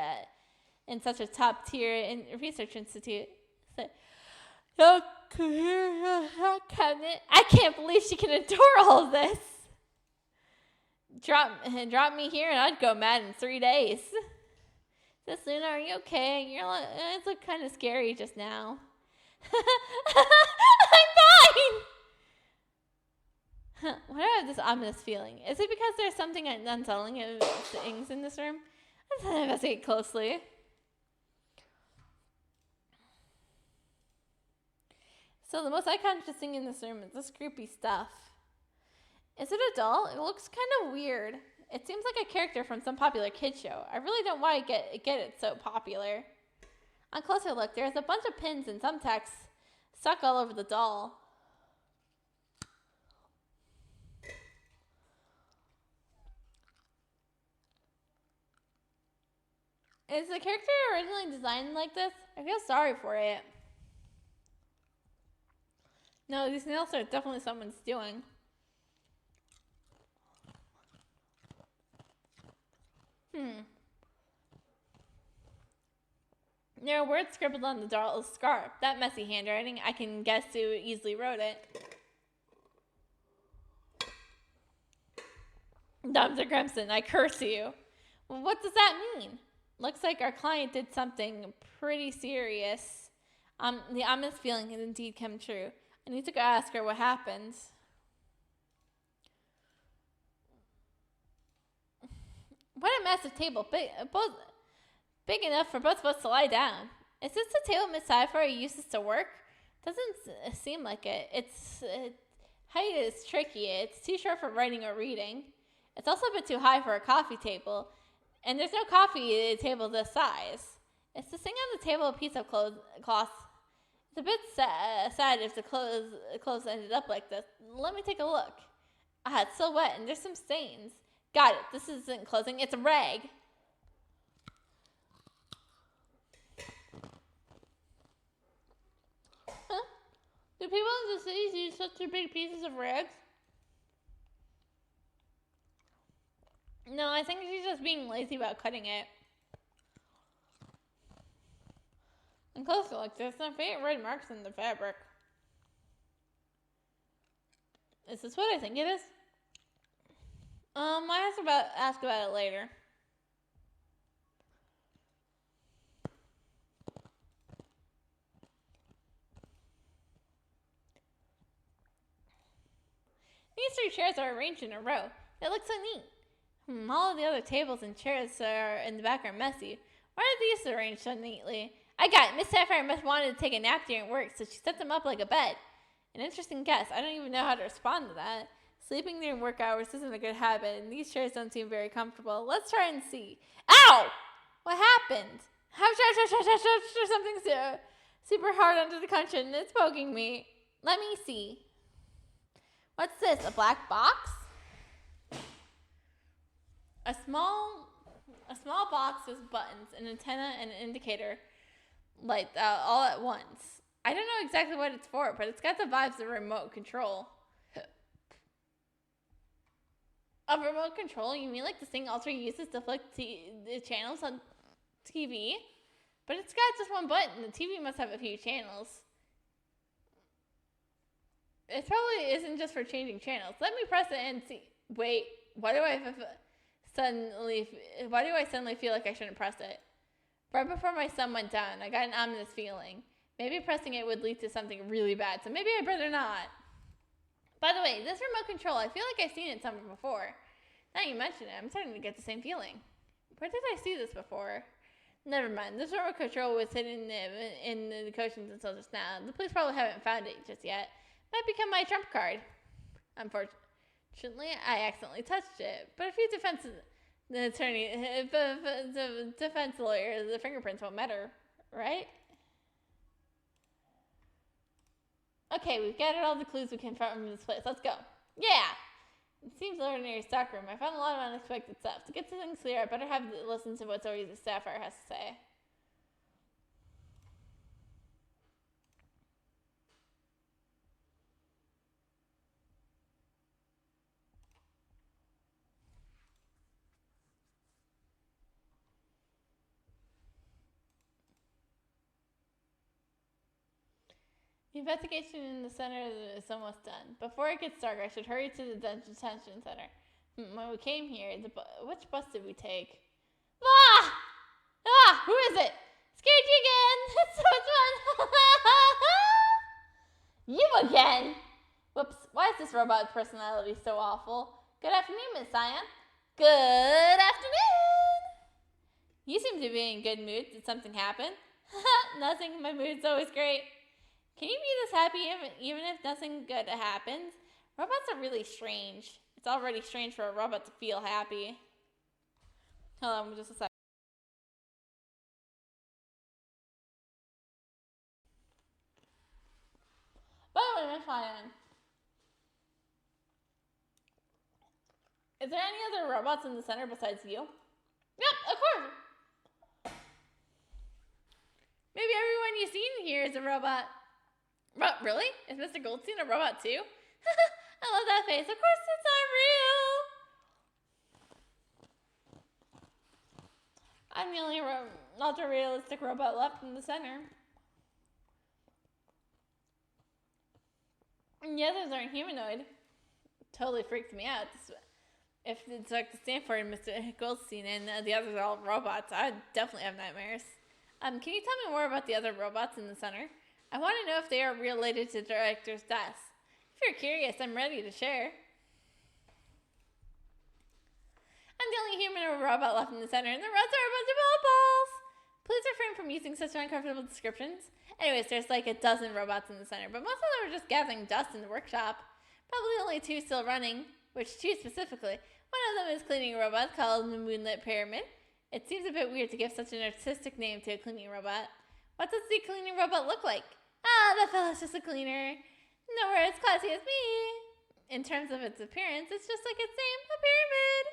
in such a top-tier research institute. So, oh, cabinet. I can't believe she can endure all of this. Drop me here and I'd go mad in 3 days. Sis Luna, are you okay? It looked kind of scary just now. I'm fine! Why do I have this ominous feeling? Is it because there's something unsettling things in this room? Let's investigate closely. So the most eye-conscious thing in this room is this creepy stuff. Is it a doll? It looks kind of weird. It seems like a character from some popular kid show. I really don't want to get it so popular. On closer look, there's a bunch of pins and some text stuck all over the doll. Is the character originally designed like this? I feel sorry for it. No, these nails are definitely someone's doing. There are words scribbled on the doll's scarf. That messy handwriting, I can guess who easily wrote it. Dr. Grimson, I curse you. Well, what does that mean? Looks like our client did something pretty serious. The ominous feeling has indeed come true. I need to go ask her what happened. What a massive table, big enough for both of us to lie down. Is this the table Miss Sapphire uses to work? Doesn't seem like it. Its height is tricky. It's too short for writing or reading. It's also a bit too high for a coffee table, and there's no coffee table this size. It's to sing on the table a piece of cloth. It's a bit sad if the clothes ended up like this. Let me take a look. It's still wet, and there's some stains. Got it. This isn't clothing. It's a rag. Huh? Do people in the cities use such big pieces of rags? No, I think she's just being lazy about cutting it. And closer like this, some faint red marks in the fabric. Is this what I think it is? I ask about it later. These 3 chairs are arranged in a row. They look so neat. All of the other tables and chairs are in the back are messy. Why are these arranged so neatly? I got it. Miss Sapphire must wanted to take a nap during work, so she set them up like a bed. An interesting guess. I don't even know how to respond to that. Sleeping during work hours isn't a good habit, and these chairs don't seem very comfortable. Let's try and see. Ow! What happened? There's something super hard under the cushion, and it's poking me. Let me see. What's this? A black box? A small box with buttons, an antenna, and an indicator light all at once. I don't know exactly what it's for, but it's got the vibes of remote control. A remote control? You mean like this thing Ultra uses to flick the channels on TV? But it's got just one button. The TV must have a few channels. It probably isn't just for changing channels. Let me press it and see. Wait, why do I suddenly feel like I shouldn't press it? Right before my son went down, I got an ominous feeling. Maybe pressing it would lead to something really bad, so maybe I'd better not. By the way, this remote control, I feel like I've seen it somewhere before. Now you mention it, I'm starting to get the same feeling. Where did I see this before? Never mind, this remote control was hidden in the cushions until just now. The police probably haven't found it just yet. Might become my trump card. Unfortunately, I accidentally touched it. But a few defense lawyers, the fingerprints won't matter, right? Okay, we've gathered all the clues we can from this place. Let's go. Yeah! It seems ordinary stockroom. I found a lot of unexpected stuff. To get things clear, I better have listen to what Zoe the staffer has to say. The investigation in the center is almost done. Before it gets dark, I should hurry to the detention center. When we came here, which bus did we take? Ah! Ah! Who is it? Scared you again! It's so much fun! You again! Whoops, why is this robot personality so awful? Good afternoon, Miss Cyan. Good afternoon! You seem to be in good mood. Did something happen? Nothing, my mood's always great. Can you be this happy even if nothing good happens? Robots are really strange. It's already strange for a robot to feel happy. Hold on just a second. By the way, Miss Ryan, is there any other robots in the center besides you? Yep, of course. Maybe everyone you've seen here is a robot. Really? Is Mr. Goldstein a robot too? I love that face. Of course it's not real. I'm the only ultra-realistic robot left in the center. And the others aren't humanoid. Totally freaks me out. If it's like the Stanford and Mr. Goldstein and the others are all robots, I'd definitely have nightmares. Can you tell me more about the other robots in the center? I want to know if they are related to Director's death. If you're curious, I'm ready to share. I'm the only human or robot left in the center, and the rest are a bunch of balls. Please refrain from using such uncomfortable descriptions. Anyways, there's like a dozen robots in the center, but most of them are just gathering dust in the workshop. Probably only 2 still running, which 2 specifically. One of them is cleaning a robot called the Moonlit Pyramid. It seems a bit weird to give such an artistic name to a cleaning robot. What does the cleaning robot look like? Ah, that fella's just a cleaner. Nowhere as classy as me. In terms of its appearance, it's just like its name, a pyramid.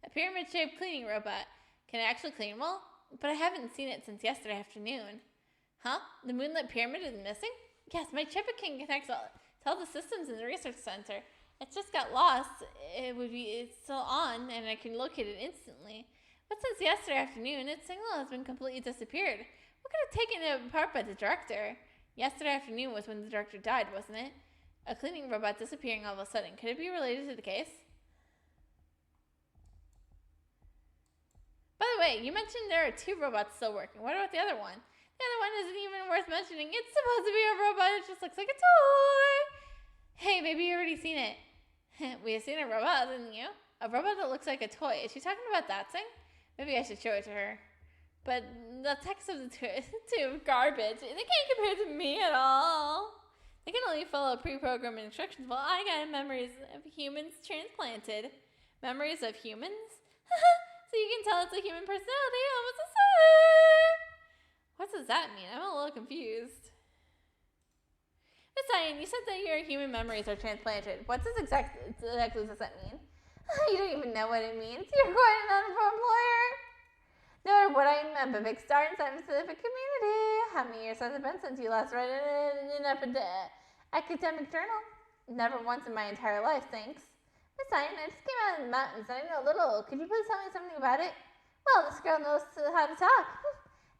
A pyramid-shaped cleaning robot. Can it actually clean well? But I haven't seen it since yesterday afternoon. Huh? The Moonlit Pyramid is missing? Yes, my chip can connect to all the systems in the research center. It just got lost. It's still on, and I can locate it instantly. But since yesterday afternoon, its signal has been completely disappeared. What could have taken it apart by the director? Yesterday afternoon was when the director died, wasn't it? A cleaning robot disappearing all of a sudden. Could it be related to the case? By the way, you mentioned there are 2 robots still working. What about the other one? The other one isn't even worth mentioning. It's supposed to be a robot. It just looks like a toy. Hey, maybe you've already seen it. We have seen a robot, haven't you? A robot that looks like a toy. Is she talking about that thing? Maybe I should show it to her. But the text of the 2 garbage. They can't compare to me at all. They can only follow pre-programmed instructions while I got memories of humans transplanted. Memories of humans? So you can tell it's a human personality almost the same. What does that mean? I'm a little confused. Miss Cyan, you said that your human memories are transplanted. What does exactly does that mean? You don't even know what it means. You're quite an uninformed lawyer. No matter what, I am a big star in scientific community. How many years has it been since you last read it in an academic journal? Never once in my entire life, thanks. Miss Cyan, I just came out of the mountains and I know a little. Could you please tell me something about it? Well, this girl knows how to talk.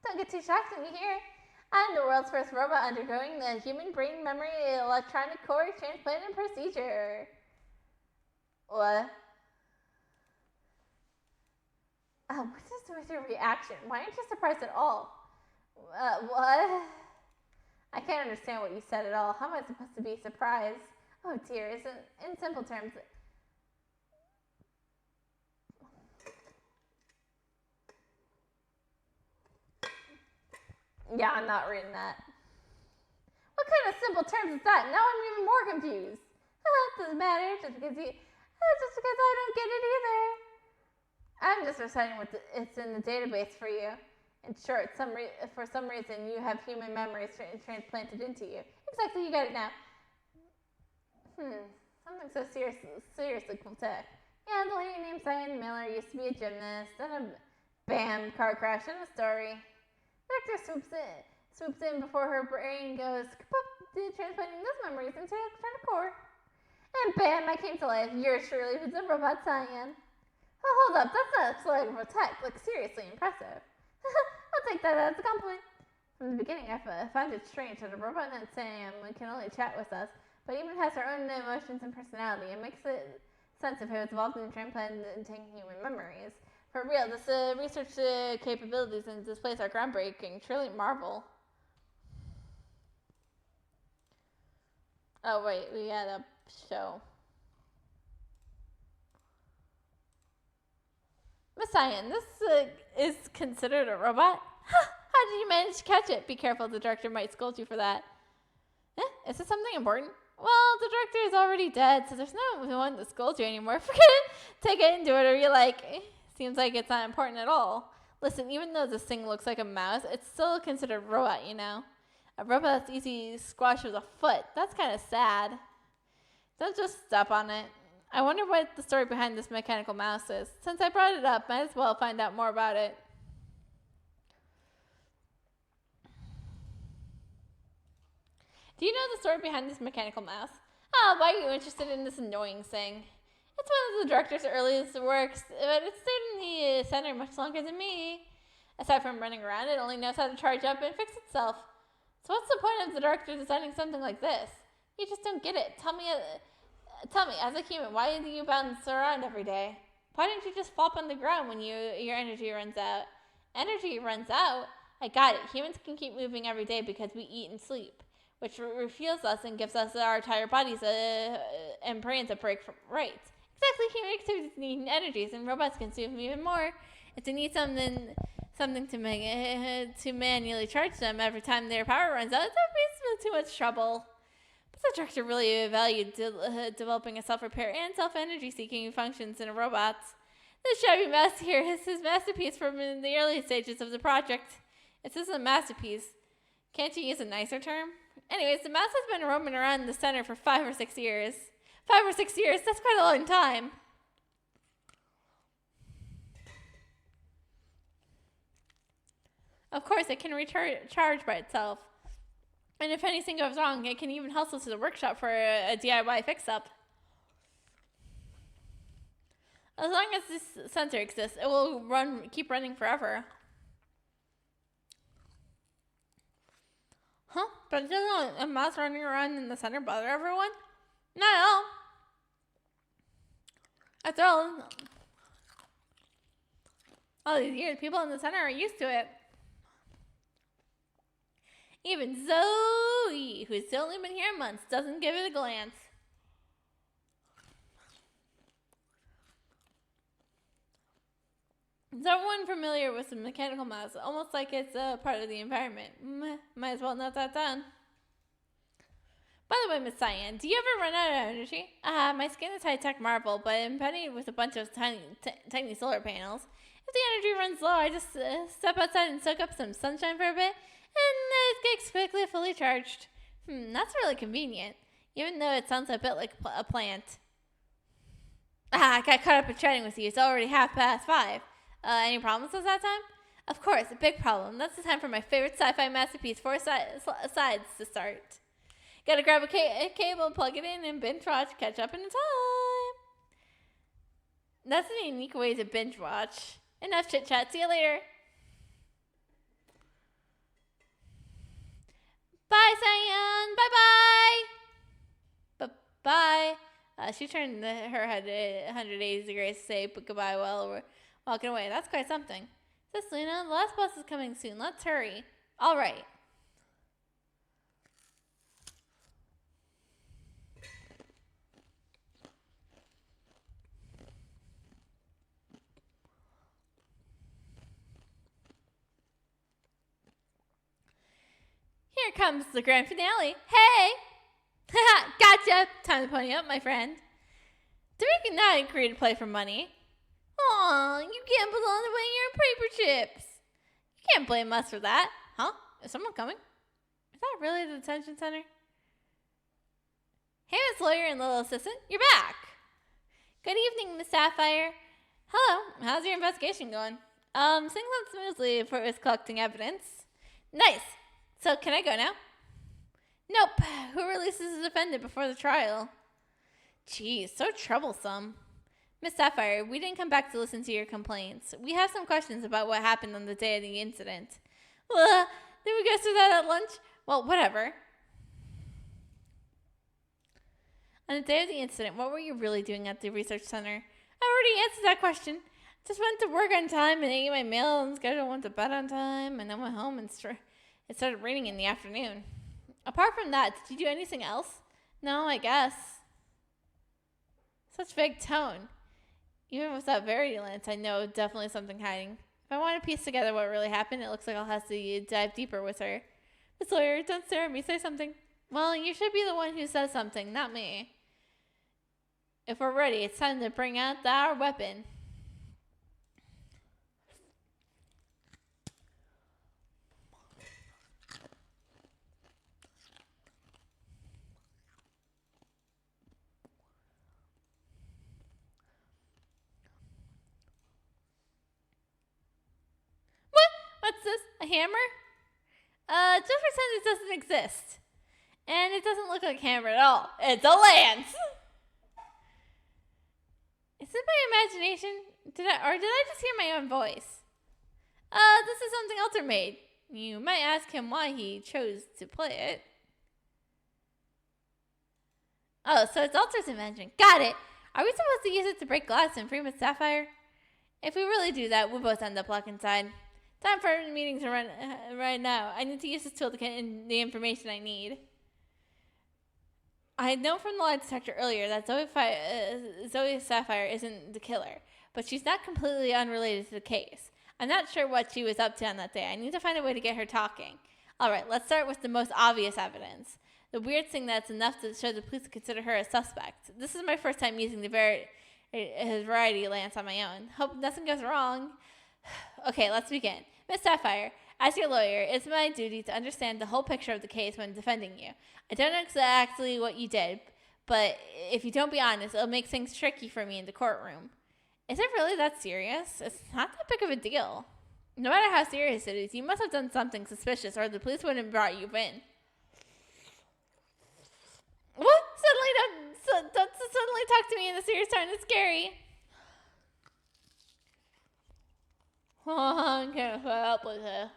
Don't get too shocked when you hear it. I'm the world's first robot undergoing the human brain memory electronic core transplant procedure. What? What is with your reaction? Why aren't you surprised at all? What? I can't understand what you said at all. How am I supposed to be surprised? Oh dear, in simple terms. Yeah, I'm not reading that. What kind of simple terms is that? Now I'm even more confused. It doesn't matter, just because I don't get it either. I'm just reciting what it's in the database for you. In short, for some reason, you have human memories transplanted into you. Exactly, you got it now. Something so seriously cool tech. Yeah, the lady named Cyan Miller used to be a gymnast, then a bam, car crash, and a story. The doctor swoops in before her brain goes kaput, transplanting those memories into her electronic core. And bam, I came to life. Yours truly was a robot Cyan. Oh, hold up, that's not exploitable tech. Like, seriously impressive. I'll take that as a compliment. From the beginning, I found it strange that a robot named Sam can only chat with us, but even has her own emotions and personality. It makes sense of how it's evolved into implanting human memories. For real, this research capabilities in this place are groundbreaking, truly marvel. Oh wait, we had a show. Miss Cyan, this is considered a robot? How did you manage to catch it? Be careful, the director might scold you for that. Is this something important? Well, the director is already dead, so there's no one to scold you anymore. Forget it. Take it and do whatever you like. Seems like it's not important at all. Listen, even though this thing looks like a mouse, it's still considered a robot, you know? A robot that's easy to squash with a foot. That's kind of sad. Don't just step on it. I wonder what the story behind this mechanical mouse is. Since I brought it up, might as well find out more about it. Do you know the story behind this mechanical mouse? Oh, why are you interested in this annoying thing? It's one of the director's earliest works, but it's stayed in the center much longer than me. Aside from running around, it only knows how to charge up and fix itself. So what's the point of the director designing something like this? You just don't get it. Tell me, as a human, why do you bounce around every day? Why don't you just flop on the ground when your energy runs out? Energy runs out? I got it. Humans can keep moving every day because we eat and sleep, which refuels us and gives us our tired bodies and brains a break from right. Exactly, human activities need energies, and robots consume even more. If they need something to manually charge them every time their power runs out, that be too much trouble. But the director really valued developing a self-repair and self-energy seeking functions in robots. This shabby mess here is his masterpiece from the early stages of the project. It's just a masterpiece. Can't you use a nicer term? Anyways, the mouse has been roaming around the center for 5 or 6 years. 5 or 6 years, that's quite a long time. Of course, it can recharge by itself. And if anything goes wrong, it can even hustle to the workshop for a DIY fix-up. As long as this sensor exists, it will keep running forever. Huh? But doesn't a mouse running around in the center bother everyone? Not at all. After all these years, people in the center are used to it. Even Zoe, who's only been here months, doesn't give it a glance. Is everyone familiar with the mechanical mouse? Almost like it's a part of the environment. Might as well note that down. By the way, Miss Cyan, do you ever run out of energy? My skin is high-tech marble, but embedded with a bunch of tiny solar panels. If the energy runs low, I just step outside and soak up some sunshine for a bit, and it gets quickly fully charged. That's really convenient, even though it sounds a bit like a plant. I got caught up in chatting with you. It's already 5:30. Any problems with that time? Of course, a big problem. That's the time for my favorite sci-fi masterpiece, 4 sides to start. Gotta grab a cable, plug it in, and binge watch, catch up in time. That's a unique way to binge watch. Enough chit chat. See you later. Bye, Cyan. Bye-bye. Bye-bye. She turned her head 180 degrees to say goodbye while we're walking away. That's quite something. Sis Luna, the last bus is coming soon. Let's hurry. All right. Here comes the grand finale. Hey! Haha, gotcha! Time to pony up, my friend. Drinking that and create a play for money. Aw, you gambled all the way your paper chips. You can't blame us for that. Huh? Is someone coming? Is that really the detention center? Hey, Miss Lawyer and Little Assistant, you're back. Good evening, Miss Sapphire. Hello, how's your investigation going? Things went smoothly for us collecting evidence. Nice. So, can I go now? Nope. Who releases the defendant before the trial? Geez, so troublesome. Miss Sapphire, we didn't come back to listen to your complaints. We have some questions about what happened on the day of the incident. Did we go through that at lunch? Well, whatever. On the day of the incident, what were you really doing at the research center? I already answered that question. Just went to work on time and ate my meal and scheduled, went to bed on time, and then went home and it started raining in the afternoon. Apart from that, did you do anything else? No, I guess. Such vague tone. Even without virulence, I know definitely something hiding. If I want to piece together what really happened, it looks like I'll have to dive deeper with her. Miss Lawyer, don't stare at me. Say something. Well, you should be the one who says something, not me. If we're ready, it's time to bring out our weapon. What? What's this? A hammer? Just pretend it doesn't exist. And it doesn't look like a hammer at all. It's a lance! Is it my imagination? Did I just hear my own voice? This is something Alter made. You might ask him why he chose to play it. Oh, so it's Alter's invention. Got it. Are we supposed to use it to break glass and free Miss Sapphire? If we really do that, we'll both end up locked inside. Time for a meeting to run right now. I need to use this tool to get in the information I need. I had known from the lie detector earlier that Zoe Sapphire isn't the killer, but she's not completely unrelated to the case. I'm not sure what she was up to on that day. I need to find a way to get her talking. Alright, let's start with the most obvious evidence. The weird thing that's enough to show the police to consider her a suspect. This is my first time using the variety lance on my own. Hope nothing goes wrong. Okay, let's begin. Miss Sapphire, as your lawyer, it's my duty to understand the whole picture of the case when defending you. I don't know exactly what you did, but if you don't be honest, it'll make things tricky for me in the courtroom. Is it really that serious? It's not that big of a deal. No matter how serious it is, you must have done something suspicious or the police wouldn't have brought you in. What? Don't suddenly talk to me in a serious tone. It's scary. Oh, I can't put up with it.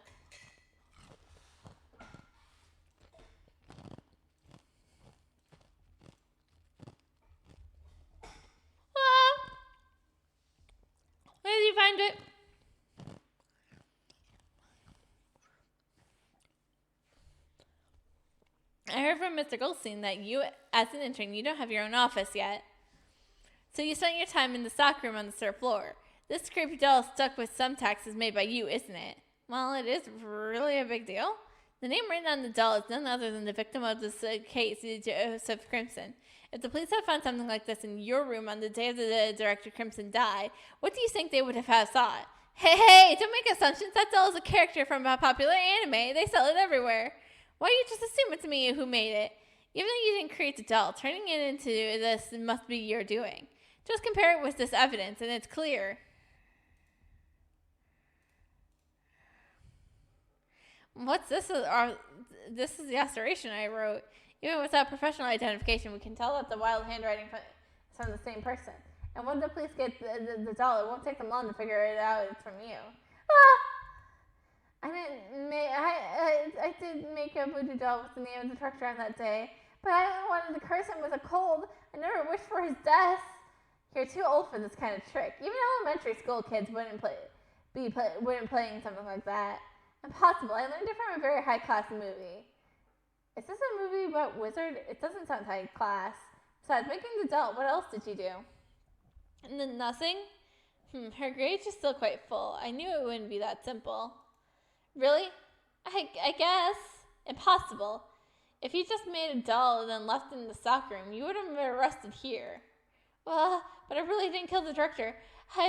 Where did you find it? I heard from Mr. Goldstein that you, as an intern, you don't have your own office yet. So you spent your time in the stockroom on the third floor. This creepy doll stuck with some taxes made by you, isn't it? Well, it is really a big deal. The name written on the doll is none other than the victim of this case, Joseph Crimson. If the police had found something like this in your room on the day of the Director Crimson died, what do you think they would have thought? Hey, don't make assumptions. That doll is a character from a popular anime. They sell it everywhere. Why do you just assume it's me who made it? Even though you didn't create the doll, turning it into this must be your doing. Just compare it with this evidence, and it's clear. What's this? This is the observation I wrote. Even without professional identification, we can tell that the wild handwriting is from the same person. And when the police get the doll, it won't take them long to figure it out it's from you. I did make a voodoo doll with the name of the director on that day, but I wanted to curse him with a cold. I never wished for his death. You're too old for this kind of trick. Even elementary school kids wouldn't playing something like that. Impossible. I learned it from a very high-class movie. Is this a movie about wizard? It doesn't sound high class. Besides, making the doll, what else did you do? And then nothing? Her grade is still quite full. I knew it wouldn't be that simple. Really? I guess. Impossible. If you just made a doll and then left it in the stockroom, you would have been arrested here. Well, but I really didn't kill the director. I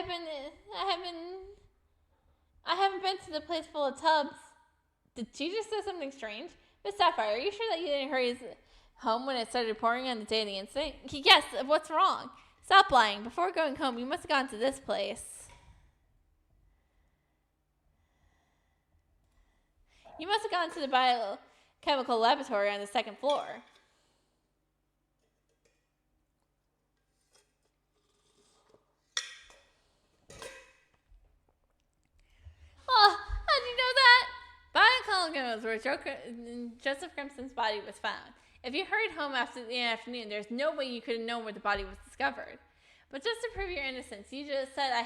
haven't been to the place full of tubs. Did she just say something strange? Miss Sapphire, are you sure that you didn't hurt his home when it started pouring on the day of the incident? Yes, what's wrong? Stop lying. Before going home, you must have gone to this place. You must have gone to the biochemical laboratory on the second floor. Oh, how do you know that? Biochemicals where Joseph Crimson's body was found. If you hurried home after the afternoon, there's no way you could have known where the body was discovered. But just to prove your innocence, you just said I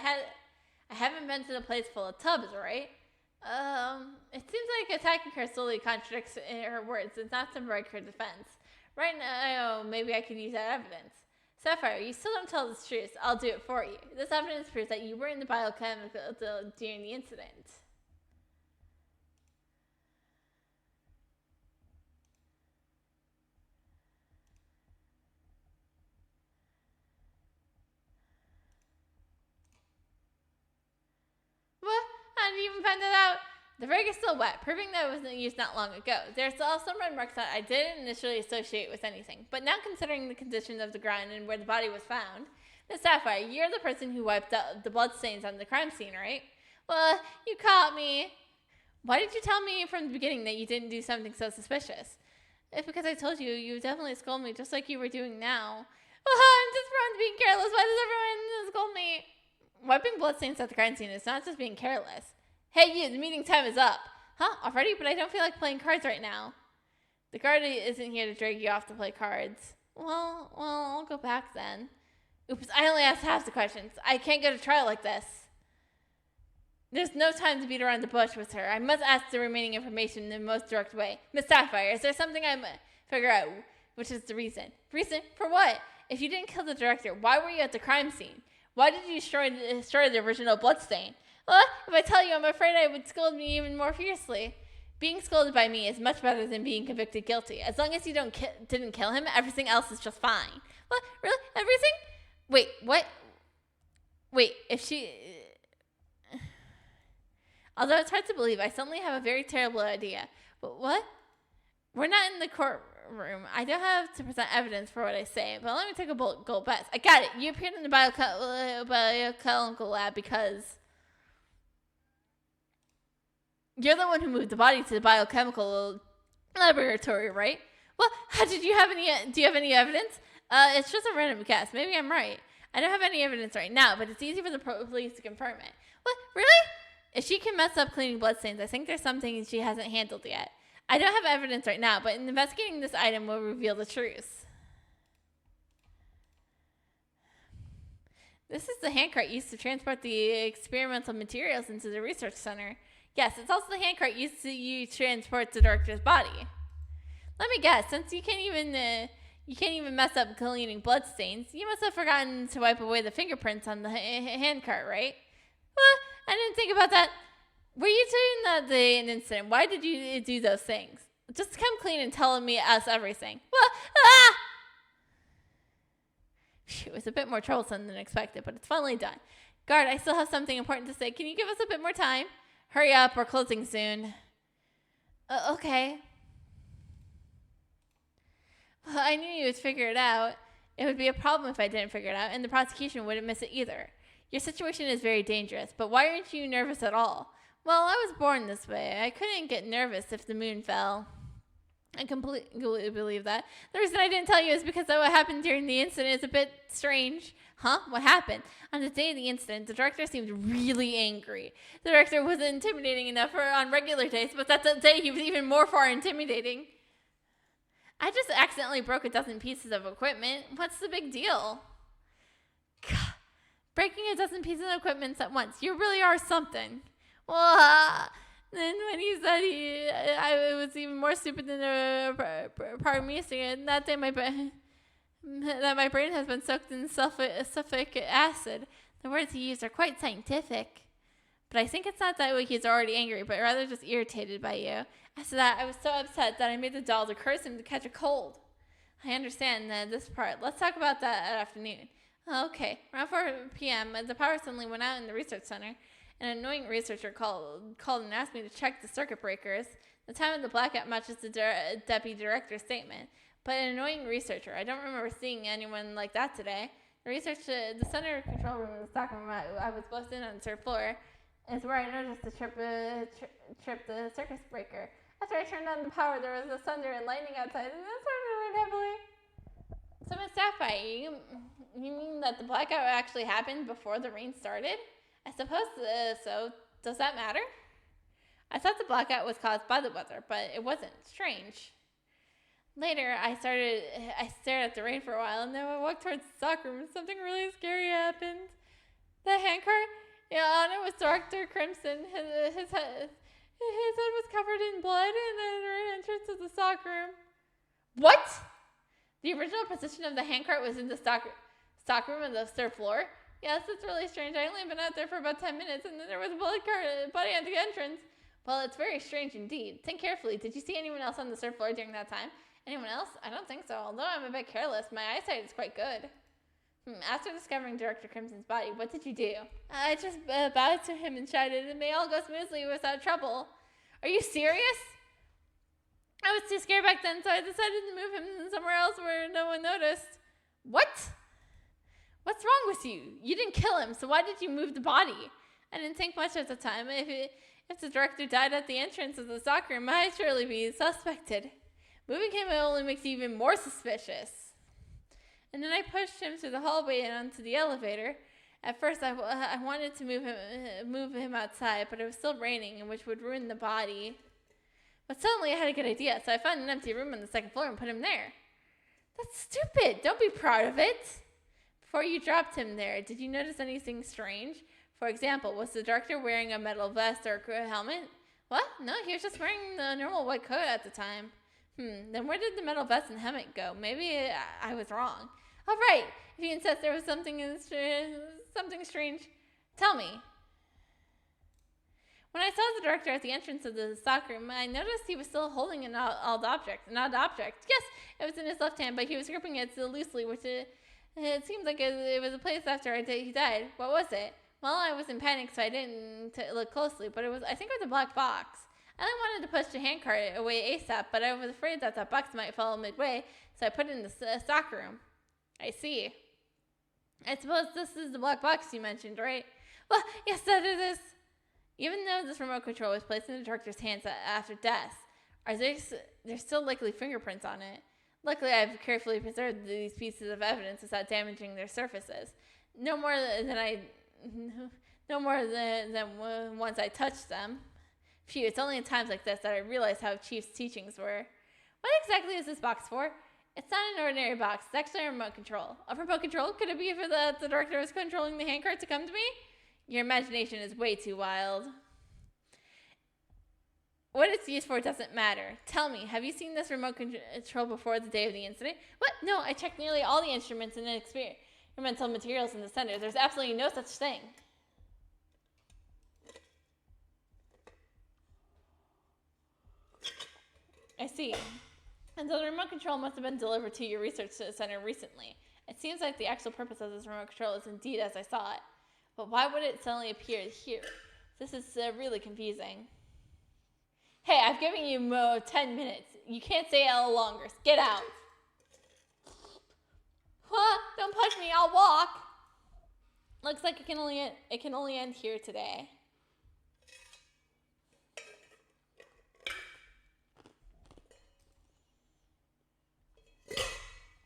haven't been to the place full of tubs, right? It seems like attacking her solely contradicts her words. It's not to break her defense. Right now, maybe I could use that evidence. Sapphire, you still don't tell the truth. I'll do it for you. This evidence proves that you were in the biochemical during the incident. What? How did you even find that out? The rig is still wet, proving that it was used not long ago. There's also red marks that I didn't initially associate with anything, but now considering the condition of the ground and where the body was found, Miss Sapphire, you're the person who wiped out the bloodstains on the crime scene, right? Well, you caught me. Why did you tell me from the beginning that you didn't do something so suspicious? If because I told you, you would definitely scold me just like you were doing now. I'm just prone to being careless. Why does everyone scold me? Wiping bloodstains at the crime scene is not just being careless. Hey, you, the meeting time is up. Huh? Already? But I don't feel like playing cards right now. The guard isn't here to drag you off to play cards. Well, I'll go back then. Oops, I only asked half the questions. I can't go to trial like this. There's no time to beat around the bush with her. I must ask the remaining information in the most direct way. Miss Sapphire, is there something I must figure out? Which is the reason. Reason? For what? If you didn't kill the director, why were you at the crime scene? Why did you destroy the original bloodstain? Well, if I tell you, I'm afraid I would scold me even more fiercely. Being scolded by me is much better than being convicted guilty. As long as you didn't kill him, everything else is just fine. What? Really? Everything? Wait, what? Wait, if she... Although it's hard to believe, I suddenly have a very terrible idea. But what? We're not in the courtroom. I don't have to present evidence for what I say, but let me take a bold bet. I got it. You appeared in the biochemical lab because... You're the one who moved the body to the biochemical laboratory, right? Well, do you have any evidence? It's just a random guess. Maybe I'm right. I don't have any evidence right now, but it's easy for the police to confirm it. What? Really? If she can mess up cleaning bloodstains, I think there's something she hasn't handled yet. I don't have evidence right now, but investigating this item will reveal the truth. This is the handcart used to transport the experimental materials into the research center. Yes, it's also the handcart used to transport the director's body. Let me guess, since you can't even mess up cleaning bloodstains, you must have forgotten to wipe away the fingerprints on the handcart, right? Well, I didn't think about that. Were you doing the incident? Why did you do those things? Just come clean and tell us everything. Well, It was a bit more troublesome than expected, but it's finally done. Guard, I still have something important to say. Can you give us a bit more time? Hurry up, we're closing soon. Okay. Well, I knew you would figure it out. It would be a problem if I didn't figure it out, and the prosecution wouldn't miss it either. Your situation is very dangerous, but why aren't you nervous at all? Well, I was born this way. I couldn't get nervous if the moon fell. I completely believe that. The reason I didn't tell you is because what happened during the incident is a bit strange. Huh? What happened? On the day of the incident, the director seemed really angry. The director wasn't intimidating enough on regular days, but that day he was even more far intimidating. I just accidentally broke a dozen pieces of equipment. What's the big deal? God, breaking a dozen pieces of equipment at once. You really are something. Well, then when he said I was even more stupid than pardon me, and that day my brain has been soaked in sulfuric acid. The words he used are quite scientific. But I think it's not that way he's already angry, but rather just irritated by you. After that, I was so upset that I made the doll to curse him to catch a cold. I understand this part. Let's talk about that afternoon. Okay. Around 4 p.m., the power suddenly went out in the research center. An annoying researcher called and asked me to check the circuit breakers. The time of the blackout matches the deputy director's statement. but an annoying researcher. I don't remember seeing anyone like that today. The center control room in the stockroom I was both in on the third floor is where I noticed the trip the circuit breaker. After I turned on the power, there was a thunder and lightning outside, and it started to rain heavily. So, Miss Sapphire, you mean that the blackout actually happened before the rain started? I suppose so. Does that matter? I thought the blackout was caused by the weather, but it wasn't. Strange. Later, I stared at the rain for a while, and then I walked towards the stockroom, and something really scary happened. The handcart, on it was Dr. Crimson. His head was covered in blood in the entrance of the stockroom. What? The original position of the handcart was in the stockroom on the third floor? Yes, it's really strange. I only been out there for about 10 minutes, and then there was a body at the entrance. Well, it's very strange indeed. Think carefully. Did you see anyone else on the third floor during that time? Anyone else? I don't think so. Although I'm a bit careless, my eyesight is quite good. After discovering Dr. Crimson's body, what did you do? I just bowed to him and shouted, "It may all go smoothly without trouble." Are you serious? I was too scared back then, so I decided to move him somewhere else where no one noticed. What? What's wrong with you? You didn't kill him, so why did you move the body? I didn't think much at the time. If the director died at the entrance of the stockroom, I'd surely be suspected. Moving him only makes you even more suspicious. And then I pushed him through the hallway and onto the elevator. At first, I wanted to move him outside, but it was still raining, which would ruin the body. But suddenly I had a good idea, so I found an empty room on the second floor and put him there. That's stupid. Don't be proud of it. Before you dropped him there, did you notice anything strange? For example, was the director wearing a metal vest or a helmet? What? No, he was just wearing the normal white coat at the time. Then where did the metal vest and helmet go? Maybe I was wrong. All right, if you insist there was something strange, tell me. When I saw the director at the entrance of the stockroom, I noticed he was still holding an odd object. Yes, it was in his left hand, but he was gripping it so loosely, which it seems like it was a place after he died. What was it? Well, I was in panic, so I didn't look closely, but I think it was a black box. I wanted to push the handcart away ASAP, but I was afraid that box might fall midway, so I put it in the stockroom. I see. I suppose this is the black box you mentioned, right? Well, yes, that it is. Even though this remote control was placed in the director's hands after death, there's still likely fingerprints on it. Luckily, I've carefully preserved these pieces of evidence without damaging their surfaces. No more than once I touched them. Phew, it's only in times like this that I realize how Chief's teachings were. What exactly is this box for? It's not an ordinary box. It's actually a remote control. A remote control? Could it be for the director was controlling the handcart to come to me? Your imagination is way too wild. What it's used for doesn't matter. Tell me, have you seen this remote control before the day of the incident? What? No, I checked nearly all the instruments and experimental materials in the center. There's absolutely no such thing. I see. And so the remote control must have been delivered to your research center recently. It seems like the actual purpose of this remote control is indeed as I saw it. But why would it suddenly appear here? This is really confusing. Hey, I've given you 10 minutes. You can't stay out longer. Get out. Don't push me. I'll walk. Looks like it can only end here today.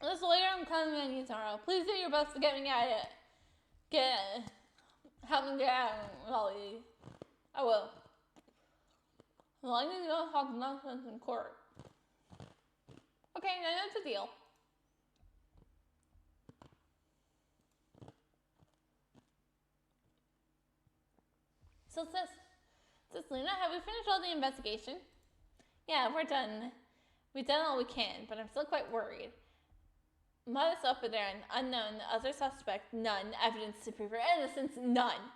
This later, I'm counting on you tomorrow. Please do your best to get me out of it. Help me get out, Molly. I will. As long as you don't talk nonsense in court. Okay, I know it's a deal. So, sis Luna, have we finished all the investigation? Yeah, we're done. We've done all we can, but I'm still quite worried. Modus operandi, unknown, other suspect, none, evidence to prove her innocence, none.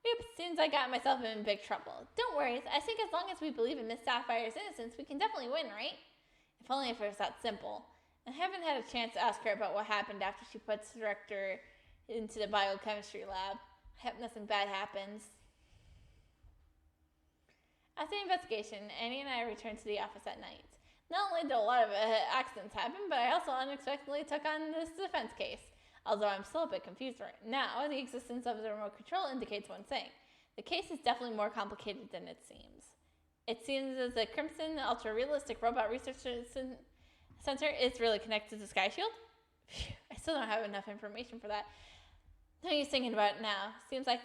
Oops, seems I got myself in big trouble. Don't worry, I think as long as we believe in Miss Sapphire's innocence, we can definitely win, right? If only if it was that simple. I haven't had a chance to ask her about what happened after she put the director into the biochemistry lab. I hope nothing bad happens. After the investigation, Annie and I returned to the office at night. Not only did a lot of accidents happen, but I also unexpectedly took on this defense case. Although I'm still a bit confused right now, the existence of the remote control indicates one thing. The case is definitely more complicated than it seems. It seems as the Crimson Ultra-Realistic Robot Research Center is really connected to Sky Shield. Phew, I still don't have enough information for that. No use thinking about it now. Seems like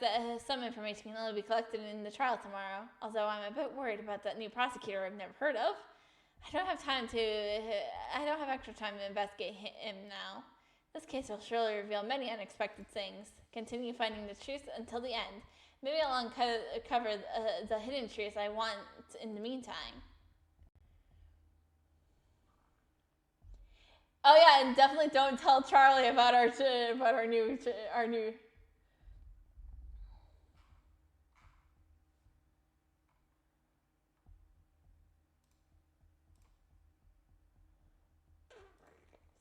some information can only be collected in the trial tomorrow, although I'm a bit worried about that new prosecutor I've never heard of. I don't have extra time to investigate him now. This case will surely reveal many unexpected things. Continue finding the truth until the end. Maybe I'll uncover the hidden truth I want in the meantime. Oh yeah, and definitely don't tell Charlie about our new.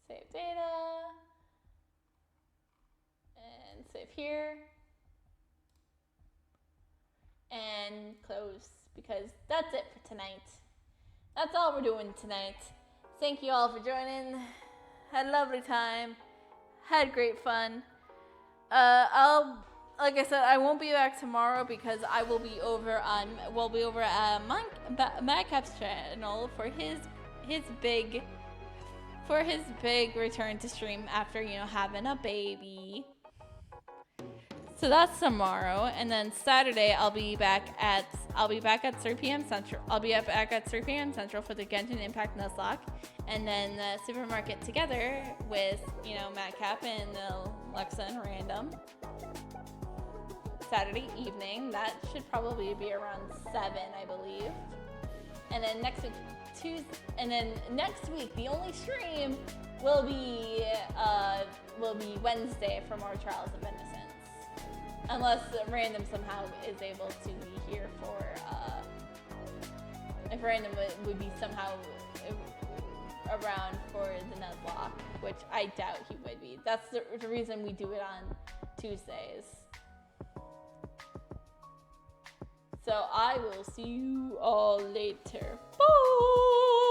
Save data. And save here. And close, because that's it for tonight. That's all we're doing tonight. Thank you all for joining. Had a lovely time. Had great fun. Like I said, I won't be back tomorrow because I will be over at Madcap's channel for his big return to stream after, having a baby. So that's tomorrow, and then Saturday I'll be back at 3 p.m. Central. I'll be back at 3 p.m. Central for the Genshin Impact Nuzlocke, and then the Supermarket Together with Madcap and Lexa and Random. Saturday evening, that should probably be around 7, I believe. And then next week, the only stream will be Wednesday for more Trials of Innocence. Unless Random somehow is able to be here for, if Random would be somehow around for the Nuzlocke, which I doubt he would be. That's the reason we do it on Tuesdays. So I will see you all later. Bye!